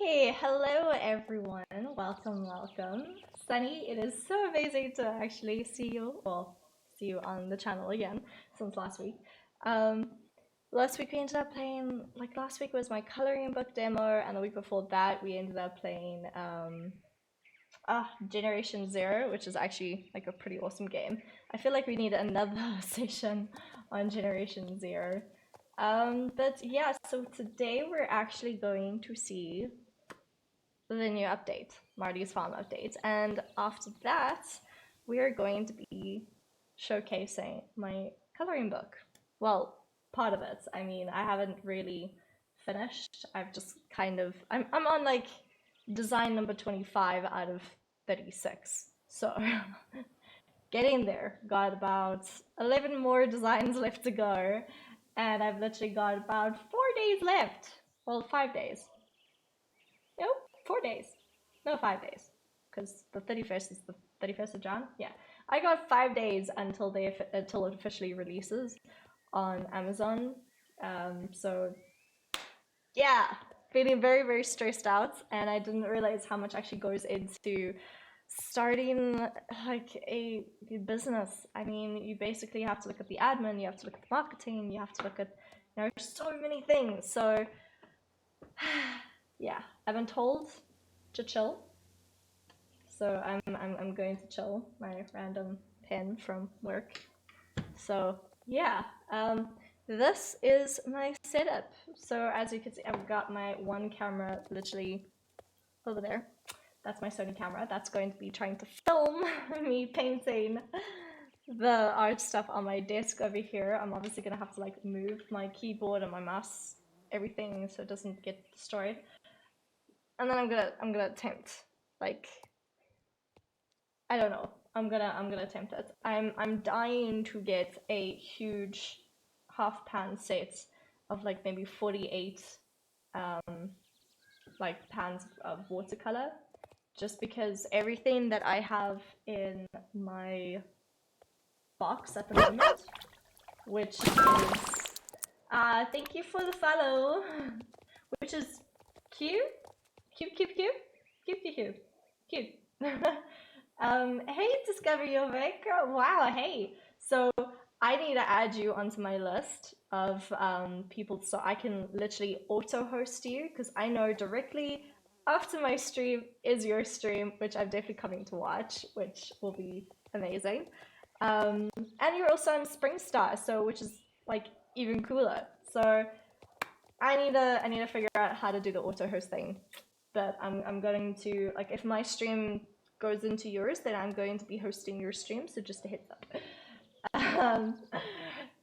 Hey, hello everyone. Welcome. Sunny, it is so amazing to actually see you on the channel again since last week. Um, last week we ended up playing, last week was my coloring book demo, and the week before that we ended up playing Generation Zero, which is actually like a pretty awesome game. I feel like we need another session on Generation Zero. But yeah, so today we're actually going to see the new update, Marley's farm update. And after that, we are going to be showcasing my coloring book. Well, part of it. I mean, I haven't really finished. I've just I'm on like design number 25 out of 36. So getting there. Got about 11 more designs left to go. And I've literally got about 4 days left. Well, 5 days. Nope, 4 days. No, 5 days. Because the 31st is the 31st of Jan. Yeah. I got 5 days until it officially releases on Amazon. So yeah, feeling very, very stressed out, and I didn't realize how much actually goes into starting like a business. I mean, you basically have to look at the admin, you have to look at the marketing, you have to look at so many things. So yeah, I've been told to chill, so I'm going to chill my random pen from work. So yeah, this is my setup. So as you can see, I've got my one camera literally over there. That's my Sony camera. That's going to be trying to film me painting the art stuff on my desk over here. I'm obviously gonna have to like move my keyboard and my mouse, everything, so it doesn't get destroyed. And then I'm gonna attempt, like, I don't know. I'm gonna attempt it. I'm dying to get a huge half pan set of like maybe 48 like pans of watercolor, just because everything that I have in my box at the moment, which is thank you for the follow, which is cute. Hey, Discover Your Maker. Wow, hey. So I need to add you onto my list of people so I can literally auto-host you, because I know directly after my stream is your stream, which I'm definitely coming to watch, which will be amazing. And you're also on SpringStar, so which is like even cooler. So I need to figure out how to do the auto-host thing. But I'm going to, like, if my stream goes into yours, then I'm going to be hosting your stream, so just a heads up.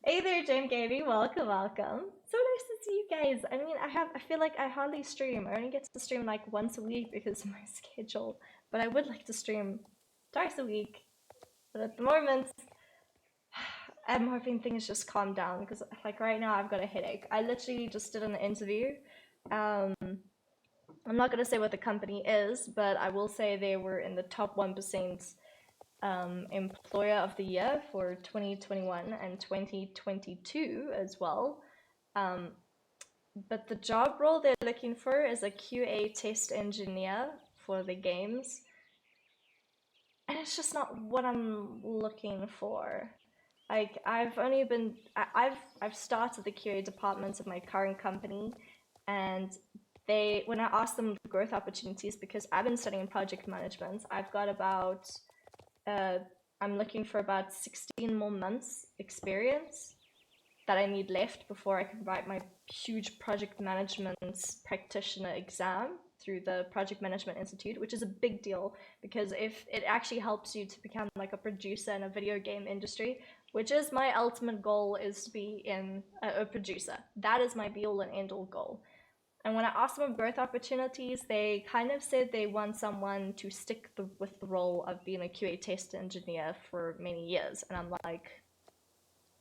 Hey there, Jane Gaming, welcome. So nice to see you guys. I mean, I feel like I hardly stream. I only get to stream like once a week because of my schedule, but I would like to stream twice a week. But at the moment, I'm hoping things just calm down, because like right now I've got a headache. I literally just did an interview. I'm not going to say what the company is, but I will say they were in the top 1% employer of the year for 2021 and 2022 as well. But the job role they're looking for is a QA test engineer for the games. And it's just not what I'm looking for. Like, I've started the QA department of my current company, and when I asked them the growth opportunities, because I've been studying project management, I've got about I'm looking for about 16 more months experience that I need left before I can write my huge project management practitioner exam through the Project Management Institute, which is a big deal, because if it actually helps you to become like a producer in a video game industry, which is my ultimate goal, is to be a producer. That is my be all and end all goal. And when I asked them of growth opportunities, they kind of said they want someone to stick with the role of being a QA test engineer for many years. And I'm like,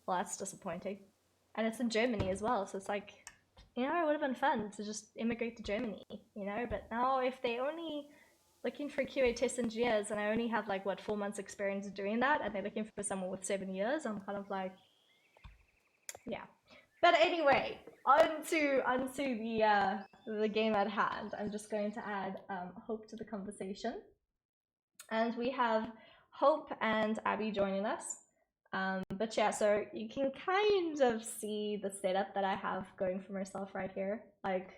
well, that's disappointing. And it's in Germany as well, so it's like, it would have been fun to just immigrate to Germany, but now if they only looking for QA test engineers and I only have like 4 months experience doing that, and they're looking for someone with 7 years, I'm kind of like, yeah. But anyway, onto the game at hand. I'm just going to add Hope to the conversation, and we have Hope and Abby joining us. But yeah, so you can kind of see the setup that I have going for myself right here. Like,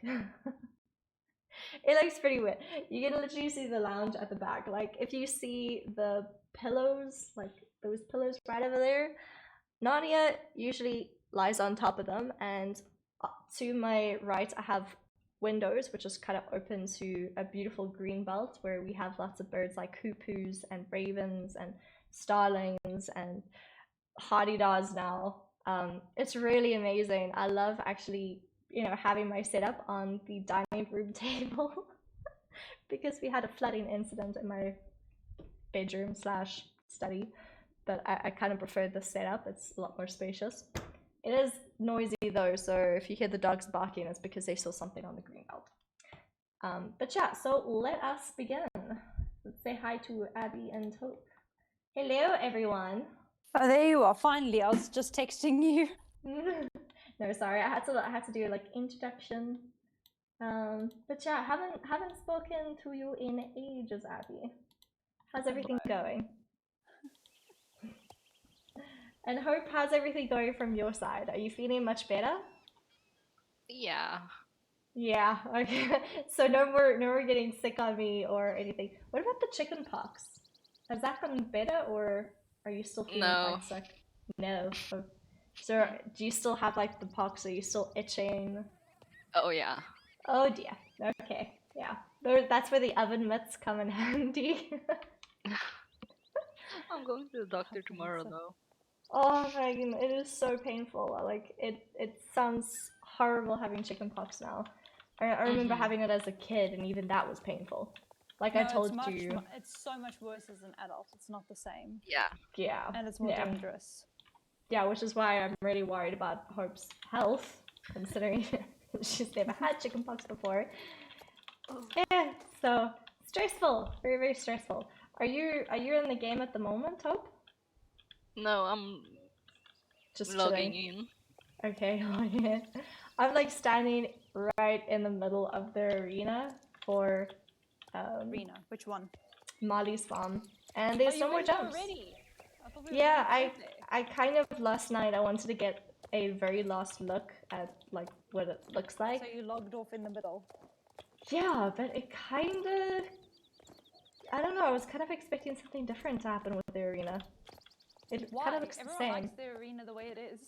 it looks pretty weird. You can literally see the lounge at the back. Like, if you see the pillows, like those pillows right over there, Nadia usually lies on top of them, and to my right I have windows, which is kind of open to a beautiful green belt where we have lots of birds like hoopoes and ravens and starlings and hardy-daws now. It's really amazing. I love actually, having my setup on the dining room table because we had a flooding incident in my bedroom slash study, but I kind of prefer this setup. It's a lot more spacious. It is noisy though, so if you hear the dogs barking, it's because they saw something on the green belt. But yeah, so let us begin. Let's say hi to Abby and Hope. Hello, everyone. Oh, there you are. Finally, I was just texting you. No, sorry, I had to do like introduction. But yeah, haven't spoken to you in ages, Abby. How's everything going? And Hope, how's everything going from your side? Are you feeling much better? Yeah. Yeah, okay. So no more getting sick on me or anything. What about the chicken pox? Has that gotten better, or are you still feeling quite sick? No. Oh. So do you still have like the pox? Are you still itching? Oh yeah. Oh dear. Okay. Yeah. That's where the oven mitts come in handy. I'm going to the doctor tomorrow though. Oh my god, it is so painful. Like it sounds horrible having chickenpox now. I remember having it as a kid, and even that was painful. Like, no, I told you, it's so much worse as an adult. It's not the same. Yeah. Yeah. And it's more dangerous. Yeah, which is why I'm really worried about Hope's health, considering she's never had chickenpox before. Yeah, so stressful, very very stressful. Are you in the game at the moment, Hope? No, I'm just logging in. Okay, logging in. I'm like standing right in the middle of the arena for arena. Which one? Marley's farm, and there's no more jumps. Yeah, I kind of last night I wanted to get a very last look at like what it looks like. So you logged off in the middle. Yeah, but it kind of, I don't know. I was kind of expecting something different to happen with the arena. It kind of looks the same. Everyone likes the arena the way it is.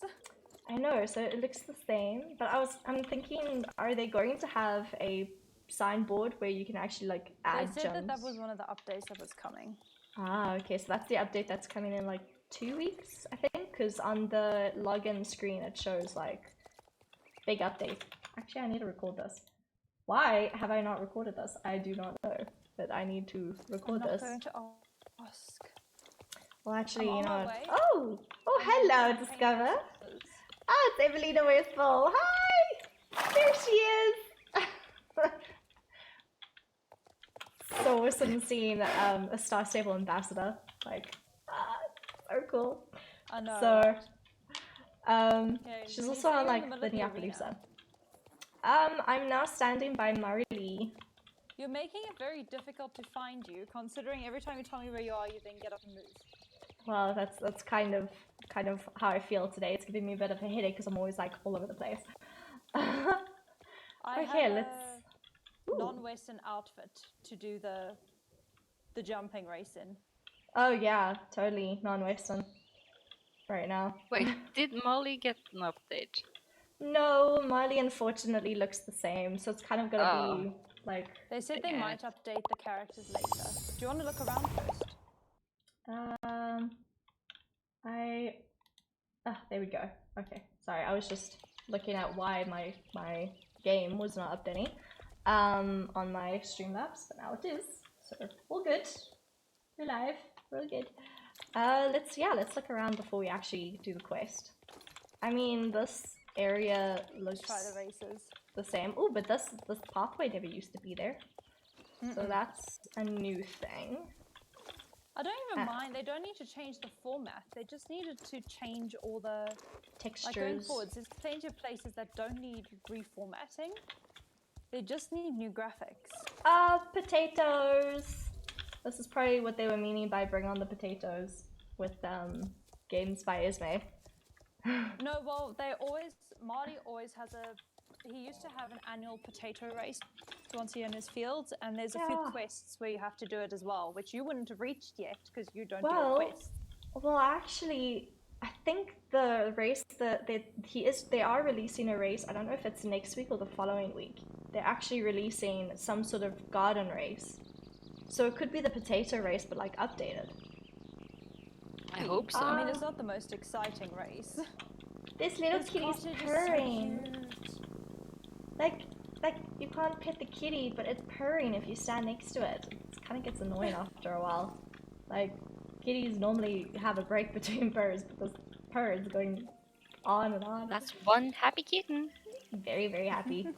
I know, so it looks the same. But I'm thinking, are they going to have a signboard where you can actually like add They said gems? that was one of the updates that was coming. Ah, okay, so that's the update that's coming in like 2 weeks, I think, because on the login screen it shows like big update. Actually, I need to record this. Why have I not recorded this? I do not know, but I need to record this. I'm not going to ask. Well, actually, you know what? Oh, hello, Discover. Ah, it's Evelina Westfall. Hi! There she is! So awesome seeing a Star Stable ambassador. Like, so cool. I know. So, she's also on like the Neapolitan. I'm now standing by Marley. You're making it very difficult to find you, considering every time you tell me where you are, you then get up and move. Well, that's kind of how I feel today. It's giving me a bit of a headache because I'm always like all over the place. Okay, let's. Non-Western outfit to do the jumping race in. Oh yeah, totally non-Western. Right now. Wait, did Marley get an update? No, Marley unfortunately looks the same, so it's kind of gonna be like. They said they might update the characters later. Do you want to look around first? There we go. Okay, sorry, I was just looking at why my game was not updating on my Streamlabs, but now it is. So all good. We're live. We're all good. Let's look around before we actually do the quest. I mean, this area looks the same. Oh, but this pathway never used to be there. So that's a new thing. I don't even mind. They don't need to change the format. They just needed to change all the Textures. Like going forwards, there's plenty of places that don't need reformatting. They just need new graphics. Potatoes. This is probably what they were meaning by bring on the potatoes with games by Ismay. No, well, Marley always has he used to have an annual potato race once a year in his fields, and there's a few quests where you have to do it as well, which you wouldn't have reached yet because you don't do a quest. Well, actually, I think the race that they are releasing a race. I don't know if it's next week or the following week. They're actually releasing some sort of garden race, so it could be the potato race, but like updated. I hope so. I mean, it's not the most exciting race. This little kitty's purring. So like you can't pet the kitty, but it's purring if you stand next to it. It kind of gets annoying after a while. Like kitties normally have a break between purrs, but this purr is going on and on. That's one happy kitten. Very, very happy.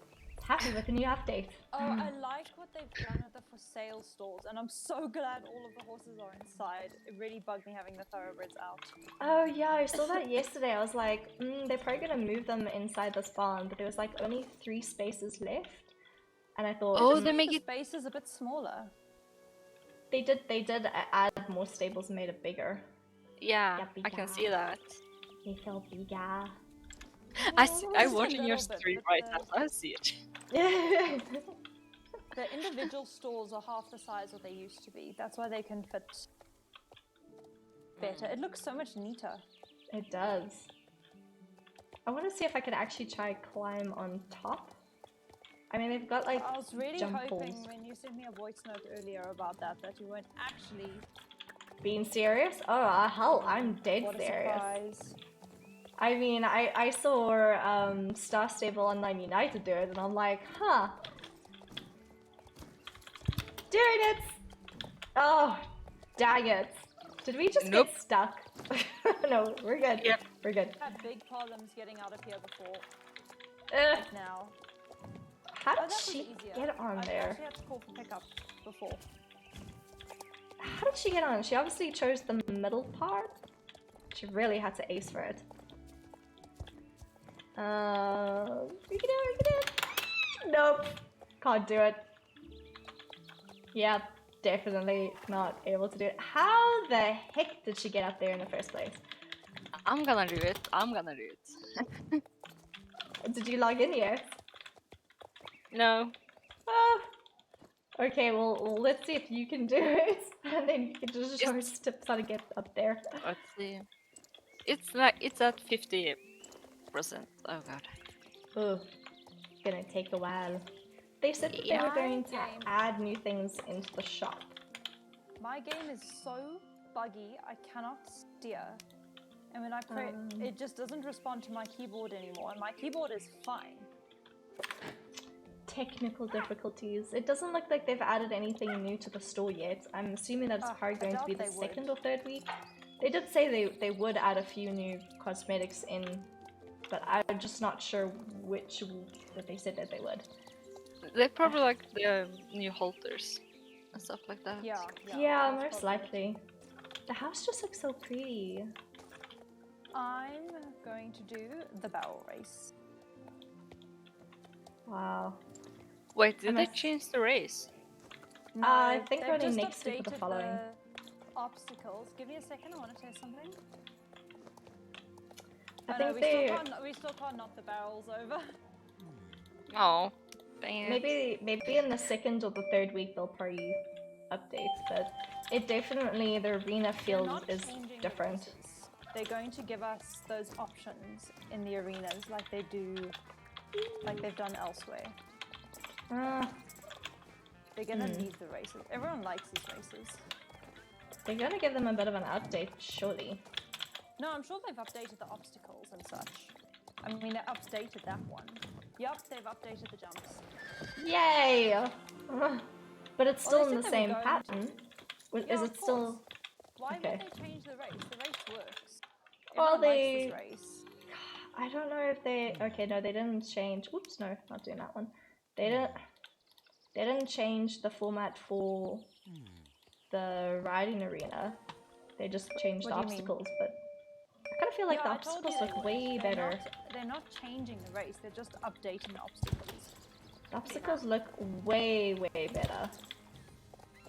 Happy with the new update. Oh, I like what they've done with the for sale stalls, and I'm so glad all of the horses are inside. It really bugged me having the thoroughbreds out. Oh yeah, I saw that yesterday. I was like, they're probably gonna move them inside this barn, but there was like only 3 spaces left, and I thought, they make the space is a bit smaller. They did add more stables and made it bigger. Yeah, I can see that. They feel bigger. I'm watching your stream right now, so I see it. The individual stalls are half the size what they used to be. That's why they can fit better. It looks so much neater. It does. I want to see if I could actually try climb on top. I mean, they've got like I was really jump hoping pools. when you sent me a voice note earlier about that you weren't actually being serious. Oh hell, I'm dead what a serious. Surprise. I mean, I saw Star Stable Online United do it, and I'm like, huh. Doing it! Oh, dang it. Did we just get stuck? No, we're good. Yep. We're good. I had big problems getting out of here before. Now. How did she get on there? I actually had to call for pickup before. How did she get on? She obviously chose the middle part. She really had to ace for it. We can do it. Nope. Can't do it. Yep, definitely not able to do it. How the heck did she get up there in the first place? I'm gonna do it. Did you log in yet? No. Oh. Okay, well, let's see if you can do it. And then you can just show us tips how to get up there. Let's see. It's at 50%. Oh god. Oh, it's gonna take a while. They said that they were going to add new things into the shop. My game is so buggy, I cannot steer. And when I pray, it just doesn't respond to my keyboard anymore. And my keyboard is fine. Technical difficulties. It doesn't look like they've added anything new to the store yet. I'm assuming that it's probably going to be the second or third week. They did say they would add a few new cosmetics in, but I'm just not sure which that they said that they would. They're probably like the new halters and stuff like that. Yeah, most likely. The house just looks so pretty. I'm going to do the barrel race. Wow. Wait, did they change the race? No, I think only next week or the following. The obstacles. Give me a second, I want to test something. I think we still can't knock the barrels over. Oh, dang it. Maybe in the second or the third week they'll probably update, but it definitely, the arena feel is different. They're going to give us those options in the arenas like they do, like they've done elsewhere. They're gonna leave the races. Everyone likes these races. They're gonna give them a bit of an update, surely. No, I'm sure they've updated the obstacles and such. I mean, they updated that one. Yup, they've updated the jumps. Yay! But it's still in the same pattern. Is it still? Why would they change the race? The race works. Well, likes this race. I don't know if they. Okay, no, they didn't change. Oops, no, not doing that one. They didn't change the format for the riding arena. They just changed the What do you mean? obstacles, but I kind of feel like the I told obstacles you look way they're better. they're not changing the race, they're just updating the obstacles. The obstacles look way better.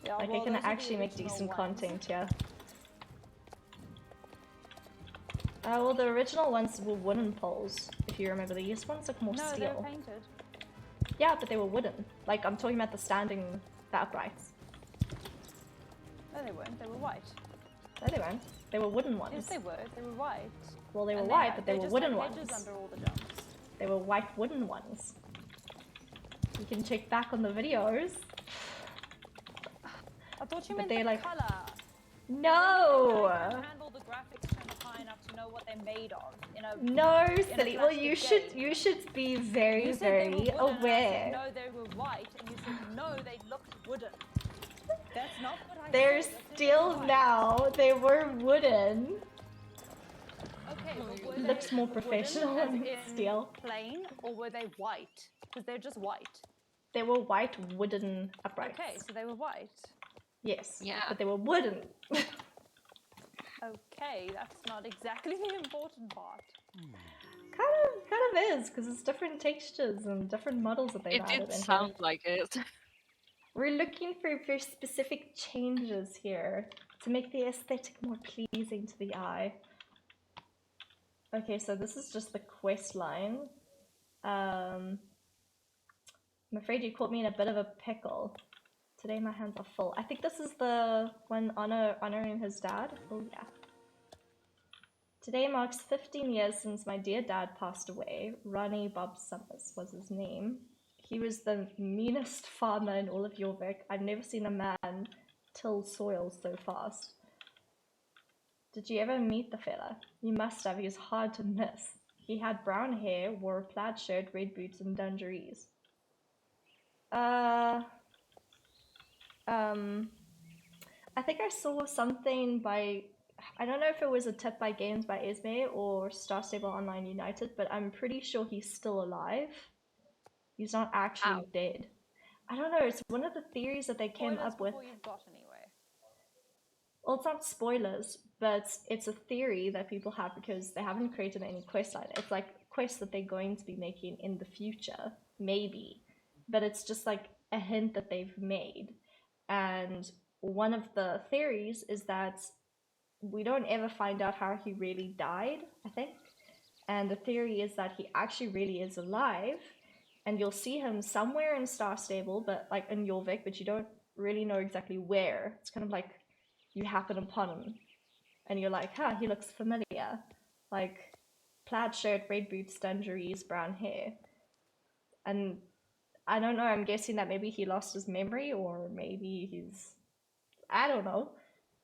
Yeah, Like well, they can those are the actually make original decent ones. content here. Well, the original ones were wooden poles, if you remember. These ones look more No, they steel. were painted. Yeah, but they were wooden. Like, I'm talking about the uprights. No, they weren't. They were white. No, they weren't. They were wooden ones. Yes, they were. They were white. Well, they were And white, but they were just wooden had ones. hedges under all the jumps. They were white wooden ones. You can check back on the videos. I thought you But meant they the like- color. No! I can't handle the graphics kind of high enough to know what they're made of. No, a silly. Well, plastic game. you should be very, You said they were very wooden, and I aware. said, no, they were white, and you said no, they looked wooden. That's not what I They're said. I said still white. now. They were wooden. Okay, but were Looks they more wooden professional as and in steel. plain, or were they white? Because they're just white. They were white wooden uprights. Okay, so they were white. Yes. Yeah. But they were wooden. Okay, that's not exactly the important part. kind of is, because it's different textures and different models that they've It added did in sound here. like it. We're looking for very specific changes here to make the aesthetic more pleasing to the eye. Okay, so this is just the quest line. I'm afraid you caught me in a bit of a pickle. Today my hands are full. I think this is the one honoring his dad. Oh yeah. Today marks 15 years since my dear dad passed away. Ronnie Bob Summers was his name. He was the meanest farmer in all of Jorvik. I've never seen a man till soil so fast. Did you ever meet the fella? You must have. He was hard to miss. He had brown hair, wore a plaid shirt, red boots, and dungarees. I think I saw something by, I don't know if it was a tip by Games by Esme or Star Stable Online United, but I'm pretty sure he's still alive. He's not actually dead. I don't know, it's one of the theories that they came Spoilers up with. before you've got anywhere. Well, it's not spoilers, but it's a theory that people have because they haven't created any quest line. It's like quests that they're going to be making in the future, maybe. But it's just like a hint that they've made. And one of the theories is that we don't ever find out how he really died, I think. And the theory is that he actually really is alive. And you'll see him somewhere in Star Stable, but like in Jorvik, but you don't really know exactly where. It's kind of like you happen upon him and you're like, huh, he looks familiar. Like plaid shirt, red boots, dungarees, brown hair. And I don't know, I'm guessing that maybe he lost his memory or maybe he's, I don't know.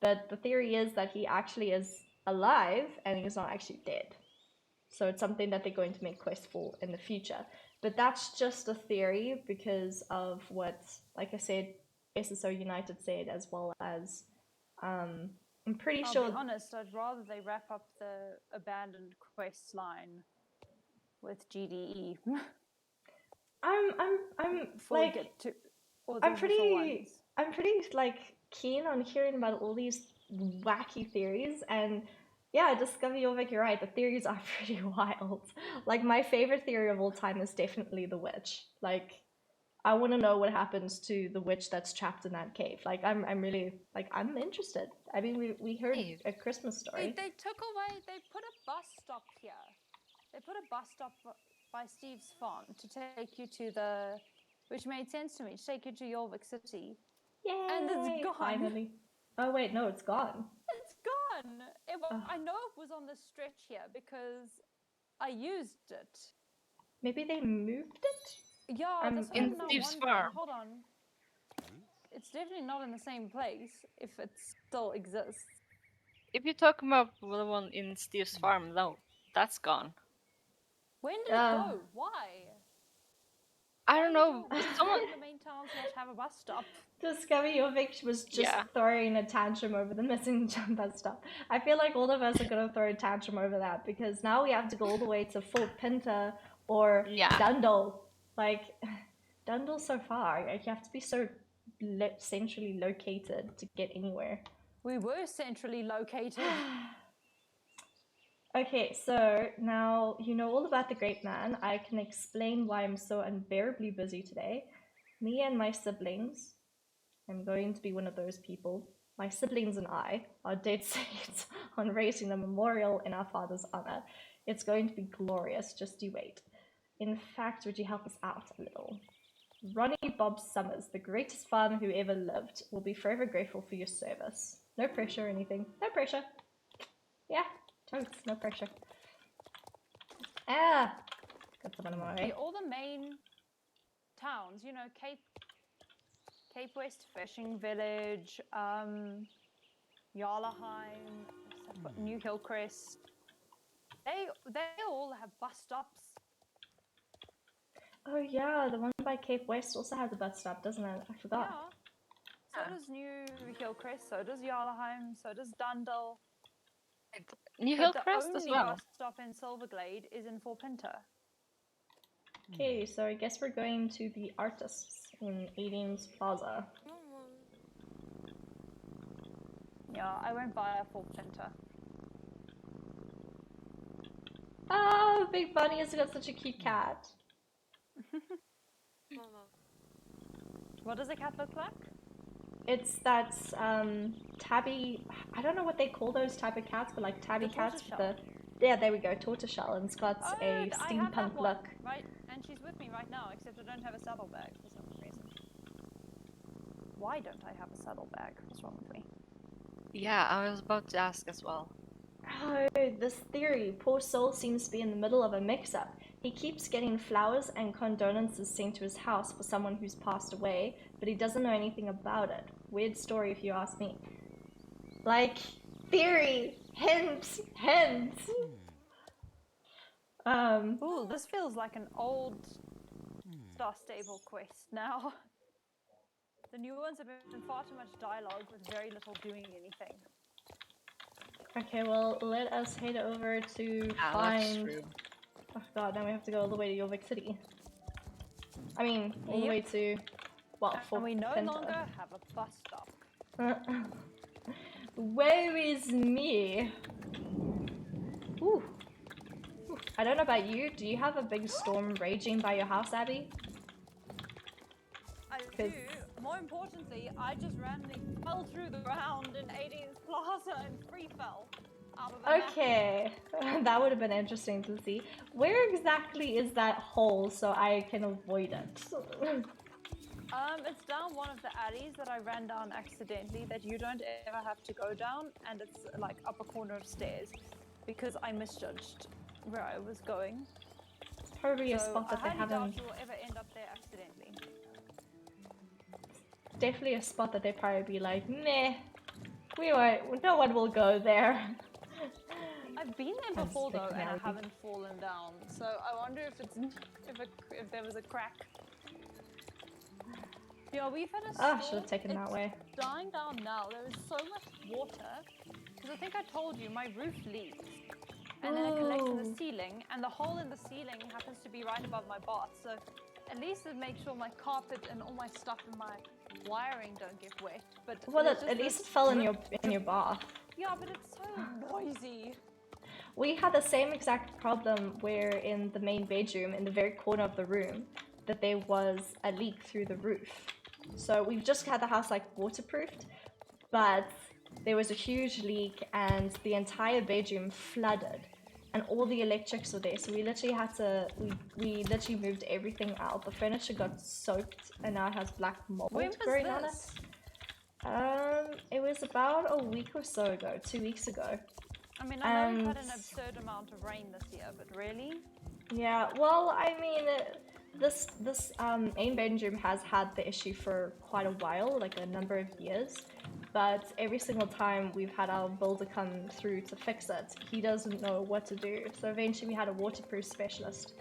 But the theory is that he actually is alive and he's not actually dead. So it's something that they're going to make quests for in the future. But that's just a theory because of what, like I said, SSO United said, as well as I'm pretty sure. I'll be honest, I'd rather they wrap up the abandoned quest line with GDE. I'm Before like we get to all the I'm initial pretty ones. I'm pretty like keen on hearing about all these wacky theories, and yeah, Discover Jorvik, you're right, the theories are pretty wild. Like my favorite theory of all time is definitely the witch. Like I want to know what happens to the witch that's trapped in that cave. Like I'm really like I'm interested. I mean we heard a Christmas story. They took away, they put a bus stop here. They put a bus stop by Steve's farm to take you to the, which made sense to me, to take you to Jorvik City. Yay! And it's gone. Finally. Oh wait, no, it's gone. It's gone. I know it was on the stretch here because I used it. Maybe they moved it? Yeah, that's what in I'm now Steve's wondering. farm. Hold on. It's definitely not in the same place if it still exists. If you talk about the one in Steve's farm, no, that's gone. When did it go? Why? I don't know. Someone in the main towns not have a bus stop. Discover Jorvik was just throwing a tantrum over the missing bus stop. I feel like all of us are going to throw a tantrum over that because now we have to go all the way to Fort Pinter or Dundle. Like, Dundle's so far. Like, you have to be so centrally located to get anywhere. We were centrally located. Okay, so now you know all about the Great Man. I can explain why I'm so unbearably busy today. Me and my siblings, I'm going to be one of those people. My siblings and I are dead set on raising a memorial in our father's honor. It's going to be glorious, just you wait. In fact, would you help us out a little? Ronnie Bob Summers, the greatest farmer who ever lived, will be forever grateful for your service. No pressure or anything. No pressure. Yeah, totes, no pressure. Ah! Got someone in my way. All the main towns, you know, Cape West Fishing Village, Jarlaheim, New Hillcrest. They all have bus stops. Oh yeah, the one by Cape West also has a bus stop, doesn't it? I forgot. Yeah. So does New Hillcrest, so does Jarlaheim, so does Dundle. New But Hillcrest the as only well. bus stop in Silverglade is in Fort Pinter. Okay, so I guess we're going to the artists in Aideen's Plaza. Yeah, I went via Fort Pinter. Oh, Big Bunny has got such a cute cat. What does a cat look like? It's that tabby. I don't know what they call those type of cats, but like tabby cats with the. Yeah, there we go, tortoiseshell, and it's got a steampunk look. Right, and she's with me right now, except I don't have a saddlebag for some reason. Why don't I have a saddlebag? What's wrong with me? Yeah, I was about to ask as well. Oh, this theory. Poor soul seems to be in the middle of a mix-up. He keeps getting flowers and condolences sent to his house for someone who's passed away, but he doesn't know anything about it. Weird story if you ask me. Like, theory! Hint! Hint! Ooh, this feels like an old Star Stable quest now. The new ones have been far too much dialogue with very little doing anything. Okay, well, let us head over to find... Oh god, now we have to go all the way to Jorvik City. I mean, all the way to... Well, and we no longer have a bus stop. Woe is me! Ooh. I don't know about you, do you have a big storm raging by your house, Abby? I do. More importantly, I just randomly fell through the ground in Aideen's Plaza and free fell out of the Okay, that would have been interesting to see. Where exactly is that hole so I can avoid it? It's down one of the alleys that I ran down accidentally that you don't ever have to go down, and it's like upper corner of stairs because I misjudged where I was going. It's probably a spot that they haven't... I highly doubt you'll ever end up there accidentally. Definitely a spot that they probably be like, meh, we won't, no one will go there. I've been there before though, and I haven't fallen down. So I wonder if it's if there was a crack. Yeah, we've had a storm. Oh, should have taken that way. It's dying down now. There is so much water because I think I told you my roof leaks, and then it collects in the ceiling, and the hole in the ceiling happens to be right above my bath. So at least it makes sure my carpet and all my stuff and my wiring don't get wet. But well, at least it fell in your bath. Yeah, but it's so noisy. We had the same exact problem where in the main bedroom, in the very corner of the room, that there was a leak through the roof. So we've just had the house like waterproofed, but there was a huge leak and the entire bedroom flooded and all the electrics were there. So we literally had to, we literally moved everything out. The furniture got soaked and now it has black mold growing on it. It was about a week or so ago, 2 weeks ago. I mean, I know we've had an absurd amount of rain this year, but really? Yeah, well, I mean, this main bedroom has had the issue for quite a while, like a number of years. But every single time we've had our builder come through to fix it, he doesn't know what to do. So eventually we had a waterproof specialist.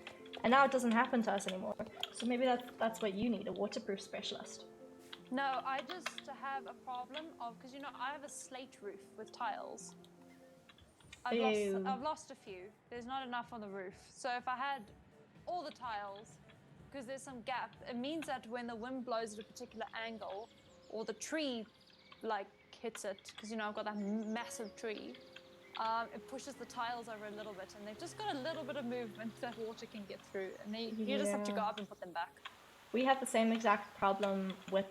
And now it doesn't happen to us anymore. So maybe that's what you need, a waterproof specialist. No, I just have a problem of, because you know, I have a slate roof with tiles. I've lost a few. There's not enough on the roof. So if I had all the tiles, because there's some gap, it means that when the wind blows at a particular angle, or the tree like hits it, because you know I've got that massive tree, it pushes the tiles over a little bit, and they've just got a little bit of movement that water can get through, and you just have to go up and put them back. We have the same exact problem with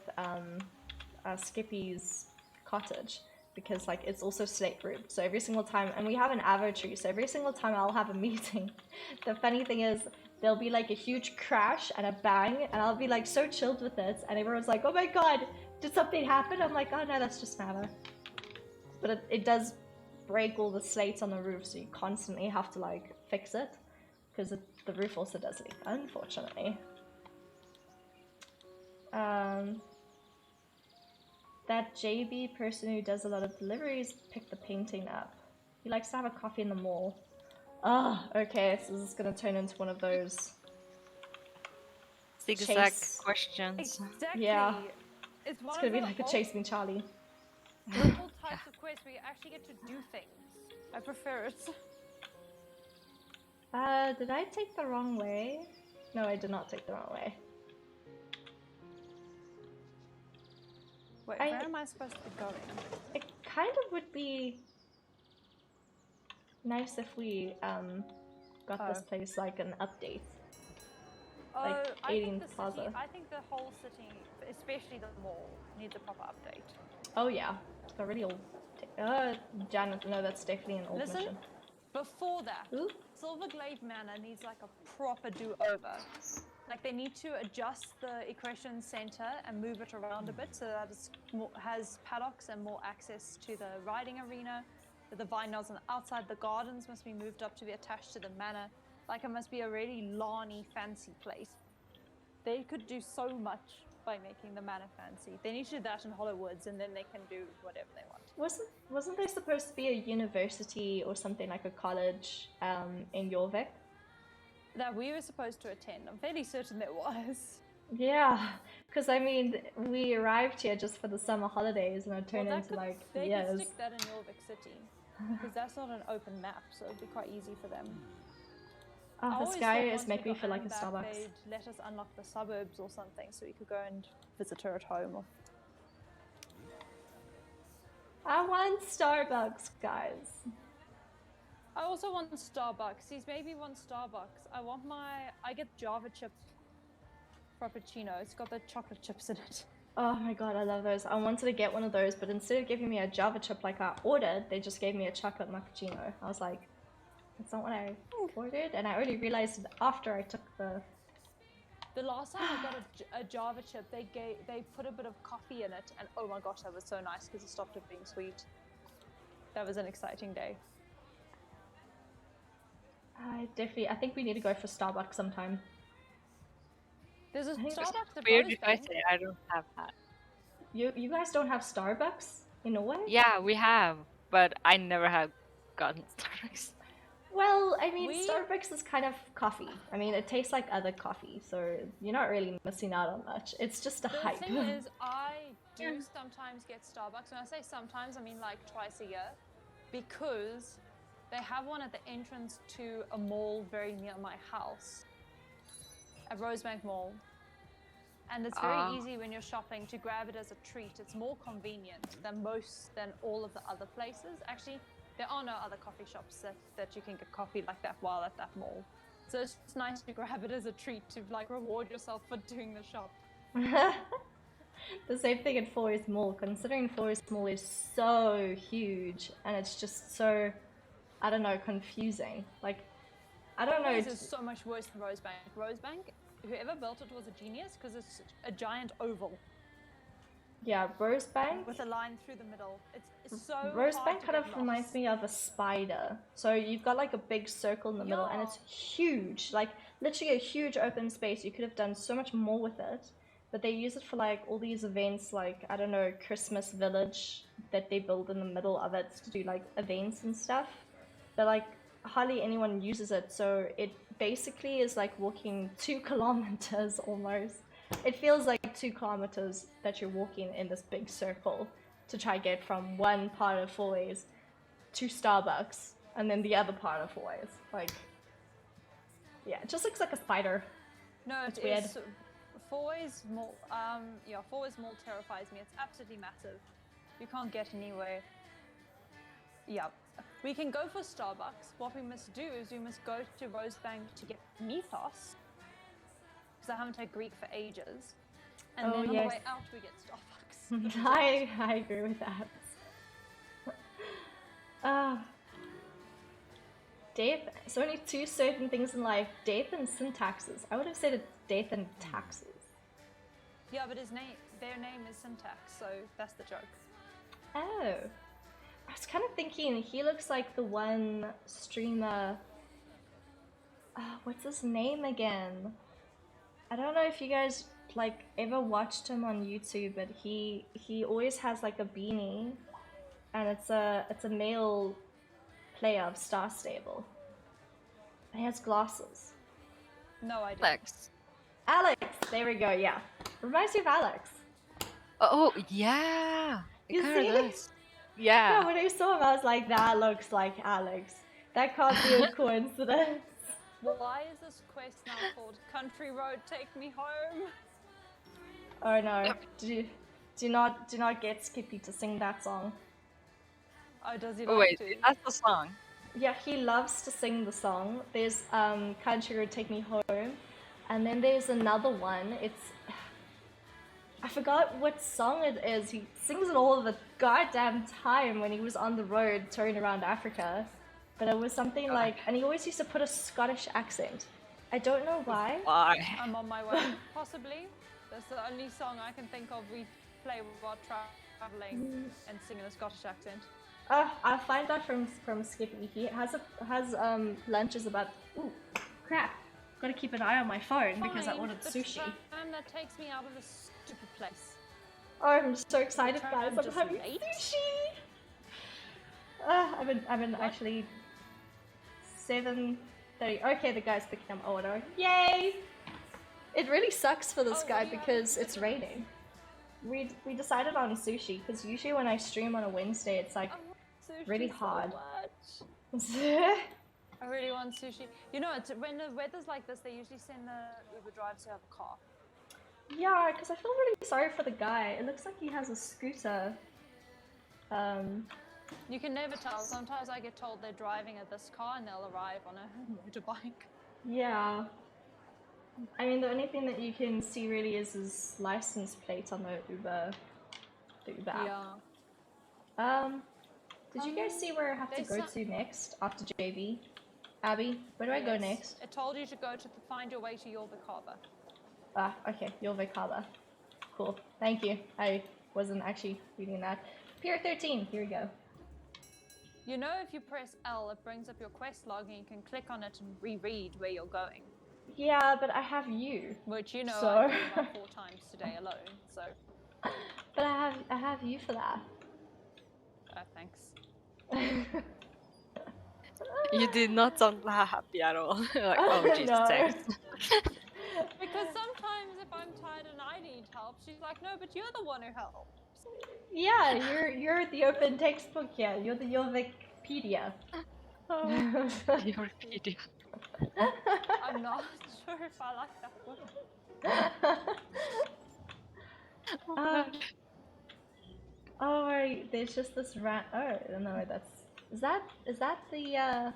Skippy's cottage, because like it's also slate roof. So every single time, and we have an avo tree, so every single time I'll have a meeting, the funny thing is there'll be like a huge crash and a bang, and I'll be like so chilled with it, and everyone's like, oh my god, did something happen? I'm like, oh no, that's just matter. But it does break all the slates on the roof, so you constantly have to like fix it, because the roof also does leak, unfortunately. That JB person who does a lot of deliveries picked the painting up. He likes to have a coffee in the mall. Oh, okay, so this is gonna turn into one of those Zigzag questions. Exactly. Yeah. It's gonna be like a Chase Me Charlie. Multiple types of quests where you actually get to do things. I prefer it. Did I take the wrong way? No, I did not take the wrong way. Wait, where am I supposed to be going? It kind of would be nice if we got this place like an update. Like I think the Plaza. city, I think the whole city, especially the mall, needs a proper update. Oh yeah, it's already old. Janet, no, that's definitely an old mission. Before that, Ooh. Silverglade Manor needs like a proper do-over. Like they need to adjust the equestrian center and move it around a bit so that it has paddocks and more access to the riding arena. The vineyards on outside the gardens must be moved up to be attached to the manor. Like it must be a really lawny, fancy place. They could do so much by making the manor fancy. They need to do that in Hollow Woods, and then they can do whatever they want. Wasn't there supposed to be a university or something like a college in Jorvik? That we were supposed to attend. I'm fairly certain there was. Yeah, because I mean, we arrived here just for the summer holidays, and it turned into like they years. could stick that in Jorvik City, because that's not an open map, so it'd be quite easy for them. Oh, this guy is making me feel like a Starbucks. They'd let us unlock the suburbs or something, so we could go and visit her at home. Or... I want Starbucks, guys. I also want Starbucks. He's made me want Starbucks. I get Java chip frappuccino. It's got the chocolate chips in it. Oh my god, I love those. I wanted to get one of those, but instead of giving me a Java chip like I ordered, they just gave me a chocolate macchiato. I was like, that's not what I ordered, and I only realized it after I took the... The last time I got a Java chip, they put a bit of coffee in it, and oh my gosh, that was so nice because it stopped it being sweet. That was an exciting day. I think we need to go for Starbucks sometime. There's a Starbucks at Weird if I Rosebank. say I don't have that. You guys don't have Starbucks in Norway? Yeah, we have, but I never have gotten Starbucks. Well, I mean, Starbucks is kind of coffee. I mean, it tastes like other coffee, so you're not really missing out on much. It's just a hype. The thing is, I do sometimes get Starbucks. When I say sometimes, I mean like twice a year, because they have one at the entrance to a mall very near my house, at Rosebank Mall. And it's very easy when you're shopping to grab it as a treat. It's more convenient than all of the other places. Actually, there are no other coffee shops that you can get coffee like that while at that mall. So it's just nice to grab it as a treat to like reward yourself for doing the shop. The same thing at Forest Mall, considering Forest Mall is so huge and it's just so, I don't know, confusing. Like, I don't know. It's so much worse than Rosebank. Rosebank, whoever built it was a genius because it's a giant oval. Yeah, Rosebank. With a line through the middle. It's so Rosebank kind of reminds me of a spider. So you've got like a big circle in the middle and it's huge. Like literally a huge open space. You could have done so much more with it. But they use it for like all these events like, I don't know, Christmas Village that they build in the middle of it to do like events and stuff. But like hardly anyone uses it. So it basically is like walking 2 kilometers almost. It feels like 2 kilometers that you're walking in this big circle to try to get from one part of Four Ways to Starbucks and then the other part of Four Ways. Like, yeah, it just looks like a spider. No, it's weird. Fourways Mall terrifies me. It's absolutely massive. You can't get anywhere. Yeah. We can go for Starbucks. What we must do is we must go to Rosebank to get mythos. Because I haven't had Greek for ages. And then on the way out we get Starbucks. I agree with that. Death. So only two certain things in life: death and syntaxes. I would have said it's death and taxes. Yeah, but their name is Syntax, so that's the joke. Oh. I was kind of thinking he looks like the one streamer. What's his name again? I don't know if you guys like ever watched him on YouTube, but he always has like a beanie, and it's a male player of Star Stable. And he has glasses. No idea. Alex, there we go. Yeah, reminds me of Alex. Oh yeah, it You kind see? of does. Yeah. Yeah, when I saw him, I was like, that looks like Alex. That can't be a coincidence. Why is this quest now called Country Road Take Me Home? Oh no! Do not get Skippy to sing that song. Oh, does he Oh like wait, to? that's the song. Yeah, he loves to sing the song. There's Country Road Take Me Home, and then there's another one. I forgot what song it is. He sings it all the goddamn time when he was on the road touring around Africa. But it was something like, and he always used to put a Scottish accent. I don't know why. Why? I'm on my way. Possibly. That's the only song I can think of we play while traveling and sing in a Scottish accent. I'll find out from Skippy. He has lunches about. Ooh, crap! Gotta keep an eye on my phone because I ordered sushi. The that takes me out of this stupid place. Oh, I'm so excited, The guys! tram I'm just having late. sushi. I've been actually 7:30. Okay, the guy's picking up order. Yay! It really sucks for this guy because it's raining. We decided on sushi because usually when I stream on a Wednesday, it's like really hard. I really want sushi. You know, when the weather's like this, they usually send the Uber drivers to have a car. Yeah, because I feel really sorry for the guy. It looks like he has a scooter. You can never tell. Sometimes I get told they're driving at this car and they'll arrive on a motorbike. Yeah. I mean, the only thing that you can see really is his license plate on the Uber app. Yeah. Did you guys see where I have to go to next after JV? Abby, where do I go next? It told you to go to find your way to Yorvikaba. Okay, Yorvikaba. Cool, thank you. I wasn't actually reading that. Pier 13, here we go. You know, if you press L, it brings up your quest log and you can click on it and reread where you're going. Yeah, but I have you. Which, you know, so... I've done about 4 times today alone, so... But I have you for that. Thanks. You did not sound that happy at all. Like, oh Jesus, No. thanks. Because sometimes if I'm tired and I need help, she's like, no, but you're the one who helps. Yeah, you're the open textbook here. You're the Wikipedia. Wikipedia. I'm not sure if I like that one. Oh, right, there's just this rat. Oh no, is that the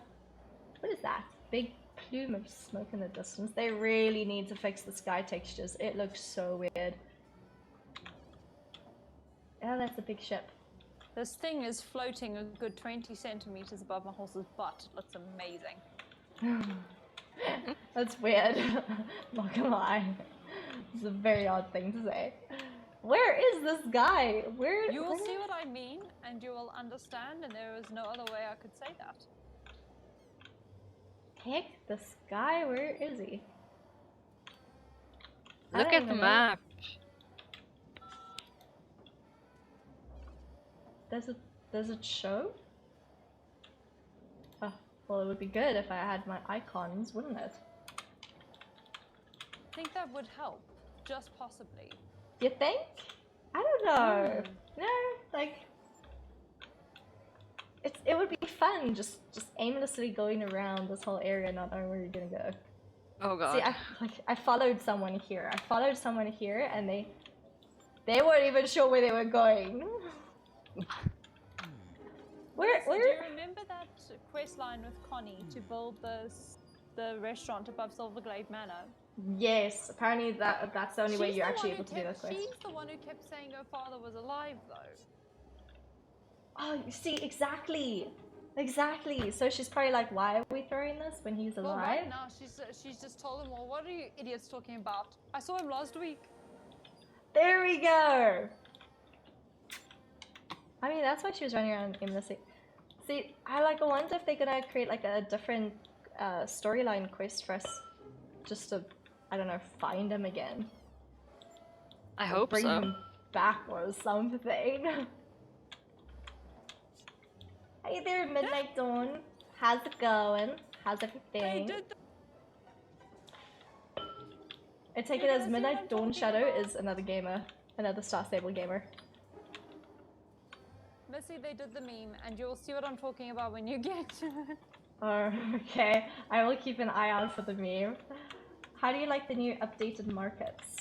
what is that? Big plume of smoke in the distance. They really need to fix the sky textures. It looks so weird. Oh, that's a big ship. This thing is floating a good 20 centimeters above my horse's butt. It looks amazing. That's weird. Not gonna lie. It's a very odd thing to say. Where is this guy? You will see what I mean, and you will understand, and there is no other way I could say that. Heck, this guy, where is he? Look at the map. Does it show? Oh, well, it would be good if I had my icons, wouldn't it? I think that would help, just possibly. You think? I don't know. No, like it would be fun just aimlessly going around this whole area, not knowing where you're gonna go. Oh See, god. I followed someone here. I followed someone here, and they weren't even sure where they were going. Melissa, do you remember that quest line with Connie to build the restaurant above Silverglade Manor? Yes, apparently that's the only way you're actually able to do that quest. She's the one who kept saying her father was alive, though. Oh, you see, exactly. Exactly. So she's probably like, why are we throwing this when he's alive? Well, right now, she's just told him, well, what are you idiots talking about? I saw him last week. There we go. I mean, that's why she was running around aimlessly. See, I wonder if they're gonna create like a different storyline quest for us, just to, I don't know, find him again. I hope bring so. him back or something. Hey there, Midnight Dawn. How's it going? How's everything? I take it as Midnight Dawn Shadow is another gamer, another Star Stable gamer. Missy, they did the meme, and you'll see what I'm talking about when you get to it. Oh, okay. I will keep an eye out for the meme. How do you like the new updated markets?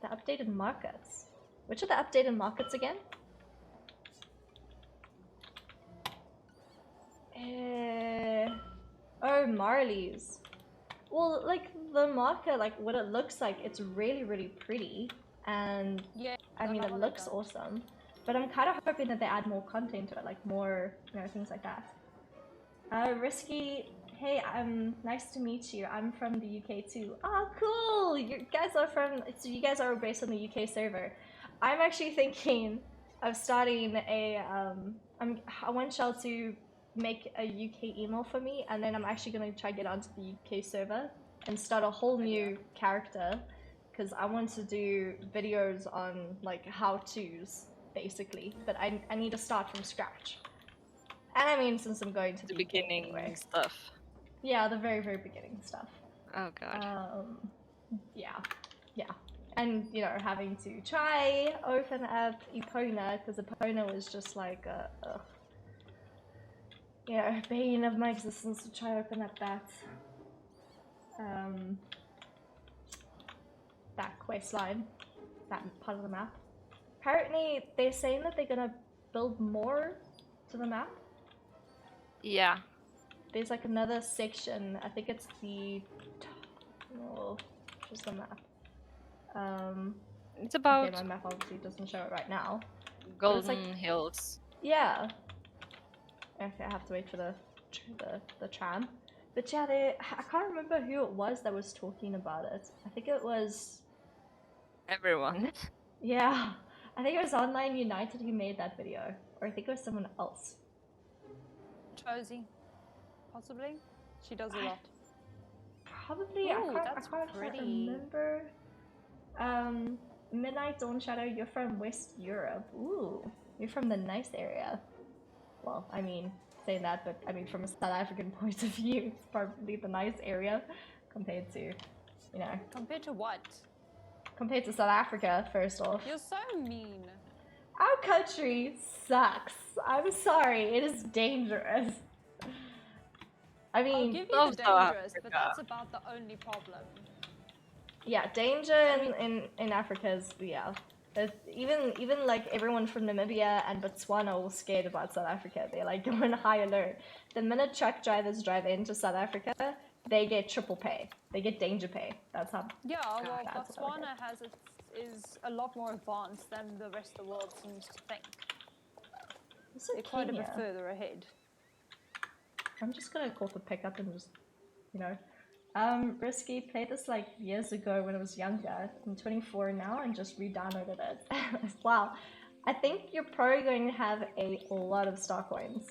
The updated markets? Which are the updated markets again? Oh, Marley's. Well, like the market, like what it looks like, it's really, really pretty. And yeah, I mean, it looks awesome. But I'm kind of hoping that they add more content to it, like more, you know, things like that. Risky, hey, nice to meet you. I'm from the UK too. Oh, cool! You guys are so you guys are based on the UK server. I'm actually thinking of starting a, I want Shell to make a UK email for me, and then I'm actually going to try to get onto the UK server and start a whole new character, because I want to do videos on, like, how-tos, basically. But I need to start from scratch. And I mean, since I'm going to the beginning anyway. stuff. Yeah, the very, very beginning stuff. Oh god. Yeah. And, you know, having to try open up Epona, because Epona was just like you know, bane of my existence to try open up that that quest line, that part of the map. Apparently, they're saying that they're gonna build more to the map. Yeah. There's like another section. I think it's the. Oh, just the map. It's about. Okay, my map obviously doesn't show it right now. Golden Hills. Yeah. Okay, I have to wait for the tram. But yeah, I can't remember who it was that was talking about it. I think it was. Everyone. Yeah, I think it was Online United who made that video, or I think it was someone else. Josie, possibly. She does a lot. Probably. Ooh, I can't remember. Midnight Dawn Shadow, you're from West Europe. Ooh, you're from the nice area. Well, I mean, saying that, but I mean, from a South African point of view, it's probably the nice area compared to, you know. Compared to what? Compared to South Africa, first off. You're so mean. Our country sucks. I'm sorry, it is dangerous. I mean, I'll give you the dangerous, but that's about the only problem. Yeah, danger in Africa is, yeah. Even like everyone from Namibia and Botswana are all scared about South Africa. They're like on high alert. The minute truck drivers drive into South Africa, they get triple pay. They get danger pay. That's how. Yeah, well, Botswana is a lot more advanced than the rest of the world seems to think. They're quite a bit further ahead. I'm just gonna call for pickup and just, you know. Risky, played this like years ago when I was younger. I'm 24 now and just re-downloaded it. Wow. I think you're probably going to have a lot of star coins.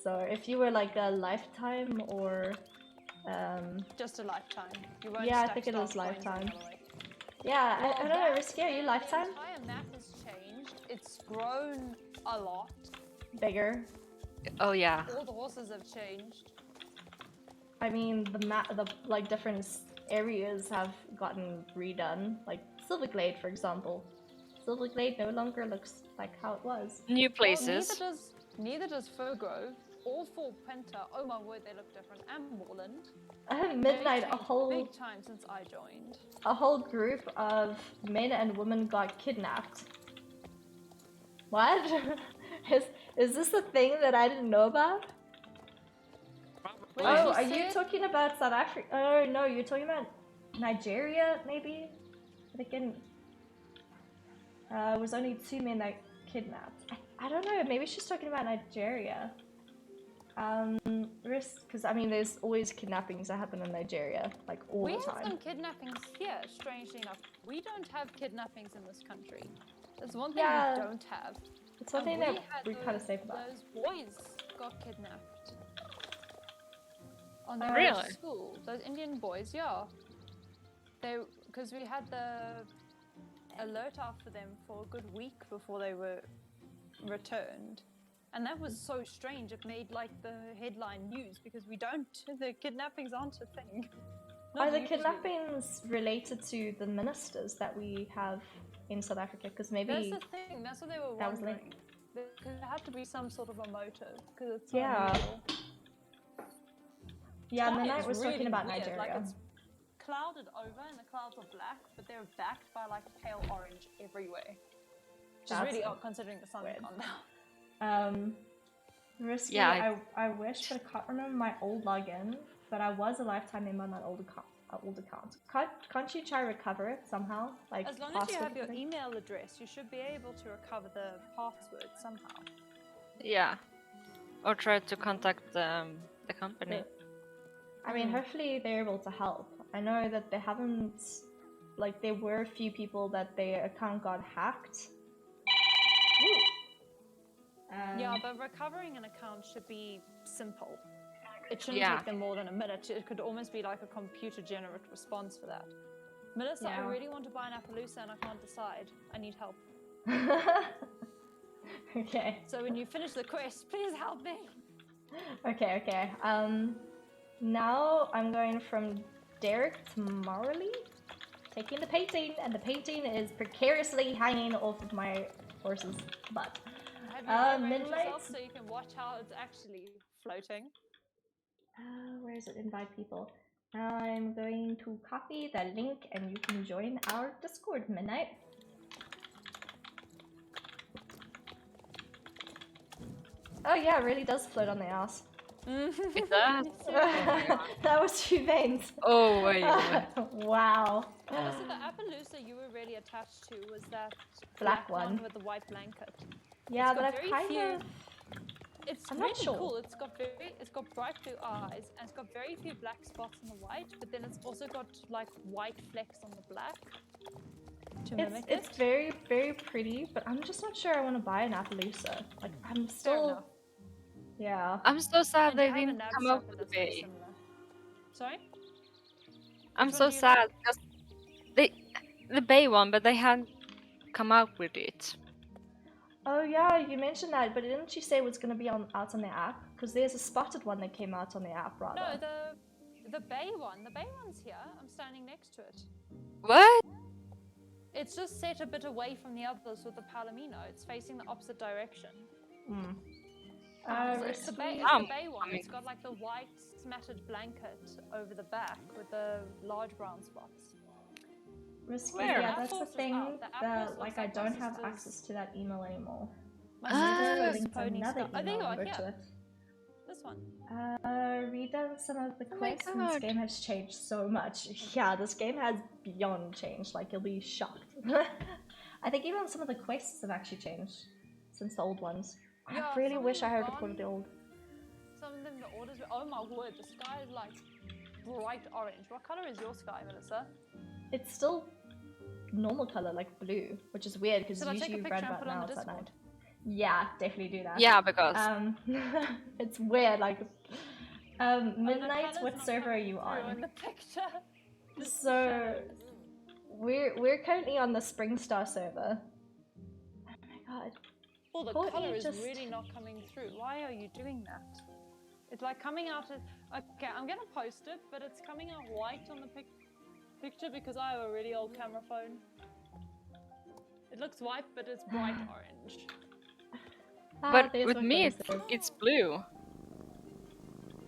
So if you were like a lifetime or just a lifetime. You won't yeah, I think it is lifetime. Yeah, well, I don't know, Risky, are you lifetime? The entire map has changed. It's grown a lot. Bigger. Oh yeah. All the horses have changed. I mean, the like different areas have gotten redone. Like Silverglade, for example. Silverglade no longer looks like how it was. New places. Well, neither does Fir Grove. all for Penta. Oh my word, they look different. And Moreland. Midnight, They've changed big time since I joined. a whole group of men and women got kidnapped. What? is this a thing that I didn't know about? Wait, Oh, she are you said- talking about South Africa? Oh no, you're talking about Nigeria, maybe? But again, it was only 2 men that kidnapped. I don't know, maybe she's talking about Nigeria. Because I mean, there's always kidnappings that happen in Nigeria, like all We the have time. some kidnappings here, strangely enough. We don't have kidnappings in this country. That's one thing Yeah. we don't have. It's one And thing that had we're kind of safe about. Those boys got kidnapped. On Oh, their way to really? school. Those Indian boys, yeah. Because we had the alert out for them for a good week before they were returned. And that was so strange. It made like the headline news because the kidnappings aren't a thing. Are Not the usually. kidnappings related to the ministers that we have in South Africa? Because maybe That's the thing. That's what they were that was wondering. Because there had to be some sort of a motive. Because it's Yeah. unusual. yeah, Sky Midnight is was talking really about weird. Nigeria. Like it's clouded over and the clouds are black, but they're backed by like pale orange everywhere. Which is That's really odd considering the sun's weird. gone down. Risky. Yeah, I wish, but I can't remember my old login. But I was a lifetime member on that old account. Can't you try recover it somehow? Like As long as you password have your thing? email address, you should be able to recover the password somehow. Yeah. Or try to contact the company. I mean, hopefully they're able to help. I know that they haven't. Like, there were a few people that their account got hacked. Yeah, but recovering an account should be simple. It shouldn't Yeah. take them more than a minute. It could almost be like a computer-generated response for that. Melissa, Yeah. I really want to buy an Appaloosa and I can't decide. I need help. Okay. So when you finish the quest, please help me. Okay. Now I'm going from Derek to Marley, taking the painting, and the painting is precariously hanging off of my horse's butt. Have you rearranged Midnight. yourself so you can watch how it's actually floating? Where is it? Invite people. I'm going to copy the link and you can join our Discord, Midnight. Oh yeah, it really does float on the ass. It does. That was 2 veins. Oh wait. Wow. Melissa, the Appaloosa you were really attached to was that Black one. with the white blanket. Yeah, It's but got I've very kind few- of... It's I'm not really sure. cool. It's got bright blue eyes and it's got very few black spots on the white, but then it's also got like white flecks on the black to mimic It's it. very, very pretty, but I'm just not sure I want to buy an Appaloosa. Like, I'm Fair still... enough. Yeah. I'm so sad And they you have a didn't nab come up strapper with the that's very bay. similar. Sorry? I'm Which so one do you sad because the bay one, but they hadn't come out with it. Oh yeah, you mentioned that, but didn't you say it was going to be out on the app? Because there's a spotted one that came out on the app, rather. No, the bay one. The bay one's here. I'm standing next to it. What? It's just set a bit away from the others with the Palomino. It's facing the opposite direction. Hmm. So it's the bay, Um, one. I mean- It's got like the white smattered blanket over the back with the large brown spots. Risky, Where? yeah, App that's the Force is thing out. The App Force that, looks like, I like don't my have sister's- access to that email anymore. My I need to sister's link pony another scar. Oh, there email you are, number to here. it. This one. Redone some of the Oh my quests, and this God. game has changed so much. Yeah, this game has beyond changed, like, you'll be shocked. I think even some of the quests have actually changed since the old ones. Yeah, I really some wish I have had gone. recorded the old. Some of them, the orders. Oh my word, the sky is like bright orange. What color is your sky, Melissa? It's still normal color, like blue, which is weird because Should I take a usually picture right and about put it on now the it's at Discord? night. Yeah, definitely do that. Yeah, because It's weird, like, Oh, the Midnight, colour's what not server are coming you through on? in the picture. Just the So, shadows. we're currently on the Springstar server. Oh my god. Well, the Courtney color is just- really not coming through. Why are you doing that? It's like coming out as... Okay, I'm gonna post it, but it's coming out white on the picture because I have a really old camera phone. It looks white, but it's bright orange. but there's with my me phone server. it's blue.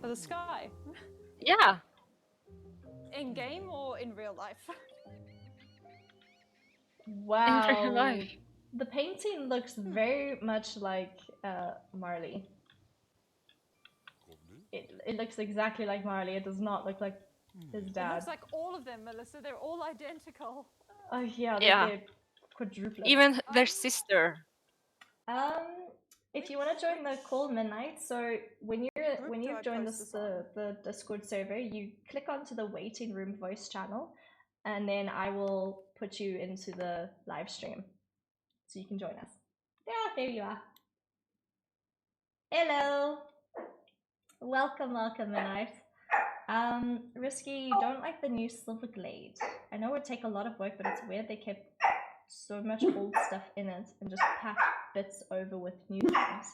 For the sky. Yeah. In game or in real life? Wow. In real life. The painting looks very much like Marley. It looks exactly like Marley. It does not look like his It dad. looks like all of them, Melissa. They're all identical. Oh yeah, Yeah. they're quadruplets. Even their sister. If you want to join the call midnight, so when do you've I joined post this the Discord server, you click onto the waiting room voice channel, and then I will put you into the live stream, so you can join us. Yeah, there you are. Hello, welcome, midnight. Risky, you don't like the new Silver Glade. I know it would take a lot of work, but it's weird they kept so much old stuff in it and just packed bits over with new things.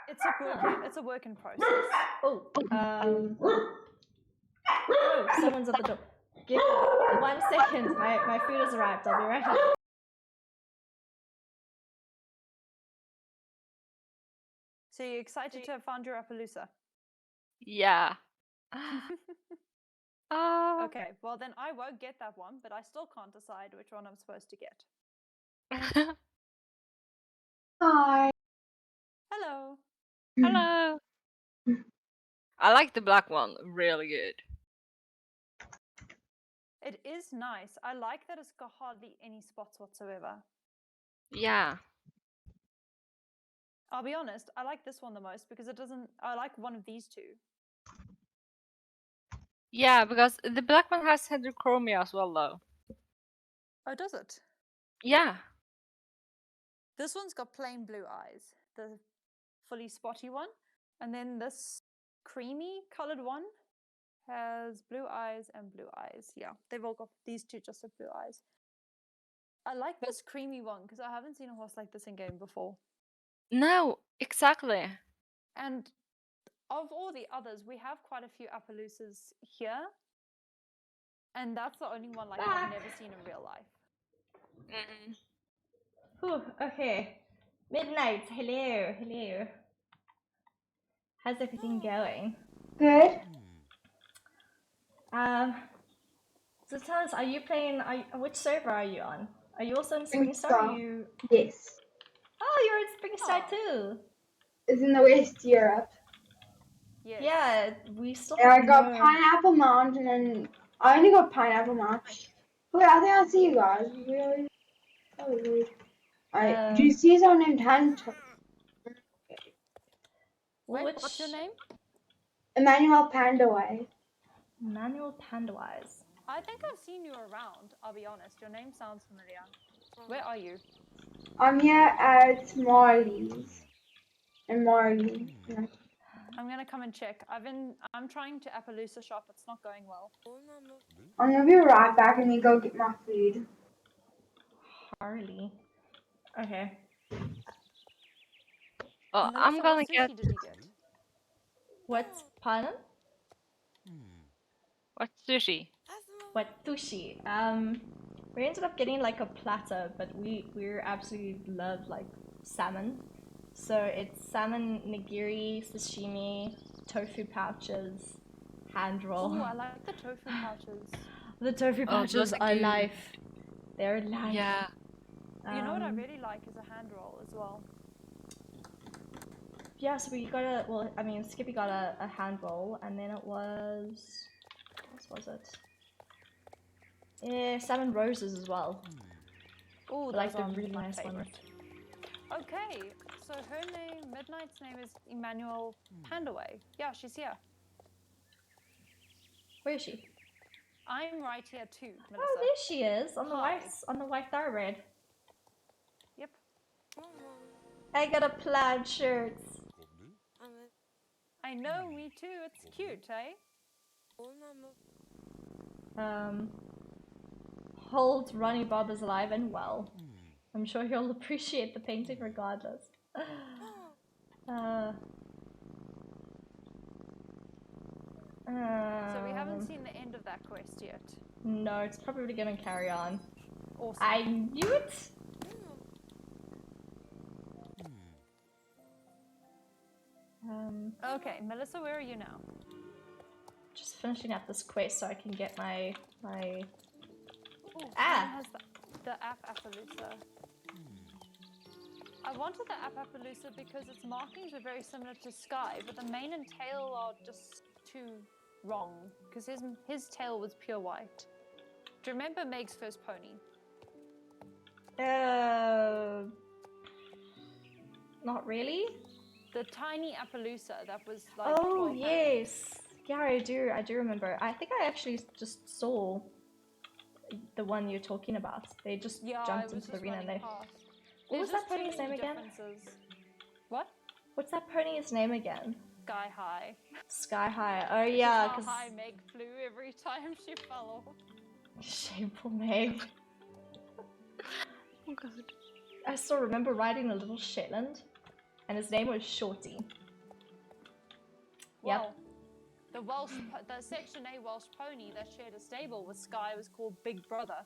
It's a work in process. Oh, someone's at the door. Give 1 second. My food has arrived. I'll be right back. So you're excited to have found your Appaloosa? Yeah. Okay, well then I won't get that one, but I still can't decide which one I'm supposed to get. Hi. Hello. Hello. I like the black one really good. It is nice. I like that it's got hardly any spots whatsoever. Yeah. I'll be honest, I like this one the most because it doesn't. I like one of these two. Yeah, because the black one has heterochromia as well, though. Oh, does it? Yeah. This one's got plain blue eyes, the fully spotty one. And then this creamy colored one has blue eyes and blue eyes. Yeah, they've all got these two just have blue eyes. I like this creamy one because I haven't seen a horse like this in game before. No, exactly. And of all the others, we have quite a few Appaloosas here. And that's the only one like I've never seen in real life. Whew, okay. Midnight, hello. How's everything going? Good. So tell us, are you playing, which server are you on? Are you also in SpringStar? SpringStar. Yes. Oh, you're in SpringStar too! It's in the West Europe. Yes. Yeah, we still Yeah, I have got no... Pineapple Mountain and I only got Pineapple Mountain. Wait, I think I see you guys. Really? Probably. Do you see someone named Hunter? Wait, what's your name? Emmanuel Pandaway. Emmanuel Pandawise. I think I've seen you around, I'll be honest. Your name sounds familiar. Where are you? I'm here at Marley's. And Marley. Yeah. I'm gonna come and check. I'm trying to Appaloosa shop, it's not going well. I'm gonna be right back and then go get my food. Harley. Okay. Well, Melissa, I'm gonna what get... sushi did you get? What's pardon? What sushi? What sushi? We ended up getting like a platter, but we absolutely love like salmon. So it's salmon nigiri, sashimi, tofu pouches, hand roll. Oh, I like the tofu pouches. The tofu pouches are good. life. They're life. Yeah. You know what I really like is a hand roll as well. Yeah, so we got Skippy got a hand roll, and then it was... What was it? Yeah, salmon roses as well. Oh, like those the are really my nice favorite. ones. Okay, so her name, Midnight's name is Emmanuel Pandaway. Yeah, she's here. Where is she? I'm right here too, Melissa. Oh, there she is on the Hi. white thoroughbred. Yep. I got a plaid shirt. I know, me too. It's cute, eh? Hold Ronnie Bob is alive and well. I'm sure he'll appreciate the painting regardless. So we haven't seen the end of that quest yet. No, it's probably gonna carry on. Awesome. I knew it! Okay, Melissa, where are you now? just finishing up this quest so I can get my Oh, Ah. someone has the app Appaloosa. I wanted the app Appaloosa because its markings were very similar to Sky, but the mane and tail are just too wrong. Because his tail was pure white. Do you remember Meg's first pony? Not really. The tiny Appaloosa that was like. Oh 12 hands. yes, yeah, I do remember. I think I actually just saw the one you're talking about. They just Yeah, I jumped was into the just arena and running they. past. What was There's that just too pony's many name again? differences. What? What's that pony's name again? Sky High. Sky High. Oh Which is yeah, how because high Meg flew every time she fell off. shameful Meg. Oh god. I still remember riding a little Shetland, and his name was Shorty. Well, the Section A Welsh pony that shared a stable with Sky was called Big Brother.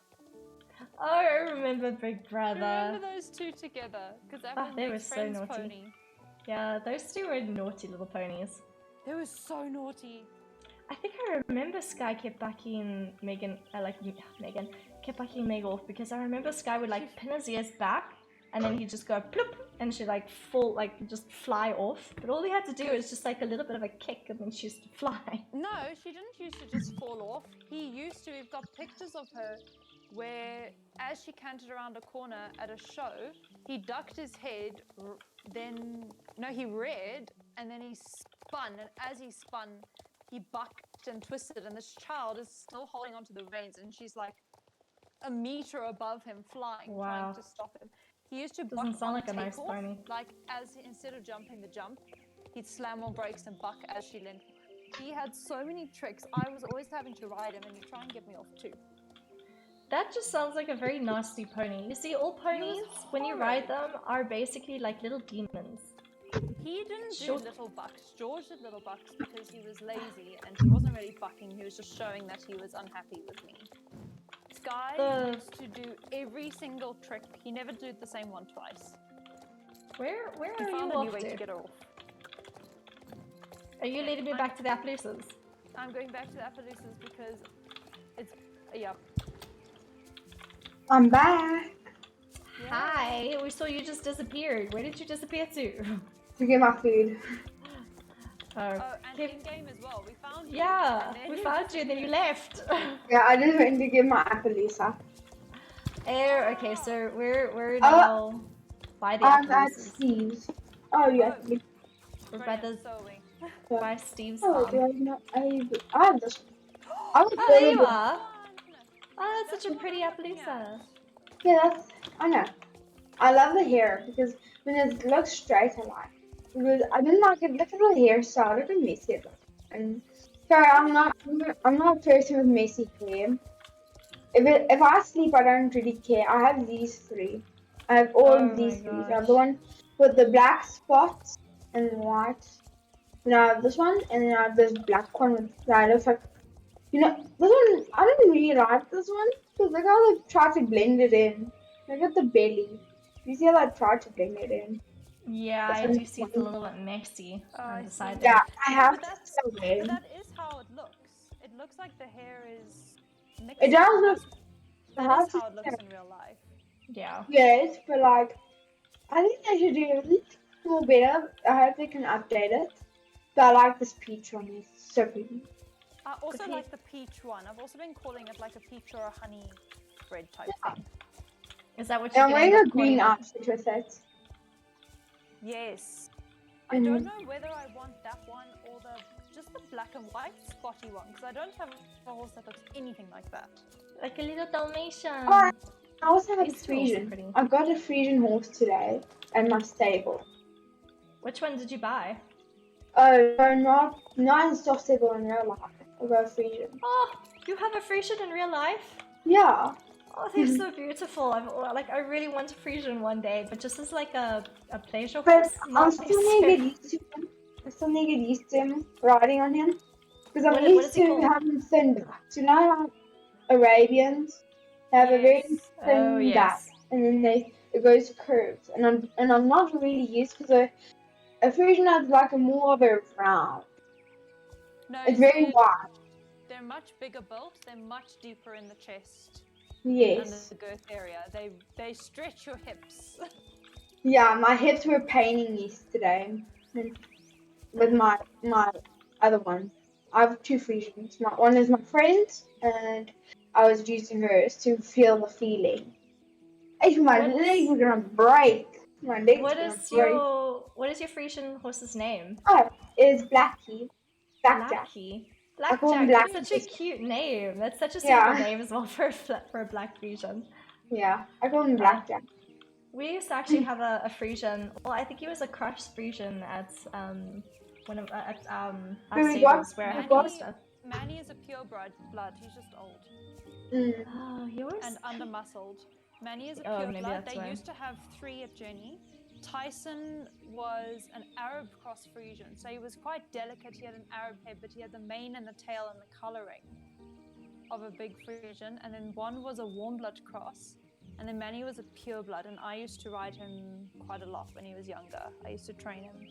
Oh, I remember Big Brother. Remember those two together? Because that Oh, was they were Meg's so friend's naughty. pony. Yeah, those two were naughty little ponies. They were so naughty. I think I remember Sky kept backing Megan, Megan, kept backing Meg off because I remember Sky would like pin his ears back and then he'd just go ploop and she'd like fall, like just fly off. But all he had to do was just like a little bit of a kick and then she used to fly. No, she didn't used to just fall off. He used to. We've got pictures of her where, as she cantered around a corner at a show, he ducked his head, he reared, and then he spun. And as he spun, he bucked and twisted. And this child is still holding onto the reins, and she's like a meter above him, flying, Wow. trying to stop him. He used to Doesn't buck sound on like a nice takeoff, pony. like instead of jumping the jump, he'd slam on brakes and buck as she leaned. He had so many tricks. I was always having to ride him, and he'd try and get me off too. That just sounds like a very nasty pony. You see, all ponies, when you ride them, are basically like little demons. He didn't do Sure. little bucks. George did little bucks because he was lazy and he wasn't really bucking. He was just showing that he was unhappy with me. Sky used to do every single trick. He never did the same one twice. Where He are you found a new off way to to? get her off. Are you leading me back to the Appaloosas? I'm going back to the Appaloosas because it's yeah. I'm back Hi, we saw you just disappeared. Where did you disappear to? to get my food. Oh, and Kev- in game as well. We found you. Yeah, and then we found you and then you left. Yeah, I just went to get my Appaloosa. Oh, okay, so we're now by the I'm at Appaloosas. Steve's. Oh, yeah. We're by the Sewing. by Steve's Oh, farm. do I not? I have this. I was Oh, there really you good. are. Oh, that's such a pretty Appaloosa. Yeah, I know. I love the hair because when it looks straight, I like. Because I didn't like it. Look at the hairstyle. Look at messy it looks. And sorry, I'm not a person with messy hair. If I sleep, I don't really care. I have these three. I have all Oh of these my three. I gosh. have the one with the black spots and white. Then I have this one, and then I have this black one with that looks like. You know, this one, I don't really like this one because look how they try to blend it in. Look at the belly. You see how I tried to blend it in? Yeah, I do see it's a little bit messy Oh, on I the see. side Yeah, there. I have But to that's, sew but it. that is how it looks. It looks like the hair is mixed. It does look. I That have is to how it looks sew in real life. Yeah. Yes, but like, I think they should do a little more better. I hope they can update it. But I like this peach one. It's so pretty. I also Okay. like the peach one. I've also been calling it like a peach or a honey bread type thing. Is that what And you're I'm getting wearing a the green point? outfit with it. Yes. I don't know whether I want that one or just the black and white spotty one because I don't have a horse that looks anything like that. Like a little Dalmatian. Oh, I also have a These two are also Frisian. pretty. I got a Frisian horse today at my stable. Which one did you buy? Oh, no, not in soft stable in real life. I got a Frisian. Oh, you have a Frisian in real life? Yeah. Oh, they're so beautiful. I really want a Frisian one day, but just as like a pleasure But horse. I'm Not still need to necessarily- get used to him. I still need to get used to him riding on him. Because I'm What used is he to called? having thin backs. You know how Arabians have a very Yes. thin Oh, back, yes. and then it goes curved. And I'm not really used because a Frisian has like a more of a round. No, It's very see, wide. they're much bigger built. They're much deeper in the chest Yes. and the girth area. They stretch your hips. Yeah, my hips were paining yesterday with my other one. I have two Frisians. One is my friend, and I was using hers to feel the feeling. My legs were gonna break. My legs What were gonna is break. your Frisian horse's name? Oh, it's Blackie. Blackjack. Blacky. I call him Blackjack. That's Black. such a cute name. That's such a Yeah. suitable name as well for a black Frisian. Yeah, I call him Blackjack. We used to actually have a Frisian. Well, I think he was a crushed Frisian at our stables where I had got- stuff. Manny is a pure blood. He's just old Mm. Oh, yours? and under-muscled. Manny is a Oh, pure maybe blood. that's They why. used to have 3 at Journey. Tyson was an Arab cross Frisian, so he was quite delicate. He had an Arab head, but he had the mane and the tail and the colouring of a big Frisian. And then one was a warm blood cross, and then Manny was a pure blood. And I used to ride him quite a lot when he was younger. I used to train him.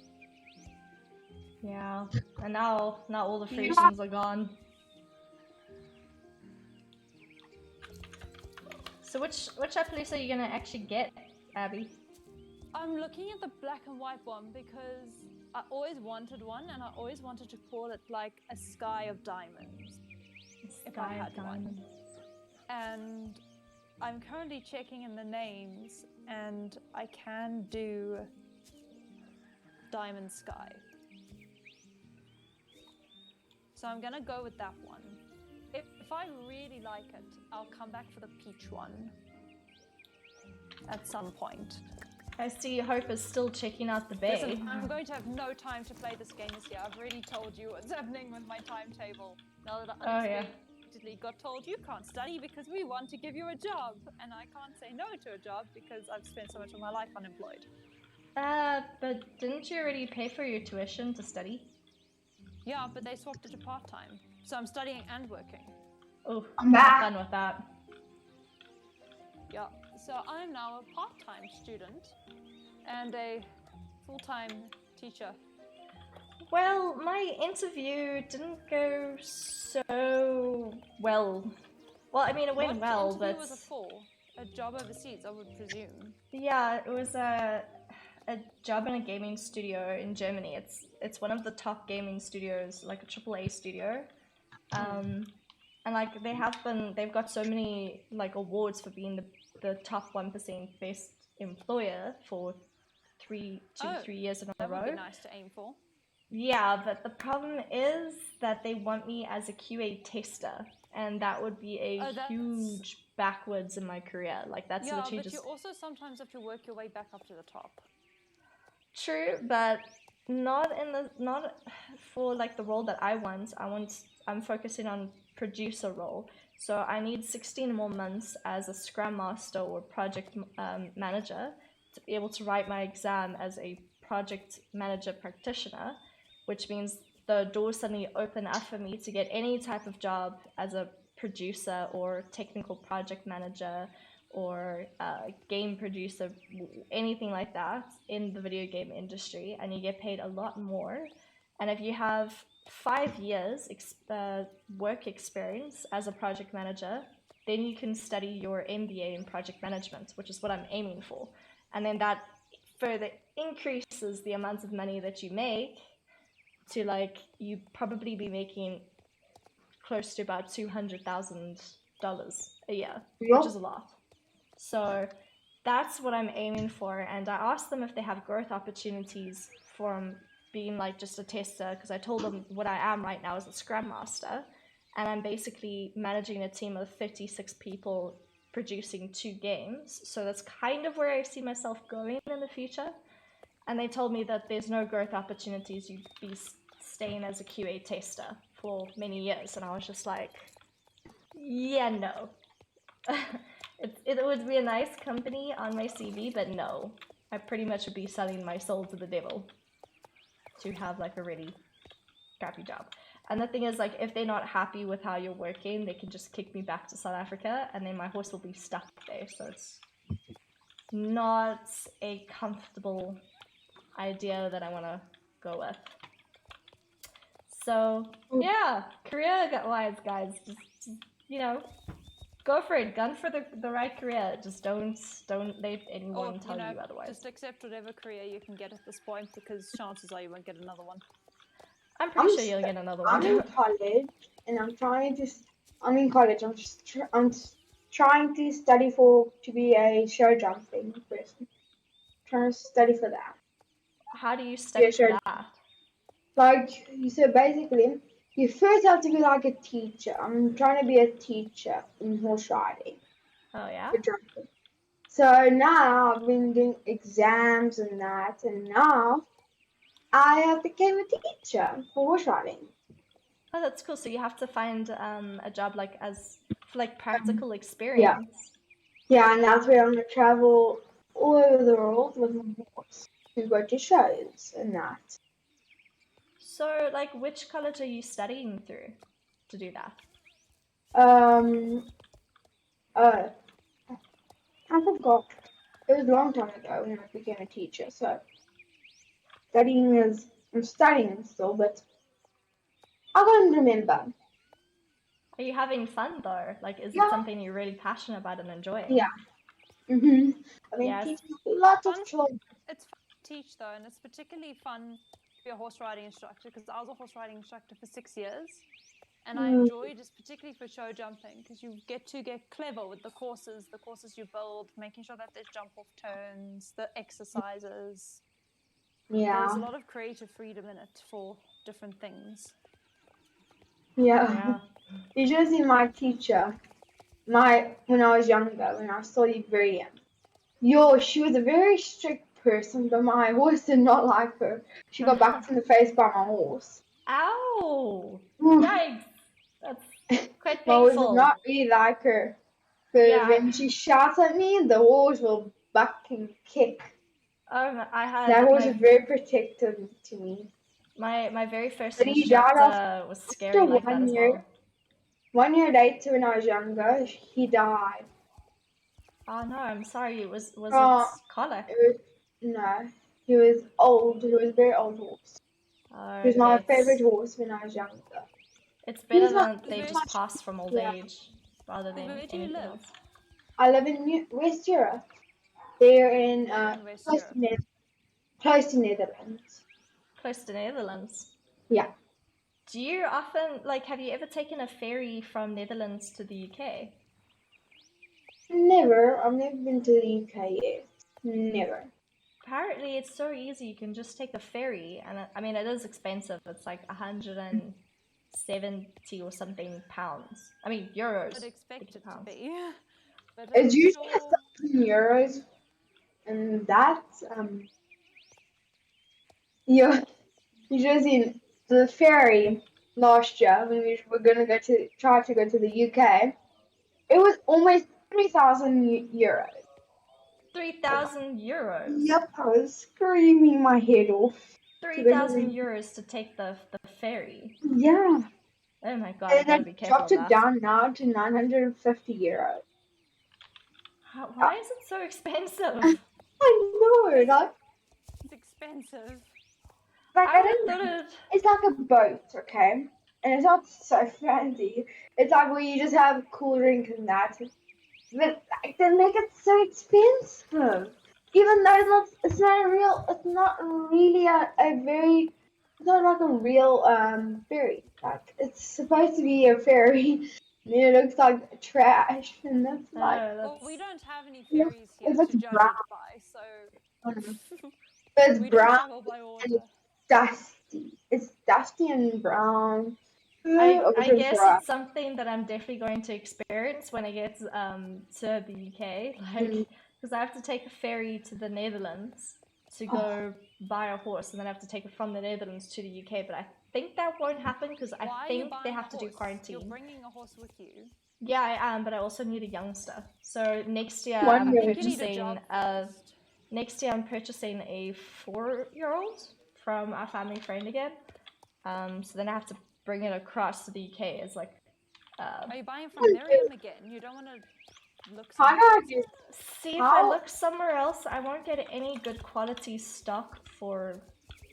Yeah, and now all the Frisians are gone. So which Appaloosa are you gonna actually get, Abby? I'm looking at the black and white one because I always wanted one, and I always wanted to call it like a sky of diamonds. If I had one. And I'm currently checking in the names, and I can do Diamond Sky. So I'm gonna go with that one. If I really like it, I'll come back for the peach one at some point. I see Hope is still checking out the bay. Listen, I'm going to have no time to play this game this year. I've already told you what's happening with my timetable. Now that I unexpectedly got told you can't study because we want to give you a job. And I can't say no to a job because I've spent so much of my life unemployed. But didn't you already pay for your tuition to study? Yeah, but they swapped it to part-time. So I'm studying and working. Oh, I'm have back. fun with that. Yeah, so I'm now a part-time student and a full-time teacher. Well, my interview didn't go so well. Well, I mean, it went well, What but interview was it for? A job overseas, I would presume. yeah, it was a job in a gaming studio in Germany. It's one of the top gaming studios, like a AAA studio. And like they've got so many like awards for being the top 1% best employer for 3 years in a That row. would be nice to aim for. Yeah, but the problem is that they want me as a QA tester, and that would be a huge backwards in my career. Like that's literally but just you also sometimes have to work your way back up to the top. true, but not for like the role that I want. I'm focusing on producer role. So I need 16 more months as a Scrum Master or project manager to be able to write my exam as a project manager practitioner, which means the doors suddenly open up for me to get any type of job as a producer or technical project manager or game producer, anything like that in the video game industry, and you get paid a lot more. And if you have 5 years work experience as a project manager, then you can study your MBA in project management, which is what I'm aiming for. And then that further increases the amount of money that you make to like, you probably be making close to about $200,000 a year, which is a lot. So that's what I'm aiming for. And I asked them if they have growth opportunities from being like just a tester, because I told them what I am right now as a Scrum Master, and I'm basically managing a team of 36 people producing 2 games. So that's kind of where I see myself going in the future. And they told me that there's no growth opportunities. You'd be staying as a QA tester for many years. And I was just like, yeah, no. It would be a nice company on my CV, but no. I pretty much would be selling my soul to the devil to have like a really crappy job. And the thing is, like, if they're not happy with how you're working, they can just kick me back to South Africa and then my horse will be stuck there. So it's not a comfortable idea that I want to go with. So yeah, career-wise, guys, just go for it. Gun for the right career. Just don't let anyone Or, tell you otherwise. just accept whatever career you can get at this point, because chances are you won't get another one. I'm pretty sure you'll get another one. I'm in college, and I'm in college. I'm trying to study to be a show jumping person. Trying to study for that. How do you study for that? So basically, you first have to be like a teacher. I'm trying to be a teacher in horse riding. Oh yeah. For jumping. So now I've been doing exams and that, and now I have become a teacher for horse riding. Oh, that's cool. So you have to find a job for practical experience. Yeah, and that's where I'm gonna travel all over the world with my horse to go to shows and that. So, which college are you studying through to do that? I forgot. It was a long time ago when I became a teacher. So I'm studying still, but I can't remember. Are you having fun though? Is it something you're really passionate about and enjoying? Yeah. Mhm. I mean, Yes. teaching lots of children. It's fun to teach though, and it's particularly fun to be a horse riding instructor, because I was a horse riding instructor for 6 years, and I enjoyed it, particularly for show jumping, because you get to get clever with the courses you build, making sure that there's jump off turns, the exercises. Yeah. There's a lot of creative freedom in it for different things. Yeah. You should have seen my teacher. When I was younger, when I studied very young. She was a very strict person, but my horse did not like her. She got backed in the face by my horse. Ow! Yikes! That's quite My horse painful. did not really like her. Because when she shouts at me, the horse will buck and kick. That horse is very protective to me. My very first But he instructor was scary like that as well. 1 year later, when I was younger, he died. Oh no, I'm sorry. Was it colic? No, he was old. He was a very old horse. He was my favorite horse when I was younger. It's better than they just pass from old age rather than anything else. I live in West Europe. They're in close to Netherlands. Close to Netherlands? Yeah. Do you often, have you ever taken a ferry from Netherlands to the UK? Never. I've never been to the UK yet. Never. Apparently it's so easy. You can just take a ferry, and I mean, it is expensive. It's like 170 or something pounds. I mean, euros. I'd expect it to be. But it's usually €1,000, and that's you just in the ferry last year when we were gonna try to go to the UK. It was almost €3,000. 3,000 euros? Yep, I was screaming my head off. 3,000 euros to take the ferry? Yeah. Oh my god, and I gotta be careful dropped it down now to €950. Why is it so expensive? I know, it's expensive. It's like a boat, okay? And it's not so fancy. It's like where you just have a cool drink and that. But they make it so expensive. Even though it's not like a real ferry. Like, it's supposed to be a ferry. And it looks like trash, and that's well, we don't have any ferries here to judge brown. it by, so it's we brown don't travel by water. and dusty. It's dusty and brown. I guess it's something that I'm definitely going to experience when I get to the UK, because I have to take a ferry to the Netherlands to go buy a horse, and then I have to take it from the Netherlands to the UK. But I think that won't happen because I think they have to do quarantine. You're bringing a horse with you. Yeah, I am, but I also need a youngster. So next year I'm purchasing a 4-year-old from our family friend again. So then I have to bring it across to the UK. It's like. Are you buying from Miriam again? You don't want to look. See, if I look somewhere else, I won't get any good quality stock for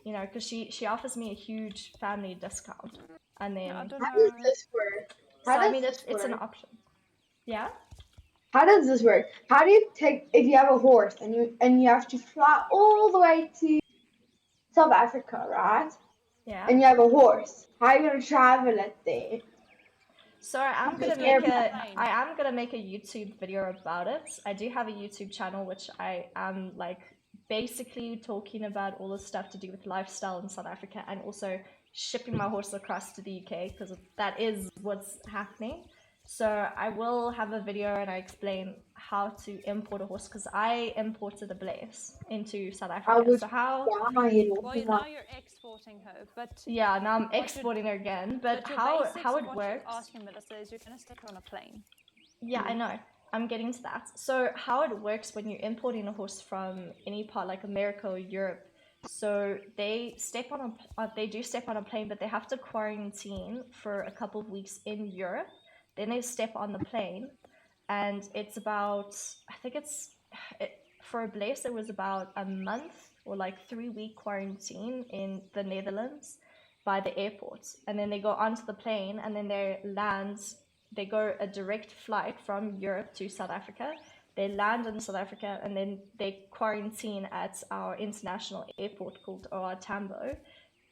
you know, because she offers me a huge family discount, and then I don't How does know. this work? so How I does mean this it's an work? option. Yeah. How does this work? How do you take if you have a horse and you have to fly all the way to South Africa, right? Yeah. And you have a horse. How are you gonna travel it there? So I am Just gonna get make on a a plane. I am gonna make a YouTube video about it. I do have a YouTube channel which I am like basically talking about all the stuff to do with lifestyle in South Africa and also shipping my horse across to the UK because that is what's happening. So I will have a video and I explain how to import a horse because I imported a Blaze into South I Africa. would So how die. Well, now you're exporting her, but yeah, now I'm What you're- exporting her again. But your how basics it of what works? you're asking, Melissa, is you're going to stick her on a plane. Yeah, I know. I'm getting to that. So how it works when you're importing a horse from any part like America or Europe, so they do step on a plane, but they have to quarantine for a couple of weeks in Europe. Then they step on the plane, and it's about I think for a Blaze it was about a month or like 3 week quarantine in the Netherlands by the airport, and then they go onto the plane, and then they go a direct flight from Europe to South Africa. They land in South Africa and then they quarantine at our international airport called OR Tambo.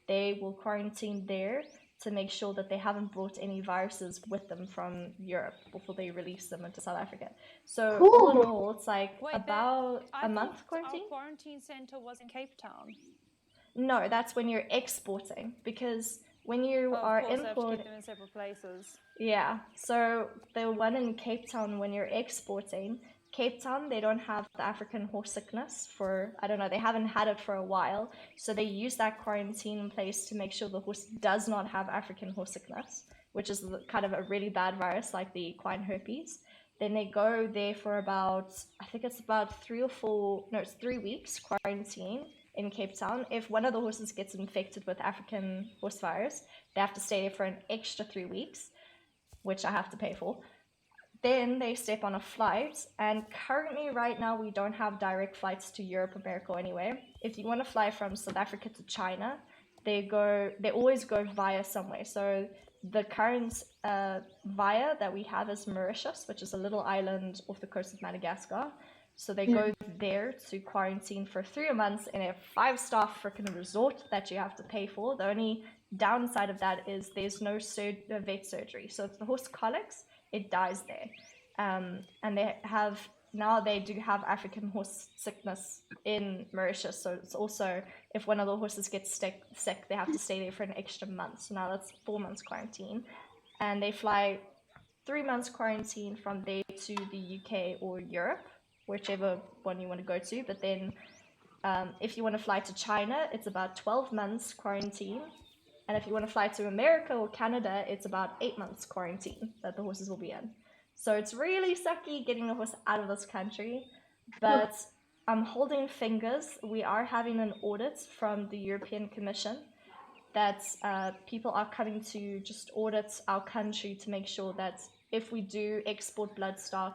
They will quarantine there to make sure that they haven't brought any viruses with them from Europe before they release them into South Africa. So all in all, it's like about a month quarantine. Our quarantine center was in Cape Town. No, that's when you're exporting because when you are Of course, I have to importing. keep them in separate places. Yeah, so the one in Cape Town, when you're exporting, Cape Town, they don't have the African horse sickness for, I don't know, they haven't had it for a while. So they use that quarantine in place to make sure the horse does not have African horse sickness, which is kind of a really bad virus like the equine herpes. Then they go there for about, I think it's about 3 weeks quarantine in Cape Town. If one of the horses gets infected with African horse virus, they have to stay there for an extra 3 weeks, which I have to pay for. Then they step on a flight, and currently right now we don't have direct flights to Europe, America anyway. If you want to fly from South Africa to China, they always go via somewhere. So the current via that we have is Mauritius, which is a little island off the coast of Madagascar. So they go there to quarantine for 3 months in a 5-star freaking resort that you have to pay for. The only downside of that is there's no vet surgery. So if the horse colics, it dies there. And they do have African horse sickness in Mauritius. So it's also, if one of the horses gets sick, they have to stay there for an extra month. So now that's 4 months quarantine. And they fly 3 months quarantine from there to the UK or Europe, whichever one you want to go to. But then if you want to fly to China, it's about 12 months quarantine. And if you want to fly to America or Canada, it's about 8 months quarantine that the horses will be in. So it's really sucky getting the horse out of this country. But I'm holding fingers. We are having an audit from the European Commission that people are coming to just audit our country to make sure that if we do export bloodstock,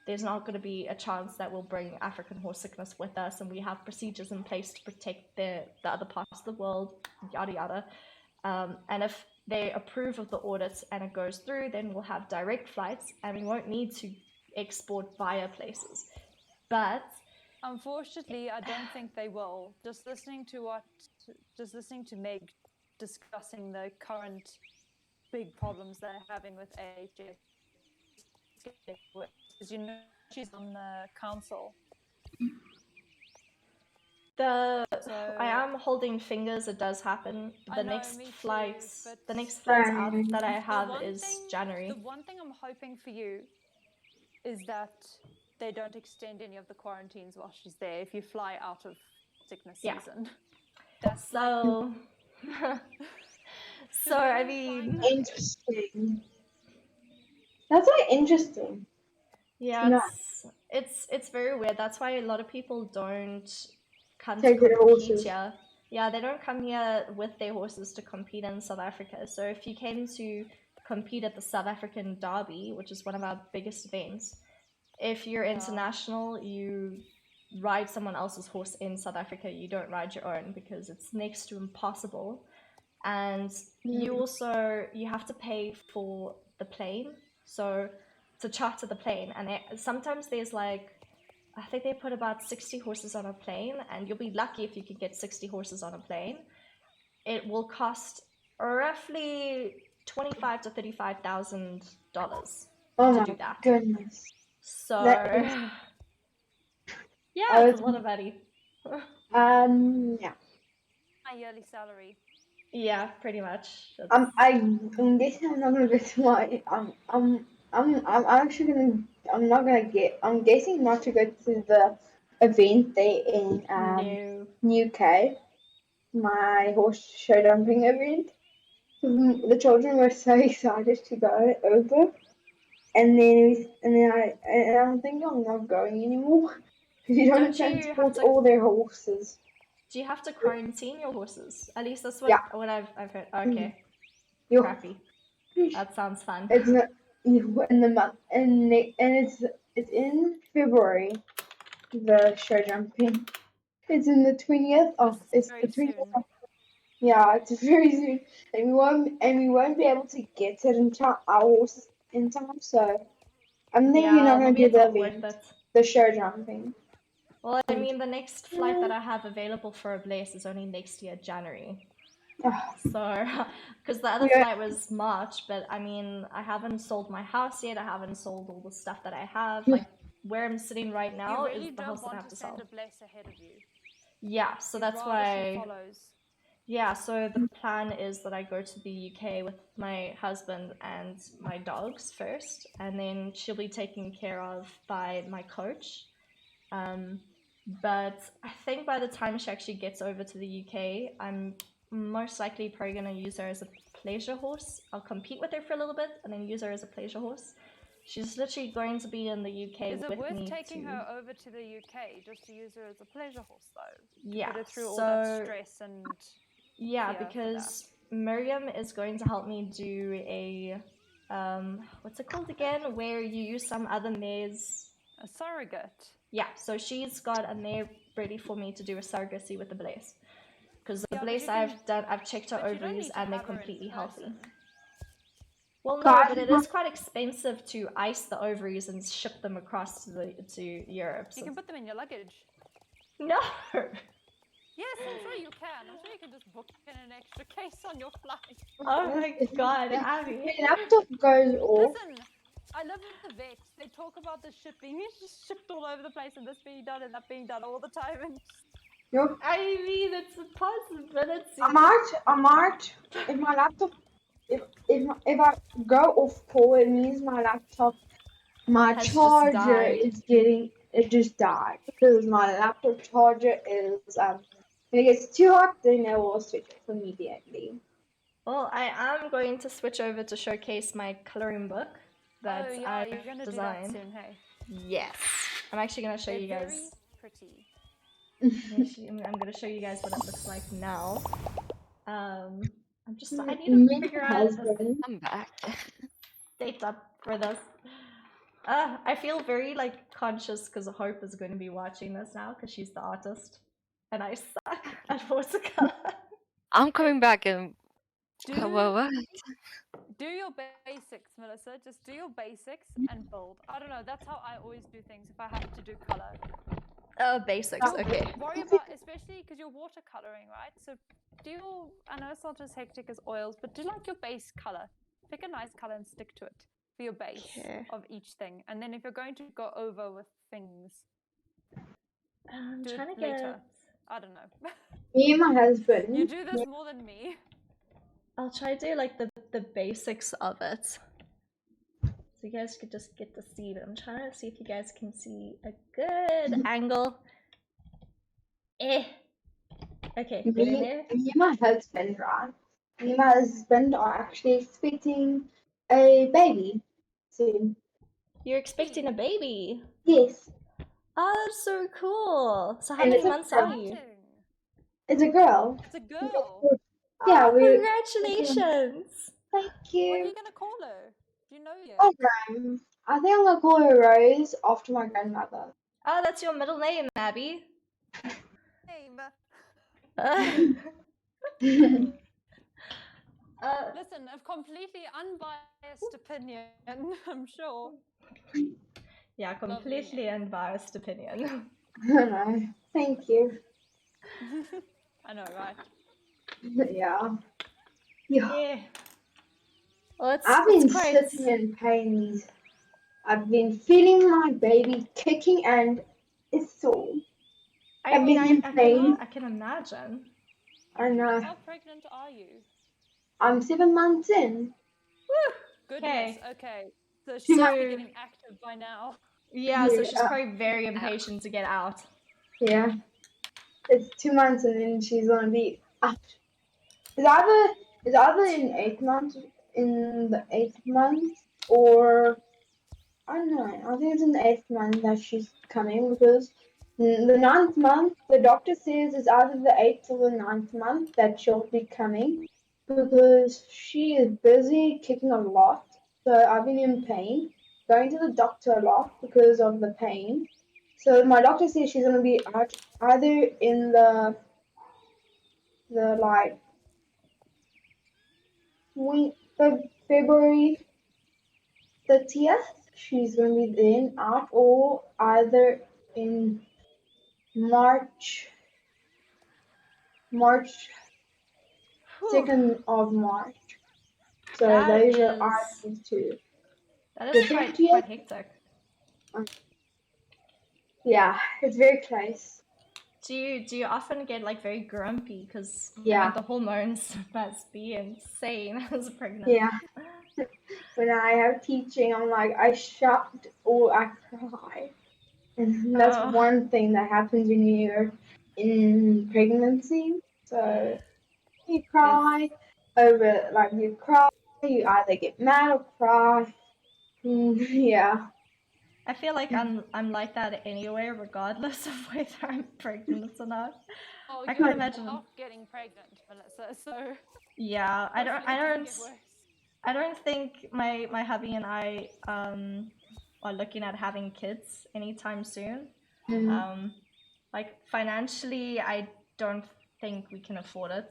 there's not going to be a chance that we'll bring African horse sickness with us, and we have procedures in place to protect the other parts of the world, yada yada. And if they approve of the audits and it goes through, then we'll have direct flights and we won't need to export via places. But unfortunately, I don't think they will. Just listening to Meg discussing the current big problems they're having with AHF, because you know she's on the council. I am holding fingers it does happen. The next flight out that I have is January. The one thing I'm hoping for you is that they don't extend any of the quarantines while she's there if you fly out of sickness season. That's so so I mean, interesting. That's very interesting. Yeah, it's very weird. That's why a lot of people don't come Take to their compete horses. here. Yeah, they don't come here with their horses to compete in South Africa. So if you came to compete at the South African Derby, which is one of our biggest events, if you're international, you ride someone else's horse in South Africa, you don't ride your own because it's next to impossible. And you have to pay for the plane, so to charter the plane. And sometimes there's like, I think they put about 60 horses on a plane, and you'll be lucky if you can get 60 horses on a plane. It will cost roughly $25,000 to $35,000 to do that. Goodness. So That yeah, it's a lot of money. Yeah. My yearly salary. Yeah, pretty much. I'm guessing I'm not gonna go to my I'm guessing not to go to the event there in UK, my horse show jumping event. The children were so excited to go over, and I'm thinking I'm not going anymore because you don't transport all their horses. Do you have to quarantine your horses? At least that's what I've heard. Okay. Crappy. That sounds fun. It's not in the month, and it's in February. The show jumping. It's in the 20th. Oh, it's the 20th. Yeah, it's very soon, and we won't be able to get it in time, our horses in time. So I'm thinking we're not going to do the event, the show jumping. Well, I mean, the next flight that I have available for a Blaze is only next year, January. So, because the other flight was March, but I mean, I haven't sold my house yet. I haven't sold all the stuff that I have. Like where I'm sitting right now is the house that I have to sell. Send a Blaze ahead of you. Yeah, so that's why. Yeah, so the plan is that I go to the UK with my husband and my dogs first, and then she'll be taken care of by my coach. But I think by the time she actually gets over to the UK, I'm most likely probably going to use her as a pleasure horse. I'll compete with her for a little bit and then use her as a pleasure horse. She's literally going to be in the UK with me. Is it worth taking her over to the UK just to use her as a pleasure horse, though? Yeah. Put her through all that stress and... Yeah, because Miriam is going to help me do a... what's it called again? Where you use some other mare's... A surrogate. Yeah, so she's got a mare ready for me to do a surrogacy with the Blaze. Because the Blaze I've checked her ovaries and they're completely healthy. Well, no, but it is quite expensive to ice the ovaries and ship them across to Europe. So you can put them in your luggage. No! Yes, I'm sure you can. I'm sure you can just book in an extra case on your flight. Oh my god, Abby. The laptop goes off. Listen, I live with the vet. They talk about the shipping. It's just shipped all over the place and this being done and that being done all the time. And... I mean, it's a possibility. I might, if my laptop, if I go off call, it means my laptop, my charger is getting, it just died. Because my laptop charger is, when it gets too hot, then I will switch it immediately. Well, I am going to switch over to showcase my coloring book that I've you're gonna designed. Do that soon, hey? Yes. I'm actually going to show you guys. Very pretty. I'm going to show you guys what it looks like now. I need to figure out I'm back. setup for this. I feel very conscious because Hope is going to be watching this now because she's the artist. And I suck at watercolor. I'm coming back and... Do your basics, Melissa. Just do your basics and build. I don't know. That's how I always do things if I have to do color. Oh, basics. Okay. Worry about, especially because you're watercoloring, right? So do your, I know it's not as hectic as oils, but do your base color. Pick a nice color and stick to it for your base of each thing. And then if you're going to go over with things, do it later. I don't know. Me and my husband. You do this more than me. I'll try to do the basics of it. So you guys could just get to see it. I'm trying to see if you guys can see a good angle. Okay, me and my husband, right? Me and my husband are actually expecting a baby soon. You're expecting a baby? Yes. Oh, that's so cool. So how many months are you? It's a girl. It's a girl. Yeah, congratulations. Thank you. What are you going to call her? Do you know yet? I think I'm going to call her Rose after my grandmother. Oh, that's your middle name, Abby. Name. Listen, a completely unbiased opinion, I'm sure. Yeah, completely unbiased opinion. No, thank you. I know, right? Yeah. Yeah. Yeah. Well, I've it's been quite. sitting in pain. I've been feeling my baby kicking and it's sore. I I've mean, been in pain. I can imagine. I know. How pregnant are you? I'm 7 months in. Woo! Goodness, Okay. okay. So she must be So getting active by now. yeah, so she's Yeah. probably very impatient to get out. Yeah. It's 2 months and then she's gonna be out. It's either in 8 months, in the 8th month, or I don't know. I think it's in the 8th month that she's coming because the 9th month, the doctor says it's either the 8th or the 9th month that she'll be coming because she is busy kicking a lot. So I've been in pain, going to the doctor a lot because of the pain. So my doctor says she's gonna be out either in the like week of February 30th. She's gonna be then out, or either in March March Whew. 2nd of March. So That those are our is two. that The is quite 30th, hectic. yeah, it's very close. Do you often get like very grumpy because I Yeah, mean the hormones must be insane as pregnant. yeah. When I have teaching, I'm like, I shout or I cry. And that's Oh, one thing that happens when you're in pregnancy. So you cry over, like, you cry, you either get mad or cry. Yeah. I feel like I'm like that anyway, regardless of whether I'm pregnant or not. Oh, I you're can't imagine. not getting pregnant, Melissa, so Yeah, hopefully it doesn't get worse. I don't think my hubby and I are looking at having kids anytime soon. Mm. Like financially, I don't think we can afford it.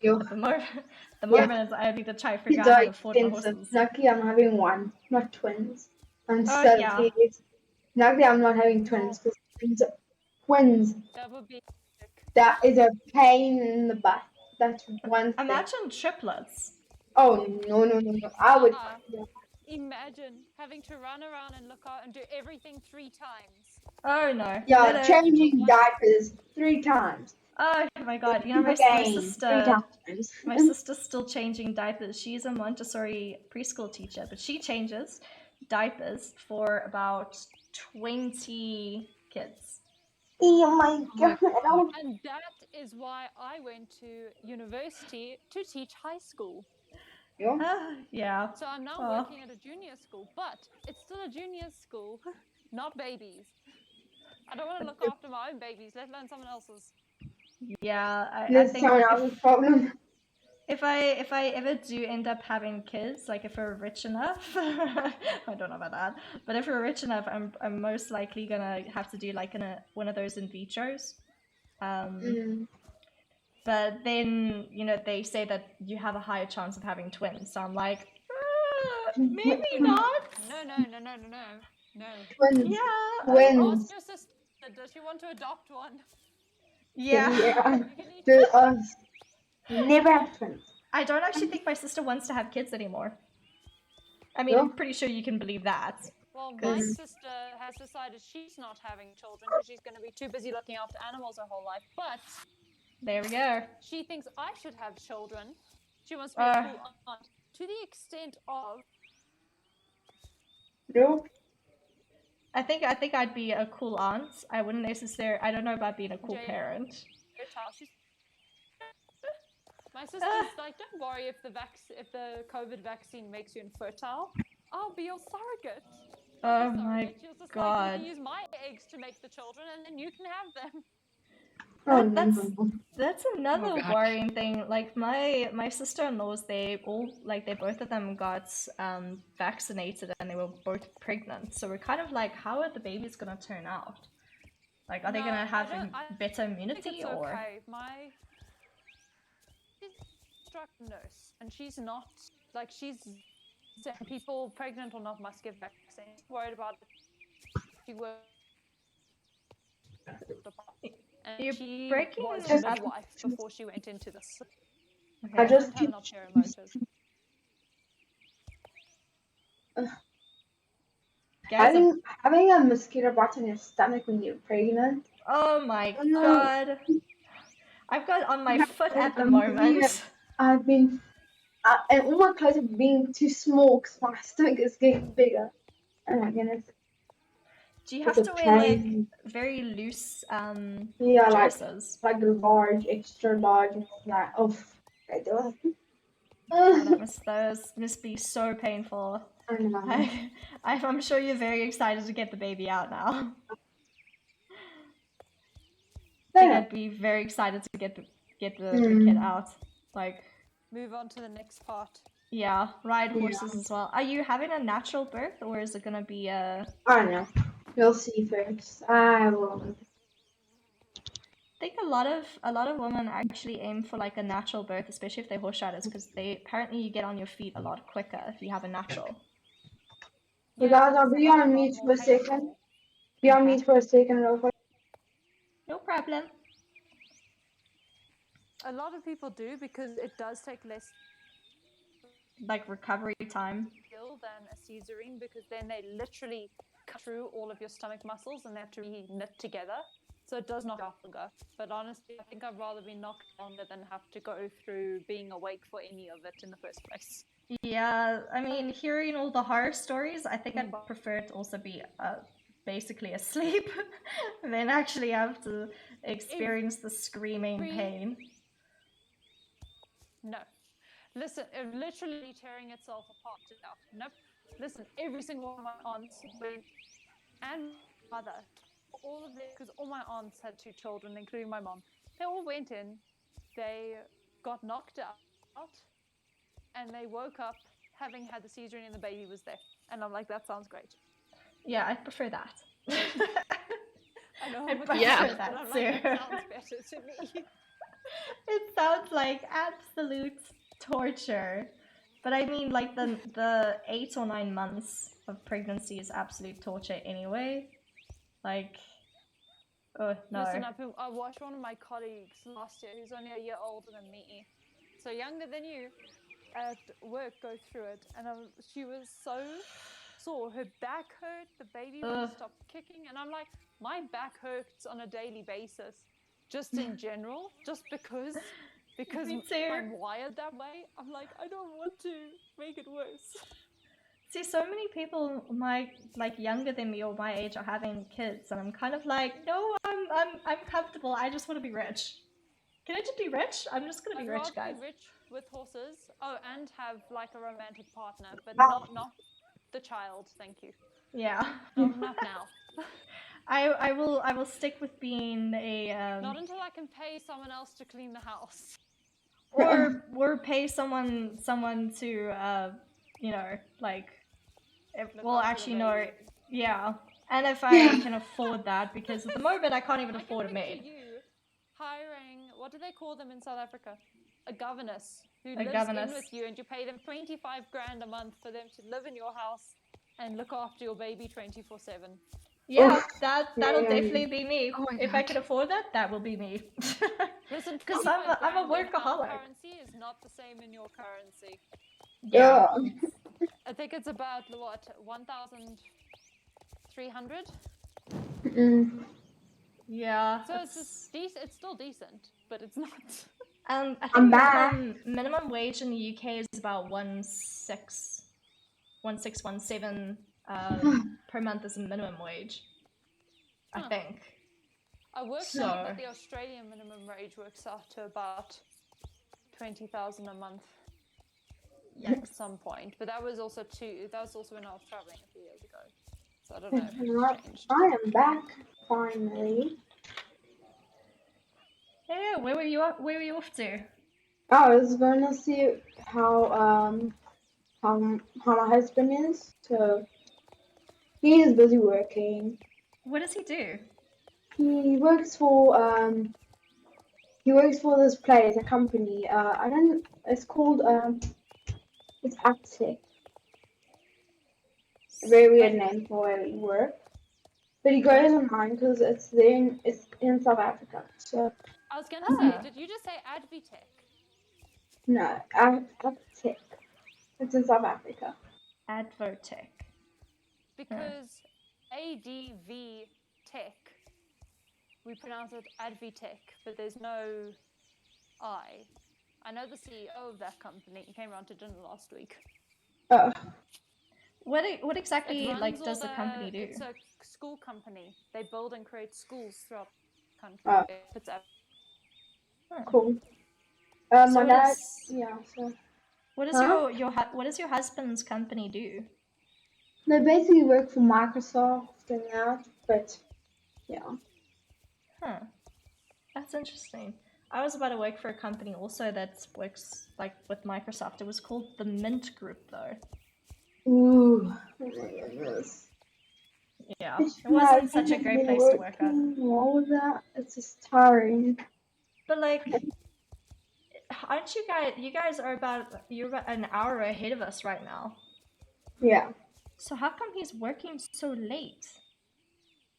Yeah. At the moment, Yeah. I need to try to figure Kids out how are to afford my expensive. horses. Luckily, I'm having one, not twins. I'm Oh so yeah, pleased. Luckily, I'm not having twins because twins, That would be sick. that is a pain in the butt. That's one thing. imagine triplets. Oh, no, no, no, no. I would. Ah, Yeah. imagine having to run around and look out and do everything 3 times. Oh no. Yeah, Hello. changing diapers 3 times. Oh my god. You know my Again, 3 sister. times. My sister's still changing diapers. She's a Montessori preschool teacher, but she changes diapers for about 20 kids. Oh my god. And that is why I went to university to teach high school. Yeah. So I'm now Oh. working at a junior school, but it's still a junior school, not babies. I don't want to look after my own babies, let alone someone else's. Yeah, I That's think someone else's problem. if I ever do end up having kids, like if we're rich enough, I don't know about that, but if we're rich enough, I'm most likely gonna have to do like one of those in vitros. But then they say that you have a higher chance of having twins, so I'm like, maybe not. No. Twins. Yeah. Twins. Ask your sister, does she want to adopt one? Yeah. To us. Never have twins. I don't actually think my sister wants to have kids anymore. I mean, No? I'm pretty sure you can believe that. Well, my sister has decided she's not having children because she's going to be too busy looking after animals her whole life. But there we go. She thinks I should have children. She wants to be a cool aunt to the extent of. No. I think I'd be a cool aunt. I wouldn't necessarily. I don't know about being a cool parent. My sister's like, don't worry if the COVID vaccine makes you infertile. I'll be your surrogate. Oh my She'll just god. like, you can use my eggs to make the children, and then you can have them. Oh That's another gosh. worrying thing. Like my sister-in-laws, they both of them got vaccinated and they were both pregnant. So we're kind of like, how are the babies gonna turn out? Like, are they gonna have better I think immunity it's or? okay. She's a instructor nurse, and she's not like she's saying people pregnant or not must get vaccines. Worried about it. She worked and You're she breaking was a up. midwife before she went into this. I Okay. just Don't have an ulterior motive. Guys, having a mosquito bite on your stomach when you're pregnant. oh my Oh, no. god. I've got on my foot at the Yeah, moment. I've been, and all my clothes have been too small because my stomach is getting bigger. Oh my goodness. Do you It's have a to wear like pain. very loose Yeah, dresses? like large, extra large, and all that. Oh, I do it. Oh, those must be so painful. I know. I'm sure you're very excited to get the baby out now. I think Yeah. I'd be very excited to get the Mm. kid out. Like, Move on to the next part. yeah, ride horses as well. Are you having a natural birth or is it gonna be a? I don't know. You'll see first. I will. I think a lot of women actually aim for like a natural birth, especially if they're horse riders, because apparently you get on your feet a lot quicker if you have a natural. You guys, I'll because be it's a on lot mute more for a second. painful. Be on Okay. mute for a second, real quick. No problem. A lot of people do because it does take less Like recovery time. skill than a cesarean because then they literally cut through all of your stomach muscles and they have to re-knit together. So it does knock out longer. But honestly, I think I'd rather be knocked longer than have to go through being awake for any of it in the first place. Yeah, I mean, hearing all the horror stories, I think I'd prefer to also be basically asleep than actually have to experience the screaming pain. No. Listen, it literally tearing itself apart. Nope. Listen, every single one of my aunts went, and mother, all of them, because all my aunts had 2 children, including my mom. They all went in, they got knocked out, and they woke up having had the cesarean and the baby was there. And I'm like, that sounds great. Yeah, I prefer that. I know. I prefer Yeah. that I'm too. like, that sounds better to me. It sounds like absolute torture. But I mean, like the 8 or 9 months of pregnancy is absolute torture anyway. Like, oh no. Listen, I watched one of my colleagues last year who's only a year older than me, so younger than you, at work go through it, and she was so sore. Her back hurt, the baby wouldn't stop kicking, and I'm like, my back hurts on a daily basis, just in general, just because Me too. I'm wired that way. I'm like, I don't want to make it worse. See, so many people like younger than me or my age are having kids, and I'm kind of like, no, I'm comfortable. I just want to be rich. Can I just be rich? I'm just gonna be rich, guys. Be rich with horses. Oh, and have like a romantic partner, but not the child. Thank you. Yeah. Not now. I will stick with being a Not until I can pay someone else to clean the house. or pay someone to you know, like well actually no, yeah. And if I can afford that, because at the moment I can't even afford a maid. You hiring, what do they call them in South Africa? A governess who lives in with you, and you pay them 25 grand a month for them to live in your house and look after your baby 24/7. Yeah, that'll definitely be me. Oh if I can afford that, that will be me. Listen, because I'm a workaholic. Currency is not the same in your currency. Yeah. I think it's about what, 1,300. Yeah. So it's decent. It's still decent, but it's not. I think minimum wage in the UK is about 1,617 per month is a minimum wage. I think. I worked out that the Australian minimum wage works out to about 20,000 a month. Yeah. At some point, but that was also when I was traveling a few years ago. So I don't know. I am back finally. Yeah, where were you off to? I was going to see how my husband is. So he is busy working. What does he do? He works for this place, a company. I don't. It's called it's Active. A very weird name for where he works. But he goes online because it's in South Africa. So I was gonna Ah. say, did you just say Advitech? no, Active. It's in South Africa. Advotech. Because ADV Tech, we pronounce it Advitech, but there's no I. I know the CEO of that company. He came around to dinner last week. Oh, What exactly It like runs does all the company do? It's a school company. They build and create schools throughout the country. Oh. It's a cool. So My what dad. is- Yeah. So What does Huh? what does your husband's company do? they basically work for Microsoft and that, but yeah. Huh. That's interesting. I was about to work for a company also that works like with Microsoft. It was called the Mint Group though. Ooh. Oh my goodness. Yeah. It's It wasn't not such a even great place to work at. working, all of that. It's just tiring. But like aren't you guys are you're about an hour ahead of us right now. Yeah. So how come he's working so late?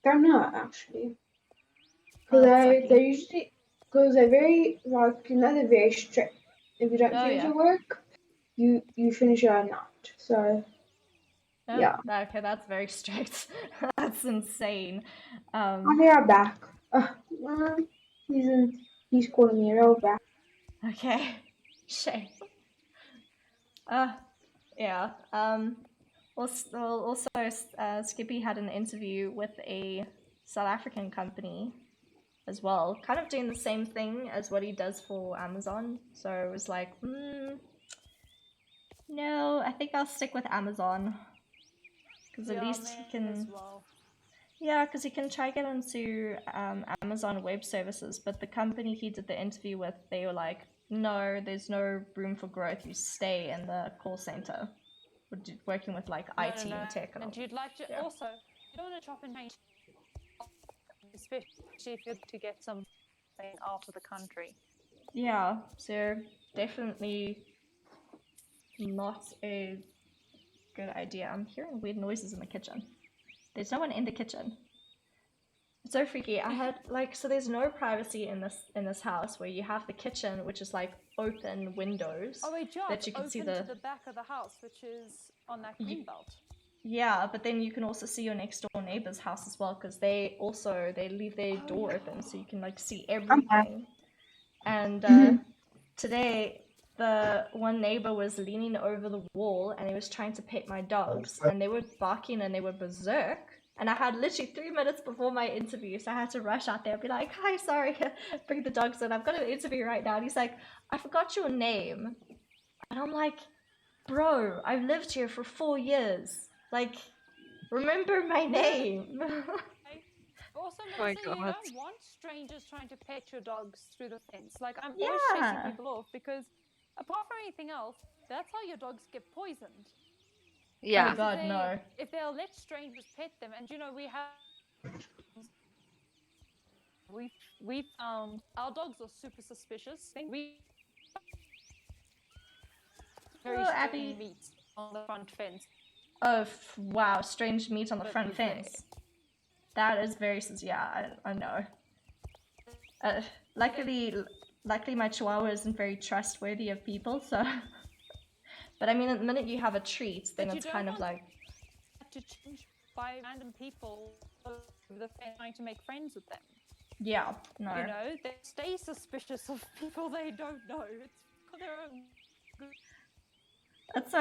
They're not actually. Oh, Because that's lucky. they're usually, because they're very, like, they're very strict. If you don't Oh, finish yeah. your work, you finish it at night. So, Oh, yeah. okay, that's very strict. That's insane. I'll be right back. He's calling me right back. Okay. Shame. Yeah. Also, Skippy had an interview with a South African company as well, kind of doing the same thing as what he does for Amazon. So it was like, no, I think I'll stick with Amazon because at least he can. as well. Yeah, because he can try get into Amazon Web Services, but the company he did the interview with, they were like, no, there's no room for growth. You stay in the call center, working with like IT and tech and all. And you'd like to also, you don't want to chop and change, especially if you're to get something out of the country. Yeah, so definitely not a good idea. I'm hearing weird noises in the kitchen. There's no one in the kitchen. It's so freaky. I had like so there's no privacy in this house where you have the kitchen, which is like open windows. Oh wait, yeah, that you can open see to the back of the house, which is on that green belt. Yeah, but then you can also see your next door neighbor's house as well because they leave their door open so you can like see everything. And today the one neighbor was leaning over the wall and he was trying to pet my dogs and they were barking and they were berserk. And I had literally 3 minutes before my interview, so I had to rush out there and be like, hi, sorry, bring the dogs in. I've got an interview right now. And he's like, I forgot your name. And I'm like, bro, I've lived here for 4 years. Like, remember my name. Also, Oh my Melissa, you God. don't want strangers trying to pet your dogs through the fence. Like, I'm always chasing people off because, apart from anything else, that's how your dogs get poisoned. Yeah. Oh God, no. If they'll let strangers pet them, and you know, we found our dogs are super suspicious. We very strange meat on the front fence. Oh, wow, strange meat on the front fence. That is very, yeah, I know. Luckily my chihuahua isn't very trustworthy of people, so... But I mean, the minute you have a treat, then it's kind of like... to change by random people over the fence trying to make friends with them. Yeah, no. You know, they stay suspicious of people they don't know. It's for their own good. That's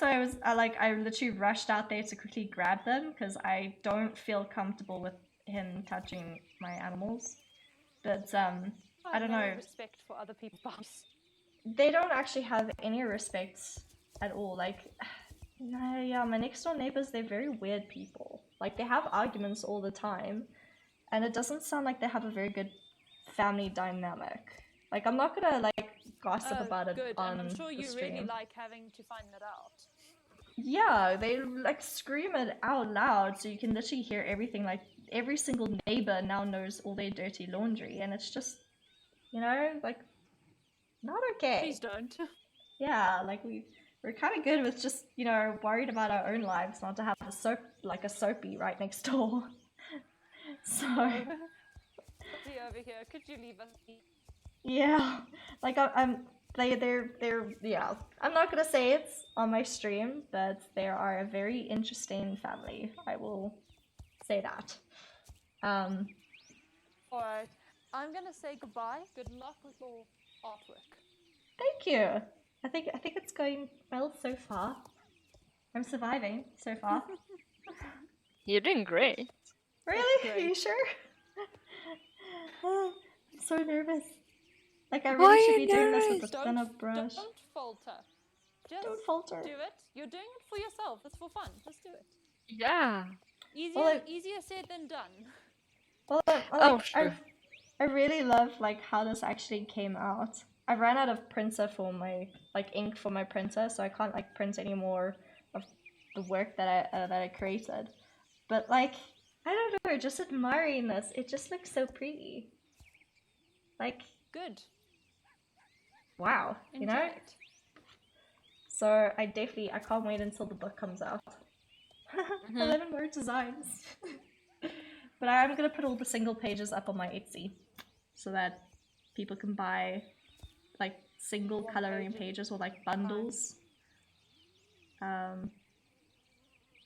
why I literally rushed out there to quickly grab them because I don't feel comfortable with him touching my animals. But I don't know. Respect for other people's bodies. They don't actually have any respect at all. Like, no, yeah, my next door neighbors, they're very weird people. Like, they have arguments all the time, and it doesn't sound like they have a very good family dynamic. Like, I'm not gonna like gossip about it good. on And I'm sure the you stream. really like having to find that out. Yeah, they like scream it out loud, so you can literally hear everything. Like every single neighbor now knows all their dirty laundry, and it's just, you know, like not okay. Please don't. Yeah, like we're kind of good with just, you know, worried about our own lives, not to have a soapy right next door. So See over here. Could you leave us? yeah, like they're yeah. I'm not gonna say it's on my stream, but they are a very interesting family. I will say that. All right. I'm gonna say goodbye. Good luck with your artwork. Thank you. I think it's going well so far. I'm surviving so far. You're doing great. Really? Are Great. you sure? I'm so nervous. Like I Why really are should you be doing this with a nervous? thinner brush. Don't falter. Just Don't falter. do it. You're doing it for yourself. It's for fun. Just do it. Yeah. Easier said than done. Well, Oh, sure. I really love like how this actually came out. I ran out of printer for my ink for my printer, so I can't like print any more of the work that I created. But like I don't know, just admiring this, it just looks so pretty. Like Good. wow, Enjoy you know. it. So I can't wait until the book comes out. 11 more designs. But I'm gonna put all the single pages up on my Etsy so that people can buy like single One coloring page pages or like bundles.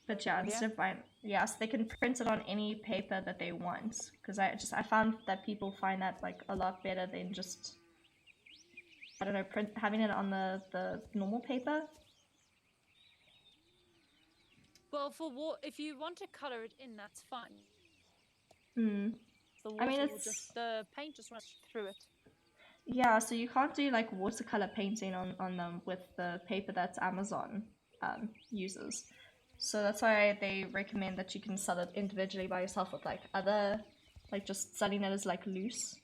But yeah, instead of buying, so they can print it on any paper that they want. Because I found that people find that like a lot better than just, I don't know, having it on the normal paper. Well, if you want to color it in, that's fine. Hmm. The I mean, the paint just runs through it. Yeah, so you can't do like watercolor painting on them with the paper that Amazon uses. So that's why they recommend that you can sell it individually by yourself with like other, like just selling it as like loose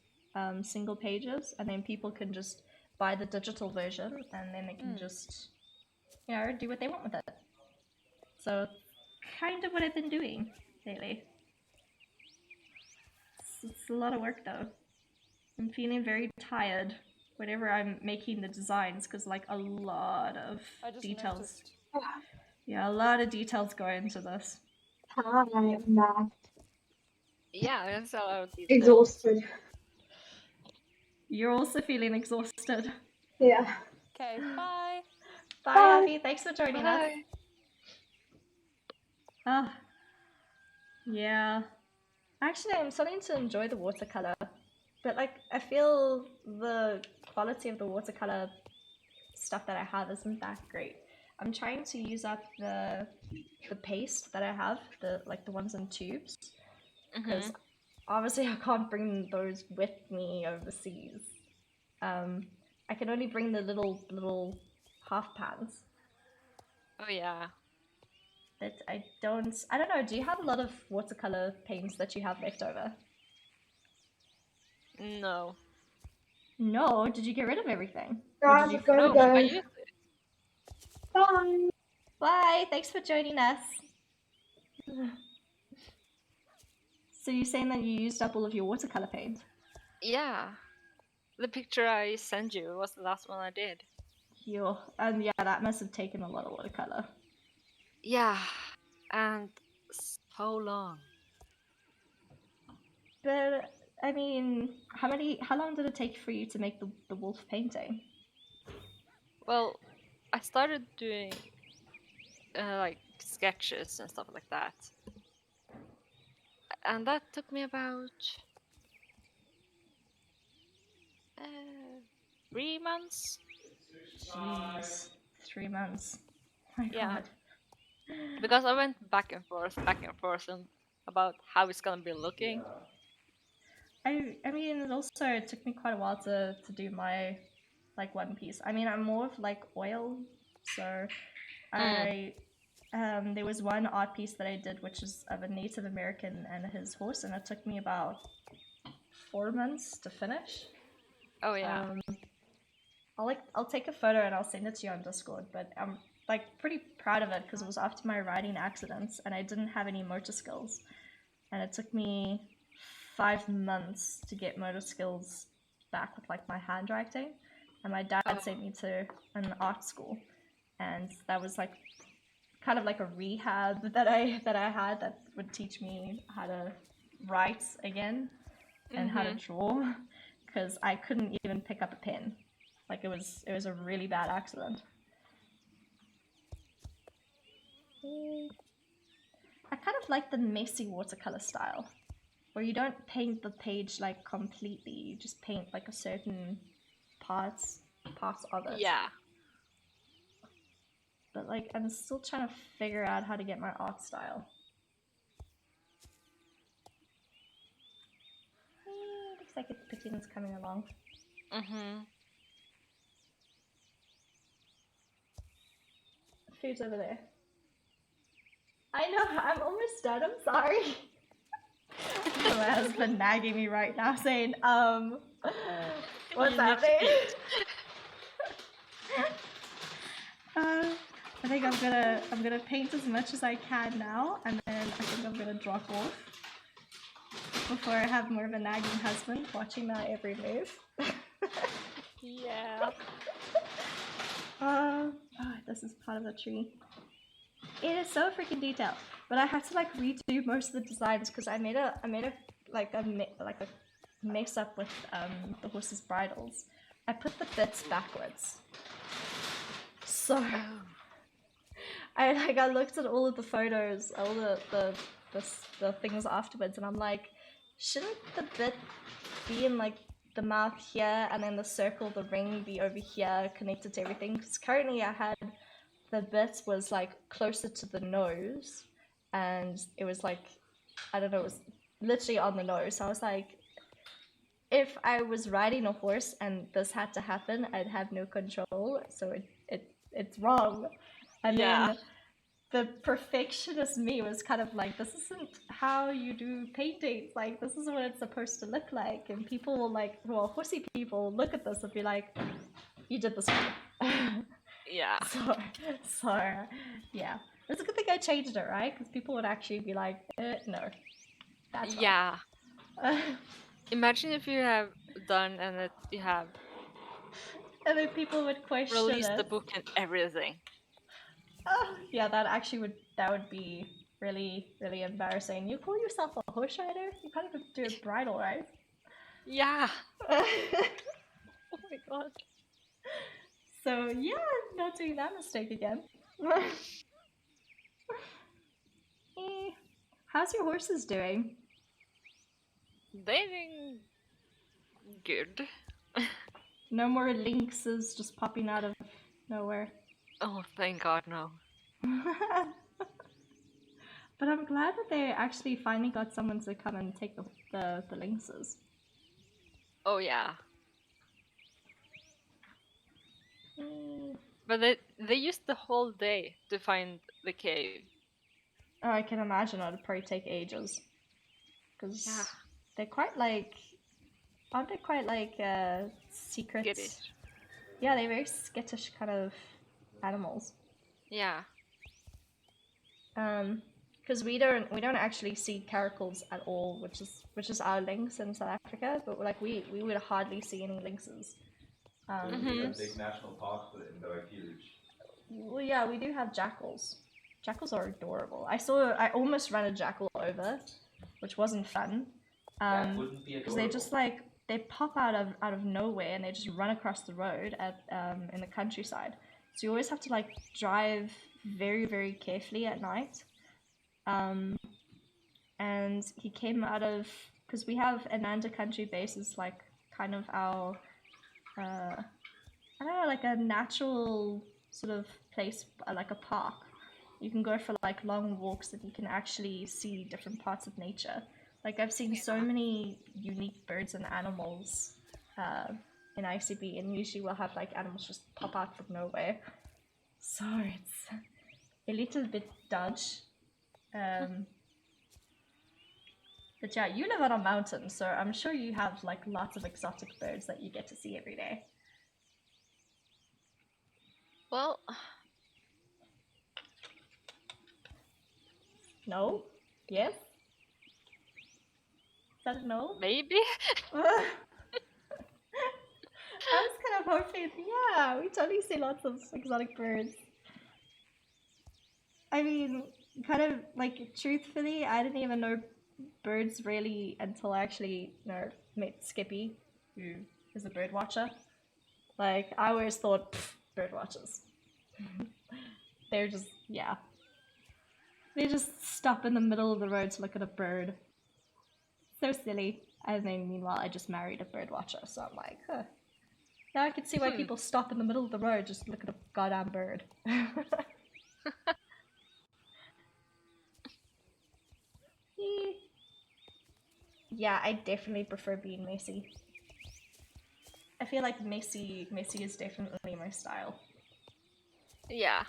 single pages, and then people can just buy the digital version and then they can just, you know, do what they want with it. So kind of what I've been doing lately. It's a lot of work though. I'm feeling very tired whenever I'm making the designs because like a lot of details. Noticed. Yeah, a lot of details go into this. I'm not Yeah, that's a lot of details. exhausted. You're also feeling exhausted. Yeah. Okay, bye. Bye, Abby. Thanks for joining us. Bye. Ah, yeah. Actually, I'm starting to enjoy the watercolor, but like I feel the quality of the watercolor stuff that I have isn't that great. I'm trying to use up the paste that I have, the ones in tubes, because obviously I can't bring those with me overseas. I can only bring the little half pans. Oh yeah. But I don't know, do you have a lot of watercolor paints that you have left over? No. No, did you get rid of everything? Guys, you... I've got to No, go. I used it. Bye. Bye, thanks for joining us. So you're saying that you used up all of your watercolor paint? Yeah. The picture I sent you was the last one I did. And yeah, that must have taken a lot of watercolor. Yeah, and so long. But I mean, how long did it take for you to make the wolf painting? Well, I started doing like sketches and stuff like that, and that took me about 3 months. Jeez, 3 months. My Yeah. God. Because I went back and forth and about how it's gonna be looking. I mean, it also took me quite a while to do my like one piece. I mean, I'm more of like oil, so there was one art piece that I did which is of a Native American and his horse, and it took me about 4 months to finish. Oh yeah. I'll take a photo and I'll send it to you on Discord, but I'm like pretty proud of it because it was after my riding accidents and I didn't have any motor skills, and it took me 5 months to get motor skills back with like my handwriting, and my dad sent me to an art school, and that was like kind of like a rehab that I had that would teach me how to write again and how to draw, because I couldn't even pick up a pen. Like it was a really bad accident. I kind of like the messy watercolor style, where you don't paint the page like completely, you just paint like a certain parts of it. Yeah. But like I'm still trying to figure out how to get my art style. Looks like it begins coming along. Food's over there. I know, I'm almost done, I'm sorry. My husband nagging me right now saying, what's happening? I think I'm gonna paint as much as I can now, and then I think I'm gonna drop off before I have more of a nagging husband watching my every move. Yeah. This is part of the tree. It is so freaking detailed, but I had to like redo most of the designs because I made a mix up with the horses' bridles. I put the bits backwards. So I looked at all of the photos, all the things afterwards, and I'm like, shouldn't the bit be in like the mouth here, and then the circle, the ring, be over here, connected to everything? Because currently I had the bit was like closer to the nose, and it was like, I don't know, it was literally on the nose. So I was like, if I was riding a horse and this had to happen, I'd have no control. So it's wrong. And then the perfectionist me was kind of like, this isn't how you do paintings. Like, this is what it's supposed to look like. And people will like, well, horsey people will look at this and be like, you did this wrong. Yeah. So, yeah. It's a good thing I changed it, right? Because people would actually be like, no, that's wrong. Yeah. Imagine if you have done and that you have and then people would question released it. the book and everything. Oh, yeah, that would be really, really embarrassing. You call yourself a horse rider? You can't even do a bridle, right? Yeah. Oh my god. So yeah, not doing that mistake again. How's your horses doing? They're doing good. No more lynxes just popping out of nowhere. Oh, thank God, no. But I'm glad that they actually finally got someone to come and take the lynxes. Oh yeah. But they used the whole day to find the cave. Oh, I can imagine it would probably take ages. Because they're quite like... Aren't they quite like secret? Skittish. Yeah, they're very skittish kind of animals. Yeah. Because we don't actually see caracals at all, which is our lynx in South Africa. But like we would hardly see any lynxes. It's a big national park, but they're huge. Well, yeah, we do have jackals. Jackals are adorable. I almost ran a jackal over, which wasn't fun. That wouldn't be adorable. Because they just like they pop out of nowhere and they just run across the road at in the countryside. So you always have to like drive very, very carefully at night. And he came out of, because we have Ananda country bases like kind of our I don't know, like a natural sort of place, like a park. You can go for like long walks and you can actually see different parts of nature. Like I've seen so many unique birds and animals in ICB, and usually we'll have like animals just pop out from nowhere. So it's a little bit dodgy. But yeah, you live on a mountain, so I'm sure you have like lots of exotic birds that you get to see every day. Well, No? Yes? Is that a no? maybe. I was kind of hoping, yeah, we totally see lots of exotic birds. I mean, kind of like truthfully, I didn't even know birds really until I actually, met Skippy, who is a bird watcher. Like, I always thought, bird watchers. They're just, yeah. They just stop in the middle of the road to look at a bird. So silly. And then meanwhile, I just married a bird watcher, so I'm like, huh. Now I can see why people stop in the middle of the road just to look at a goddamn bird. Yeah, I definitely prefer being messy. I feel like messy is definitely my style. Yeah.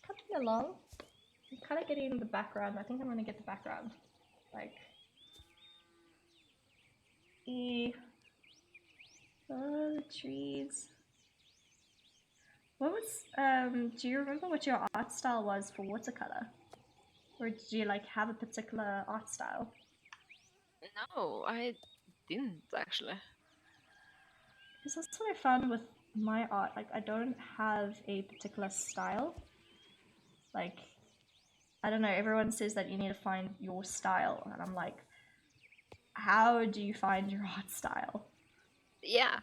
Coming along. I'm kind of getting the background. I think I'm gonna get the background. Like, oh, the trees. What was, do you remember what your art style was for watercolor? Or did you, like, have a particular art style? No, I didn't actually. Because that's what I found with my art. Like, I don't have a particular style. Like, I don't know, everyone says that you need to find your style. And I'm like, how do you find your art style? Yeah.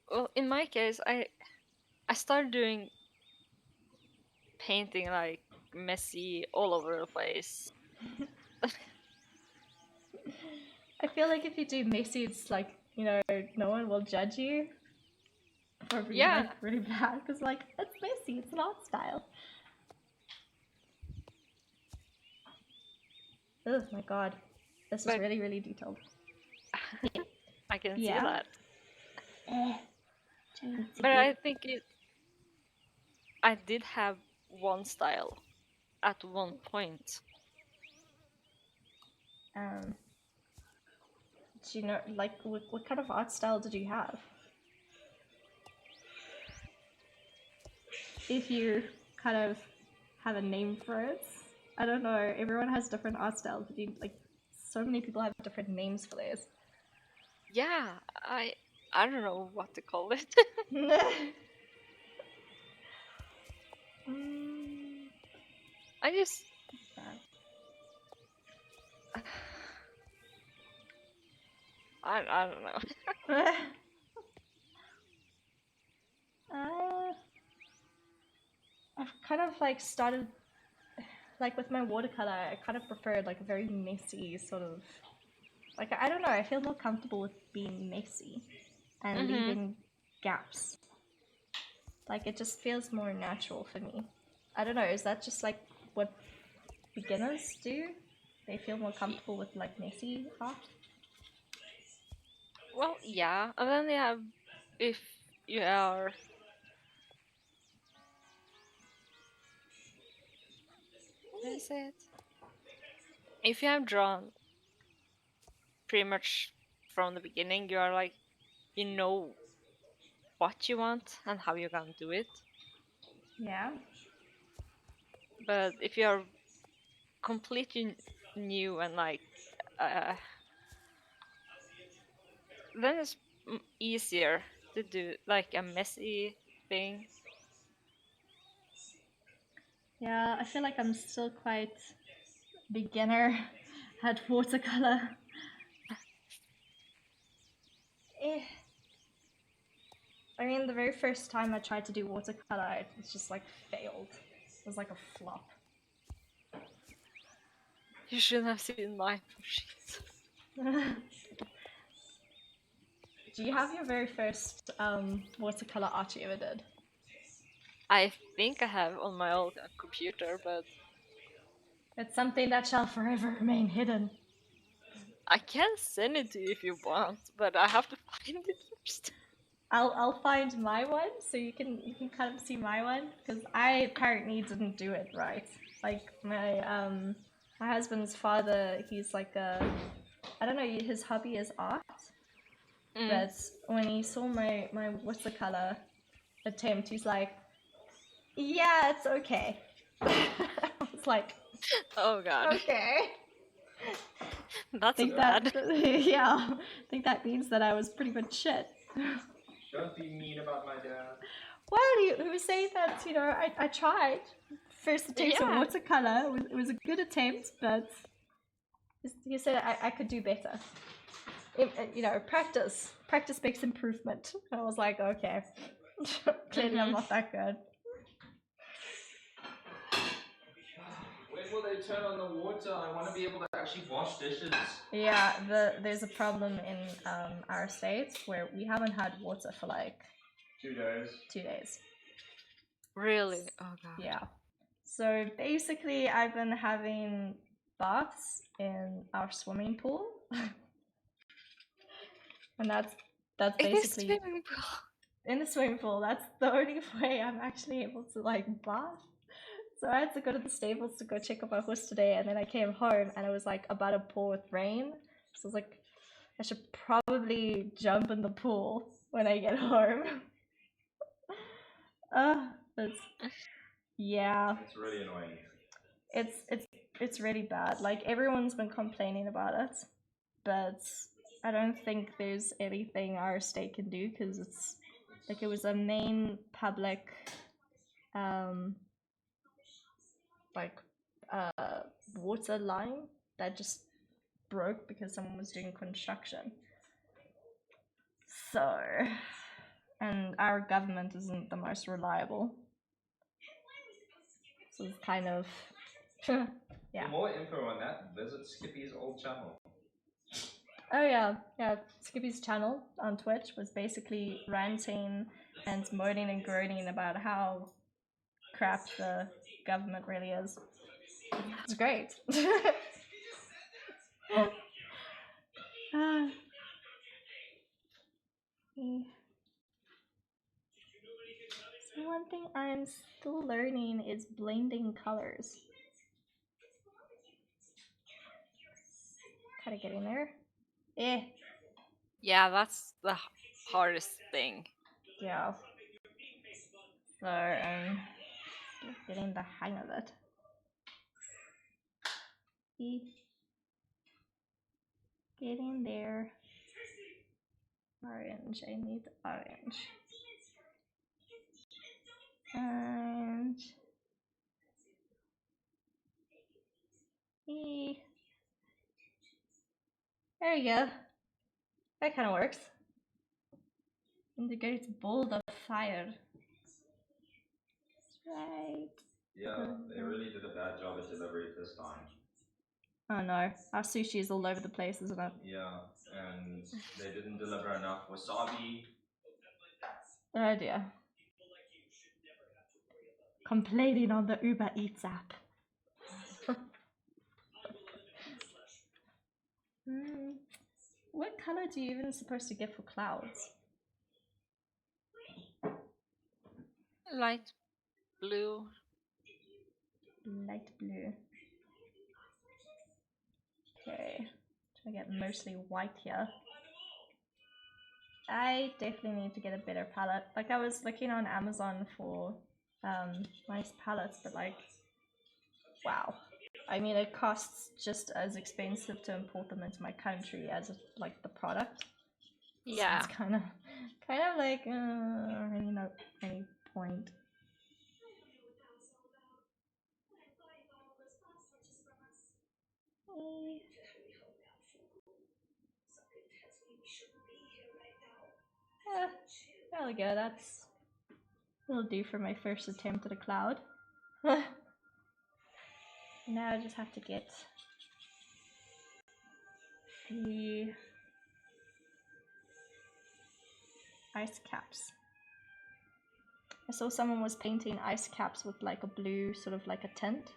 Well, in my case, I started doing painting like messy all over the place. I feel like if you do messy, it's like, no one will judge you for being Yeah. like really bad. Because, like, it's messy, it's an art style. Oh my god. This is But- really, really detailed. I can see Yeah. that. But I think I did have one style at one point. Do you know, like, what kind of art style did you have? If you kind of have a name for it. I don't know, everyone has different art styles, but so many people have different names for theirs. Yeah, I don't know what to call it. I just I don't know. I've kind of like started, like with my watercolor, I kind of prefer like a very messy sort of, like, I don't know, I feel more comfortable with being messy and leaving gaps. Like, it just feels more natural for me. I don't know, is that just like what beginners do? They feel more comfortable with like messy art? Well, yeah, and then they have if you are what is it? If you have drawn pretty much from the beginning, you are like you know what you want and how you're gonna do it. Yeah. But if you're completely new and like then it's easier to do like a messy thing. Yeah, I feel like I'm still quite beginner at watercolor. I mean, the very first time I tried to do watercolor, it just like failed. It was like a flop. You should have seen my sheets. Do you have your very first watercolor art you ever did? I think I have on my old computer, but It's something that shall forever remain hidden. I can send it to you if you want, but I have to find it first. I'll find my one so you can kind of see my one because I apparently didn't do it right. Like my husband's father, he's like I don't know, his hobby is art. But when he saw my watercolor attempt, he's like, yeah, it's okay. I was like, Oh god. okay. That's think bad. that yeah, I think that means that I was pretty much shit. Don't be mean about my dad. Well, he was saying that, you know, I tried. First attempt at Yeah. watercolor, it was a good attempt, but he said I could do better. You know, practice makes improvement. And I was like, okay, clearly I'm not that good. When will they turn on the water? I want to be able to actually wash dishes. Yeah, there's a problem in our state where we haven't had water for like 2 days. 2 days. Really? Oh god. Yeah. So basically, I've been having baths in our swimming pool, and that's basically in the swimming pool. That's the only way I'm actually able to like bath. So I had to go to the stables to go check up my horse today, and then I came home and it was like about to pour with rain. So I was like, I should probably jump in the pool when I get home. That's yeah. It's really annoying. It's really bad. Like everyone's been complaining about it, but I don't think there's anything our state can do because it's like it was a main public like water line that just broke because someone was doing construction. So, and our government isn't the most reliable. So it's kind of yeah. For more info on that, visit Skippy's old channel. Oh yeah. Skippy's channel on Twitch was basically ranting and moaning and groaning about how crap the government really is. It's great. So one thing I'm still learning is blending colors. Kind of getting there. Yeah, that's the hardest thing. Yeah. So getting the hang of it. Getting there. Orange. I need orange. And there you go. That kind of works. Indicates bolt of fire. That's right. Yeah, they really did a bad job at delivery this time. Oh no, our sushi is all over the place, isn't it? Yeah, and they didn't deliver enough wasabi. Oh dear. Complaining on the Uber Eats app. What color do you even supposed to get for clouds? Light blue. Light blue. Okay. Try to get mostly white here. I definitely need to get a better palette. Like I was looking on Amazon for nice palettes, but like wow. I mean it costs just as expensive to import them into my country as like the product. Yeah. So it's kind of like really not any point. There we go, that'll do for my first attempt at a cloud. Now I just have to get the ice caps. I saw someone was painting ice caps with like a blue, sort of like a tint.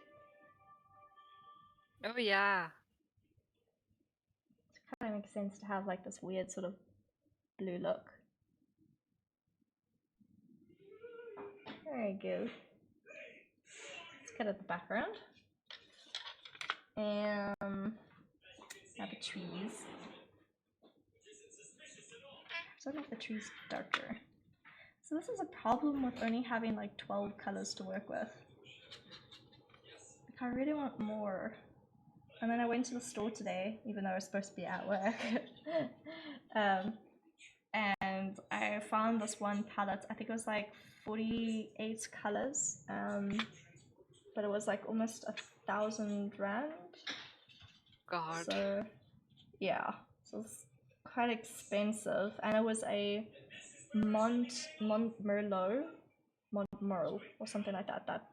Oh yeah. It kind of makes sense to have like this weird sort of blue look. There you go. Let's get at the background. And now the trees. So I make the trees darker. So this is a problem with only having like 12 colors to work with. Like I really want more. And then I went to the store today, even though I was supposed to be at work. And I found this one palette. I think it was like 48 colors. But it was like almost 1,000 rand. God. So yeah, so it's quite expensive, and it was a Merlot or something like that. That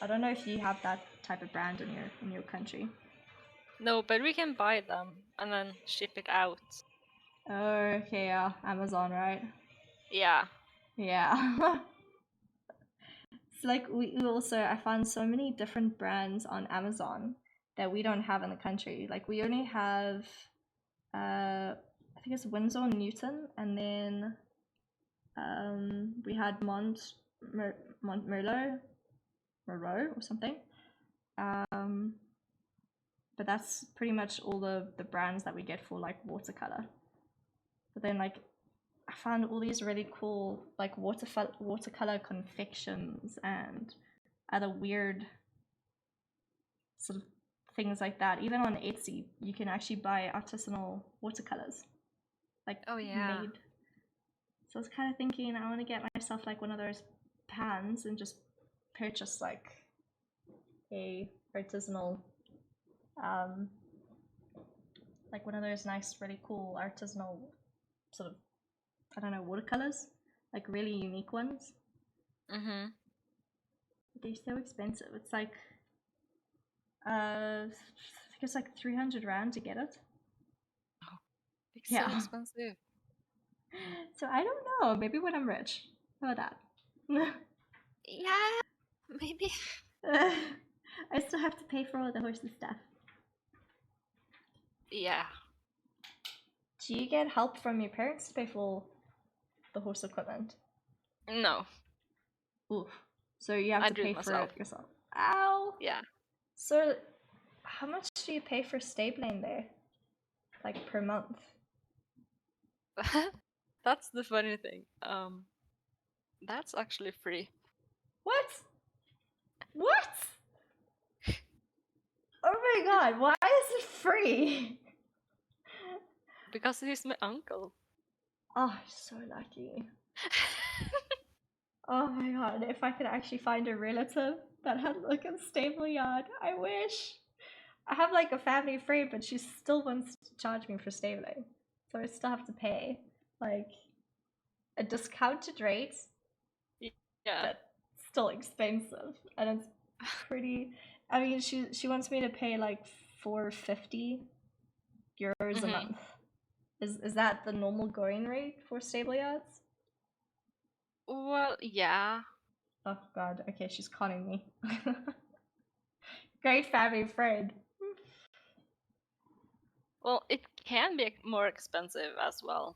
I don't know if you have that type of brand in your country. No, but we can buy them and then ship it out. Oh, okay, yeah, Amazon, right? Yeah. Yeah. It's like we also I found so many different brands on Amazon that we don't have in the country. Like we only have I think it's Winsor Newton, and then we had Merlot or something. But that's pretty much all the brands that we get for like watercolor. But then like I found all these really cool like watercolor confections and other weird sort of things like that. Even on Etsy, you can actually buy artisanal watercolors, like made. So I was kind of thinking I want to get myself like one of those pans and just purchase like a artisanal, like one of those nice, really cool artisanal sort of, I don't know, watercolors, like really unique ones. Mhm. They're so expensive. It's like, I think it's like 300 rand to get it. It's so expensive. So I don't know. Maybe when I'm rich. How about that? Yeah, maybe. I still have to pay for all the horses stuff. Yeah. Do you get help from your parents to pay for the horse equipment? No. Oof. So you have I to do pay it for myself. it yourself. Ow! Yeah. So how much do you pay for stabling there? Like per month? That's the funny thing. That's actually free. What? What? Oh my god, why is it free? Because he's my uncle. Oh, so lucky. Oh my god, if I could actually find a relative that had like a stable yard, I wish. I have like a family friend, but she still wants to charge me for stabling. So I still have to pay like a discounted rate, Yeah. but still expensive. And it's pretty, I mean, she wants me to pay like 450 euros a month. Is that the normal going rate for stable yards? Well, yeah. Oh god, okay, she's conning me. Great family friend. Well, it can be more expensive as well.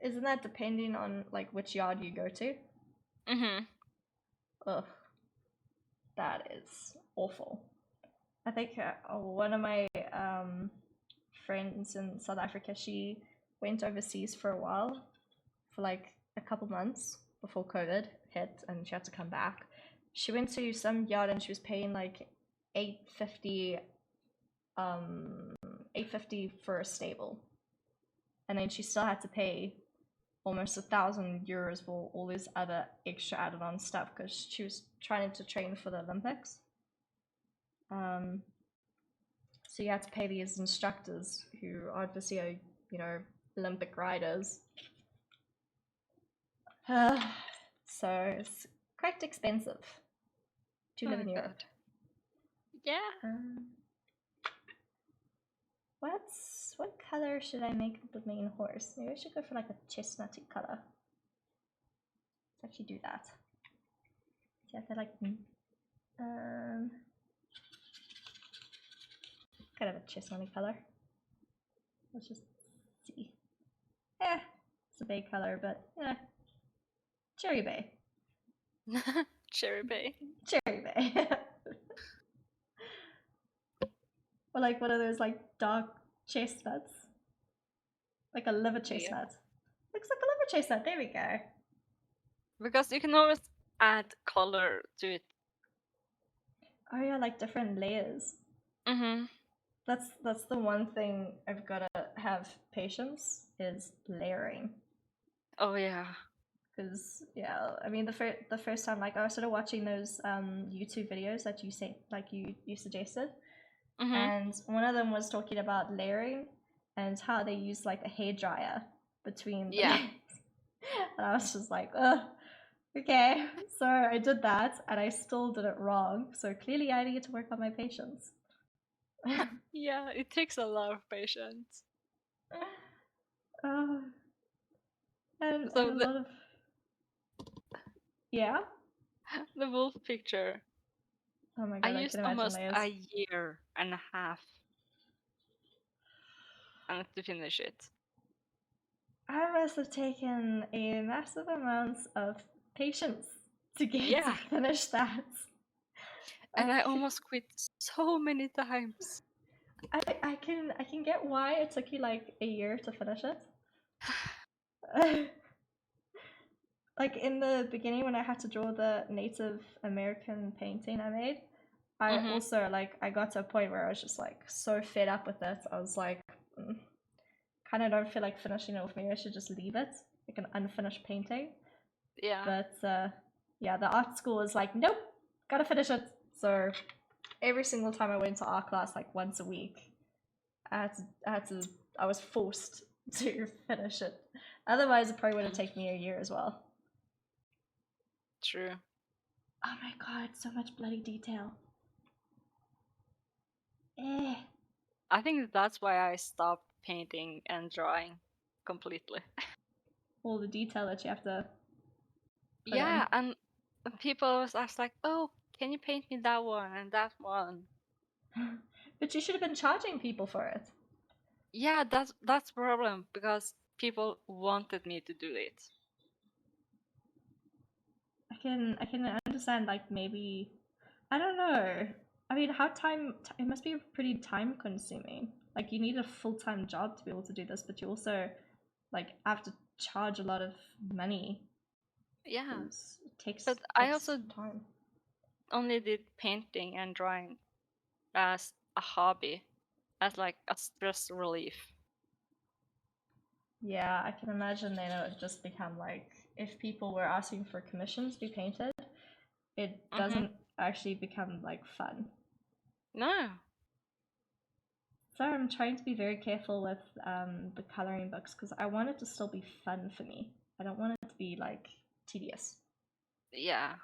Isn't that depending on like which yard you go to? Mhm. Ugh, that is awful. I think one of my friends in South Africa, she went overseas for a while, for like a couple months before COVID hit, and she had to come back. She went to some yard and she was paying like 850 for a stable, and then she still had to pay almost 1,000 euros for all this other extra added on stuff because she was trying to train for the Olympics. So you had to pay these instructors who obviously are, you know, Olympic riders. So it's quite expensive to live in Europe. Yeah. What color should I make the main horse? Maybe I should go for like a chestnutty color. Let's actually do that. So I feel like kind of a chestnutty color. Let's just see. It's a bay color, but cherry bay. Cherry Bay. Cherry Bay. Or like one of those like dark chestnuts. Like a liver chestnut. Looks like a liver chestnut. There we go. Because you can always add color to it. Oh yeah, like different layers. Mm-hmm. That's the one thing I've gotta have patience is layering. Oh yeah. Because yeah, I mean the first time like I started watching those YouTube videos that you say like you suggested, Mm-hmm. and one of them was talking about layering and how they use like a hairdryer between the layers. And I was just like, ugh, okay. So I did that and I still did it wrong. So clearly I need to work on my patience. Yeah, it takes a lot of patience. And So a lot of yeah. the wolf picture. Oh my I god, I used can imagine almost layers. a year and a half to finish it. I must have taken a massive amount of patience to get to finish that. And I almost quit so many times. I can get why it took you like a year to finish it. Like in the beginning when I had to draw the Native American painting I made, I also like I got to a point where I was just like so fed up with it. I was like, kind of don't feel like finishing it with me. I should just leave it like an unfinished painting. Yeah. But yeah, the art school was like, nope, gotta finish it. So every single time I went to art class, like once a week, I was forced to finish it. Otherwise, it probably would have taken me a year as well. True. Oh my god, so much bloody detail. I think that's why I stopped painting and drawing completely. All the detail that you have to put Yeah, in. and people always ask like, "Oh, can you paint me that one and that one?" But you should have been charging people for it. Yeah, that's the problem because people wanted me to do it. I can understand like maybe I don't know. I mean, it must be pretty time consuming. Like you need a full-time job to be able to do this, but you also like have to charge a lot of money. Yeah. It takes But I also time. only did painting and drawing as a hobby, as like a stress relief. Yeah, I can imagine then it would just become like if people were asking for commissions to be painted, it doesn't actually become like fun. No. So I'm trying to be very careful with the coloring books because I want it to still be fun for me. I don't want it to be like tedious. Yeah.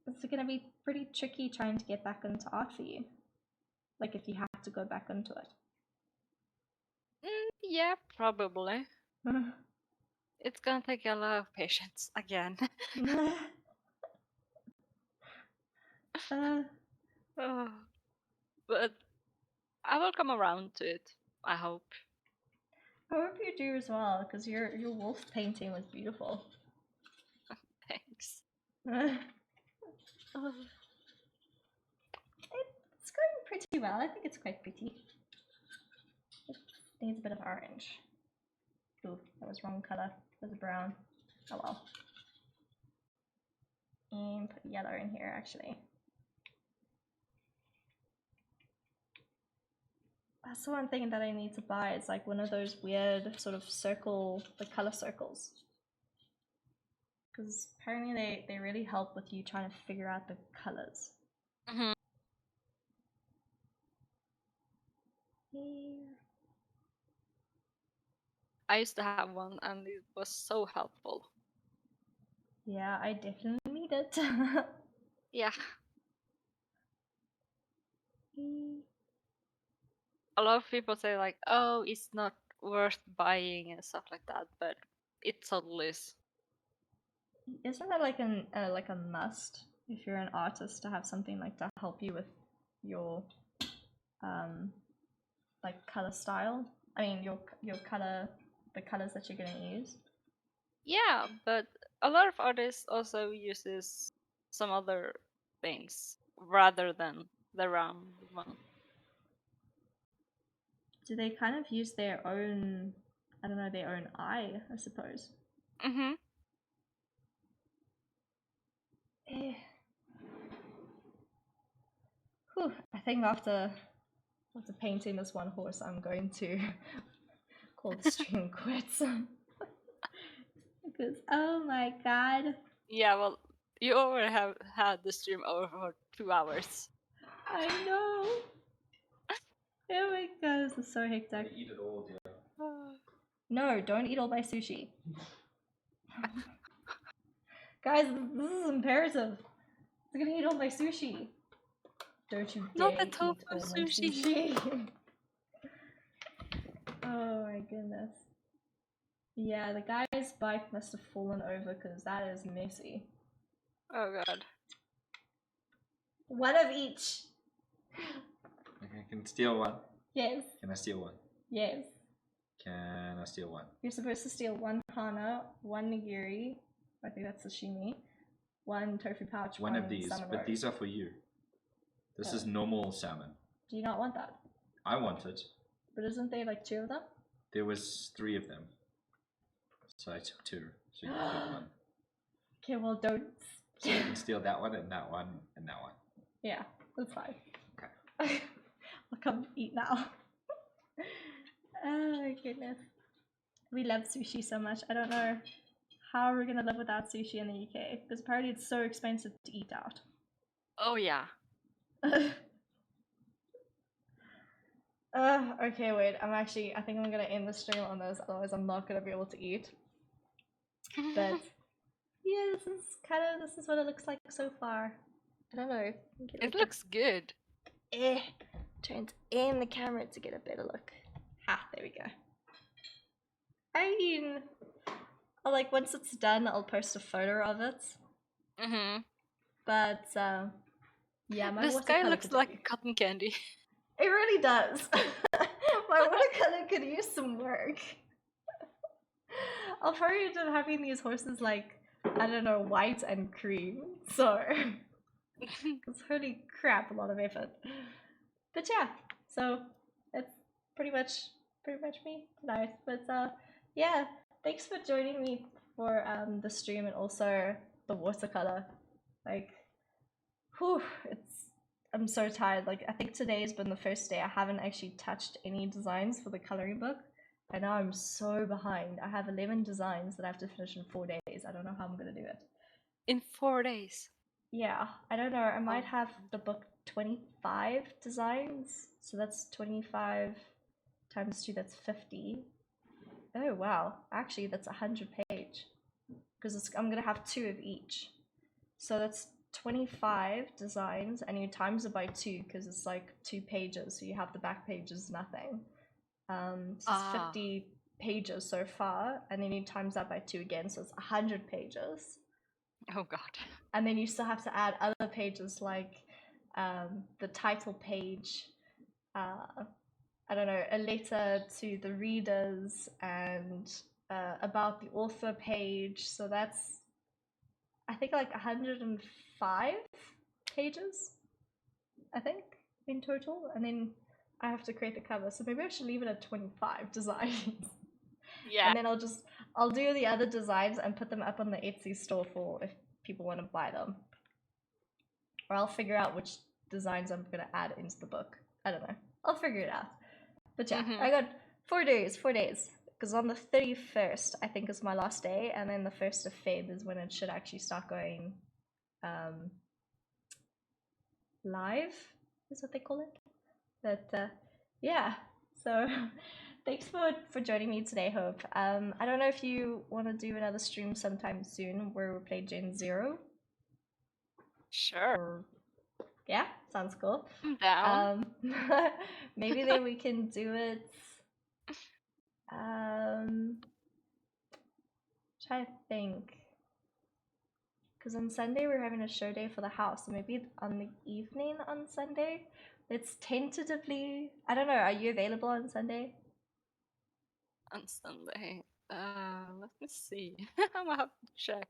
It's going to be pretty tricky trying to get back into art for you. Like if you have to go back into it. Yeah, probably. It's gonna take a lot of patience again. But I will come around to it, I hope. I hope you do as well, because your wolf painting was beautiful. Thanks. It's going pretty well. I think it's quite pretty. It needs a bit of orange. Ooh, that was wrong color. It was brown. Oh well. And put yellow in here actually. That's the one thing that I need to buy. It's like one of those weird sort of the color circles. Because apparently they really help with you trying to figure out the colors. I used to have one and it was so helpful. Yeah, I definitely need it. Yeah. A lot of people say like, oh, it's not worth buying and stuff like that, but it totally is. Isn't that like a must if you're an artist to have something like to help you with your like color style? I mean, your color, the colors that you're gonna use. Yeah, but a lot of artists also uses some other things rather than the round one. Do they kind of use their own, I don't know, their own eye, I suppose? Mm-hmm. Whew, I think after painting this one horse, I'm going to call the stream quits. Because, oh my god. Yeah, well, you already have had the stream over for 2 hours. I know. Oh my god, this is so hectic. Eat it all, dear. No, don't eat all my sushi. Guys, this is imperative. They're gonna eat all my sushi. Don't you dare Not the eat tofu all my sushi. sushi. Oh my goodness. Yeah, the guy's bike must have fallen over because that is messy. Oh god. One of each. Okay, I can steal one. Yes. Can I steal one? Yes. Can I steal one? You're supposed to steal one hana, one nigiri, I think that's sashimi, one tofu pouch, One of these, salmon but roe. these are for you. This Oh. is normal salmon. Do you not want that? I want it. But isn't there like 2 of them? There was 3 of them. So I took 2. So you can take one. Okay, well don't. So you can steal that one and that one and that one. Yeah, that's fine. Okay. I'll come eat now. Oh my goodness. We love sushi so much. I don't know how we're gonna live without sushi in the UK because apparently it's so expensive to eat out. Oh yeah. Okay, wait. I think I'm gonna end the stream on this, otherwise I'm not gonna be able to eat. But yeah, this is what it looks like so far. I don't know. It looks good. Turns in the camera to get a better look. There we go. I mean, like once it's done, I'll post a photo of it. Mm-hmm. But yeah, my This guy looks like a cotton candy. It really does. My watercolor could use some work. I'll probably end up having these horses like, I don't know, white and cream. So it's holy crap, a lot of effort. But yeah, so it's pretty much me tonight. But yeah, thanks for joining me for the stream and also the watercolor. Like, whew, I'm so tired. Like, I think today's been the first day I haven't actually touched any designs for the coloring book. And now I'm so behind. I have 11 designs that I have to finish in 4 days. I don't know how I'm gonna do it. In 4 days. Yeah, I don't know. I might have the book 25 designs. So that's 25 times 2, that's 50. Oh wow, actually that's 100 page. Because I'm gonna have 2 of each. So that's 25 designs and you times it by 2 because it's like 2 pages. So you have the back pages, nothing. So it's 50 pages so far, and then you times that by 2 again, so it's 100 pages. Oh god. And then you still have to add other pages like the title page, I don't know, a letter to the readers, and about the author page. So that's, I think, like 105 pages, I think, in total. And then I have to create the cover, so maybe I should leave it at 25 designs. Yeah. And then I'll do the other designs and put them up on the Etsy store for if people want to buy them. Or I'll figure out which designs I'm going to add into the book. I don't know. I'll figure it out. But yeah, I got 4 days. Because on the 31st, I think, is my last day. And then the 1st of Feb is when it should actually start going live, is what they call it. But yeah, so thanks for joining me today, Hope. I don't know if you want to do another stream sometime soon where we play Gen 0. Sure. Yeah, sounds cool. I'm down. Maybe then we can do it. Try to think. Because on Sunday we're having a show day for the house, so maybe on the evening on Sunday. Let's tentatively. I don't know. Are you available on Sunday? on Sunday. Let me see. I'm gonna have to check.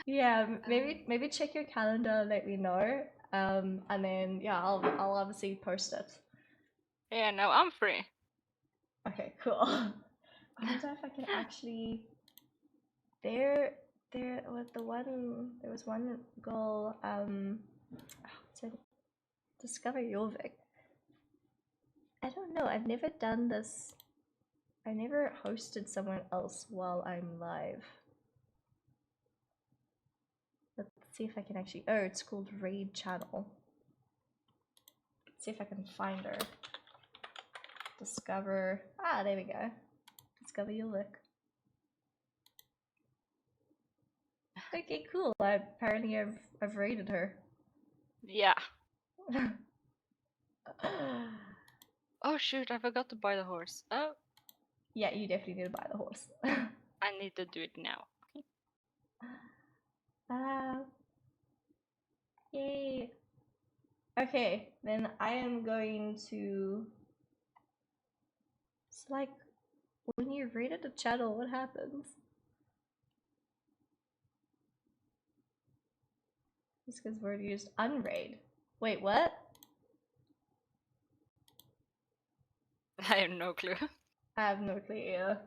Yeah, maybe check your calendar, let me know. And then yeah, I'll obviously post it. Yeah, no, I'm free. Okay, cool. I wonder if I can actually. There with the one. There was one goal. To discover Jorvik. I don't know. I've never done this. I never hosted someone else while I'm live. Let's see if I can actually. Oh, it's called Raid Channel. Let's see if I can find her. Discover. Ah, there we go. Discover Jorvik. Okay, cool. Apparently I've raided her. Yeah. Oh shoot, I forgot to buy the horse. Oh. Yeah, you definitely need to buy the horse. I need to do it now. Yay. Okay, then I am going to. It's like when you raided a channel, what happens? Just because word used unraid. Wait, what? I have no clue. I have no clue either.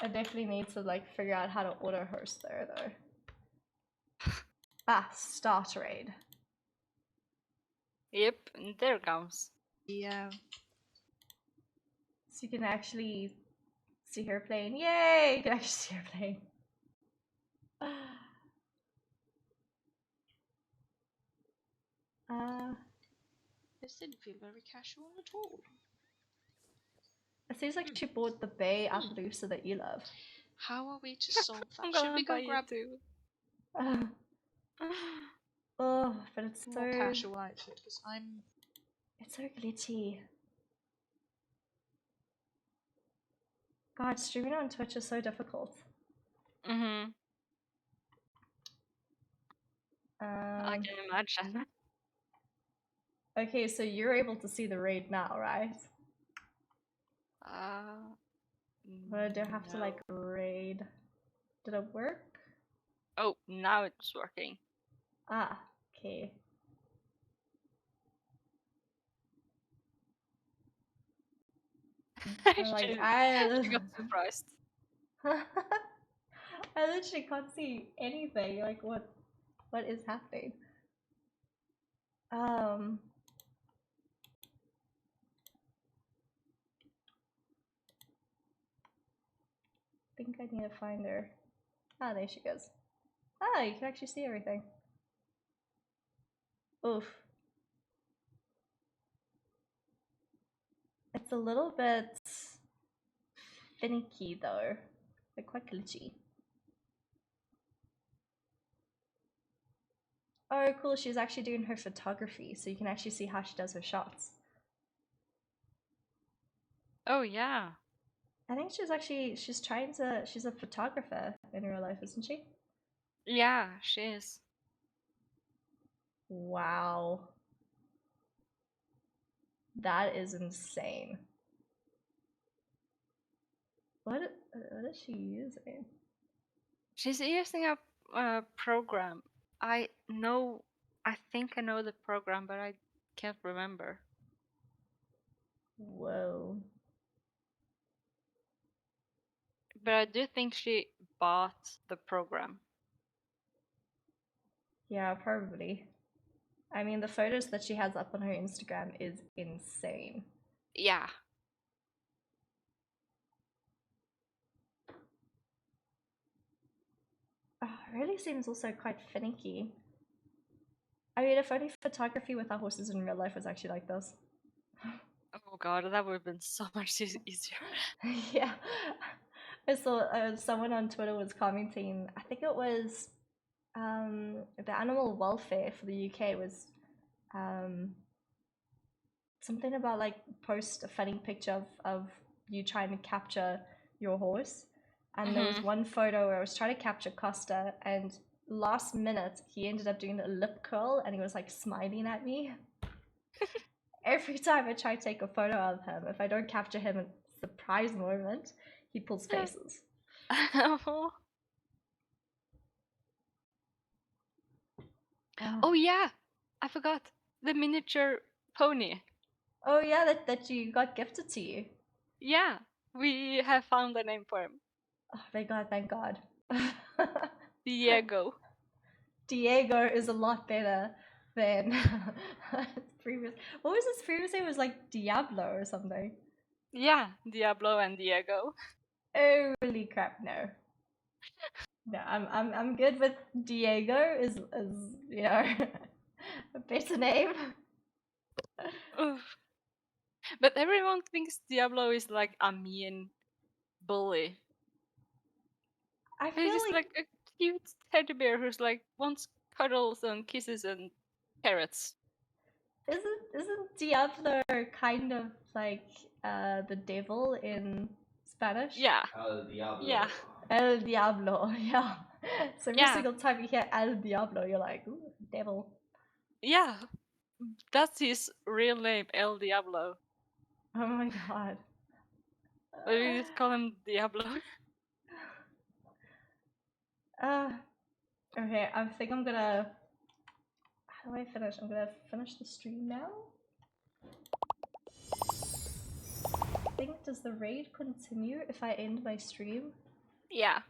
I definitely need to like figure out how to auto host there though. Ah, start raid. Yep, and there it comes. Yeah. So you can actually see her playing. Yay! You can actually see her playing. This didn't feel very casual at all. It seems like she bought the Bay Appaloosa that you love. How are we to solve I'm that? Should gonna we go buy grab you too. Oh, but it's a so more casual outfit? Because I'm. It's so glitchy. God, streaming on Twitch is so difficult. I can imagine. Okay, so you're able to see the raid now, right? But do I have to No. like raid? Did it work? Oh, now it's working. Ah, okay. Like I got surprised. I literally can't see anything. Like what is happening? I think I need to find her. Ah, there she goes. Ah, you can actually see everything. Oof. It's a little bit finicky though. Like quite glitchy. Oh, cool. She's actually doing her photography, so you can actually see how she does her shots. Oh, yeah. I think she's a photographer in real life, isn't she? Yeah, she is. Wow. That is insane. What is she using? She's using a program. I think I know the program, but I can't remember. Whoa. But I do think she bought the program. Yeah, probably. I mean, the photos that she has up on her Instagram is insane. Yeah. Oh, it really seems also quite finicky. I mean, if only photography with our horses in real life was actually like this. Oh god, that would have been so much easier. Yeah. I saw someone on Twitter was commenting, I think it was the animal welfare for the UK was something about like post a funny picture of you trying to capture your horse. And there was one photo where I was trying to capture Costa, and last minute he ended up doing a lip curl and he was like smiling at me. Every time I try to take a photo of him, if I don't capture him in a surprise moment, He pulls faces. Oh yeah, I forgot the miniature pony. Oh yeah, that you got gifted to you. Yeah, we have found a name for him. Oh my god, thank God. Diego. Diego is a lot better than previous. What was his previous name? It was like Diablo or something. Yeah, Diablo and Diego. Holy crap, no. No, I'm good with Diego is you know a better name. Oof. But everyone thinks Diablo is like a mean bully. I But feel he's like a cute teddy bear who's like wants cuddles and kisses and carrots. isn't Diablo kind of like the devil in Spanish? Yeah. El Diablo. Yeah. El Diablo, yeah. So every Yeah. single time you hear El Diablo, you're like, ooh, devil. Yeah. That's his real name, El Diablo. Oh my god. But we just call him Diablo. Okay, I think I'm gonna. How do I finish? I'm gonna finish the stream now. I think, does the raid continue if I end my stream? Yeah.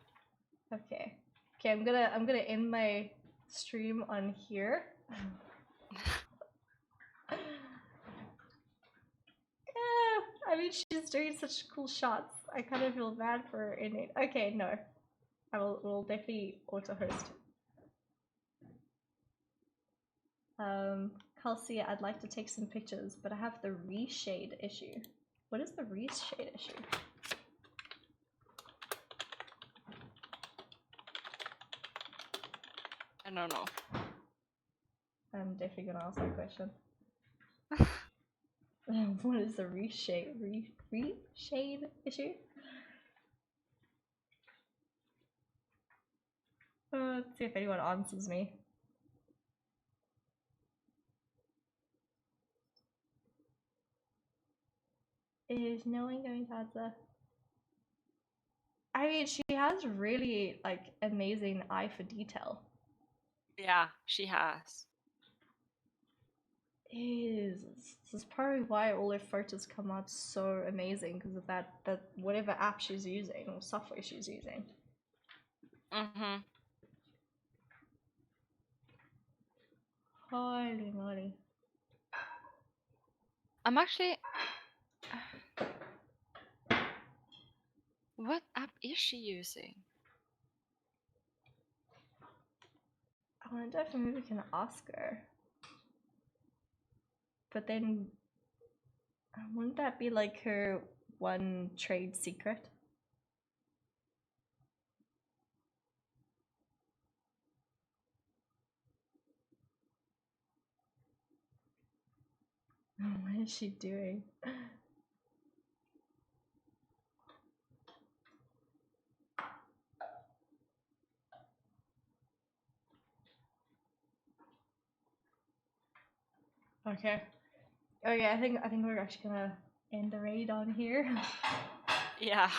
Okay. Okay, I'm gonna end my stream on here. Yeah, I mean, she's doing such cool shots. I kind of feel bad for her ending. Okay, no. I will definitely auto-host. Kelsey, I'd like to take some pictures, but I have the reshade issue. What is the reshade issue? I don't know. I'm definitely gonna ask that question. What is the reshade issue? Let's see if anyone answers me. Is no one going to answer? I mean, she has really like amazing eye for detail. Yeah, she has. This is probably why all her photos come out so amazing, because of that whatever app she's using or software she's using. Mhm. Holy moly. I'm actually. What app is she using? I wonder if maybe we can ask her. But then, wouldn't that be like her one trade secret? What is she doing? Okay. Okay, I think we're actually gonna end the raid on here. Yeah.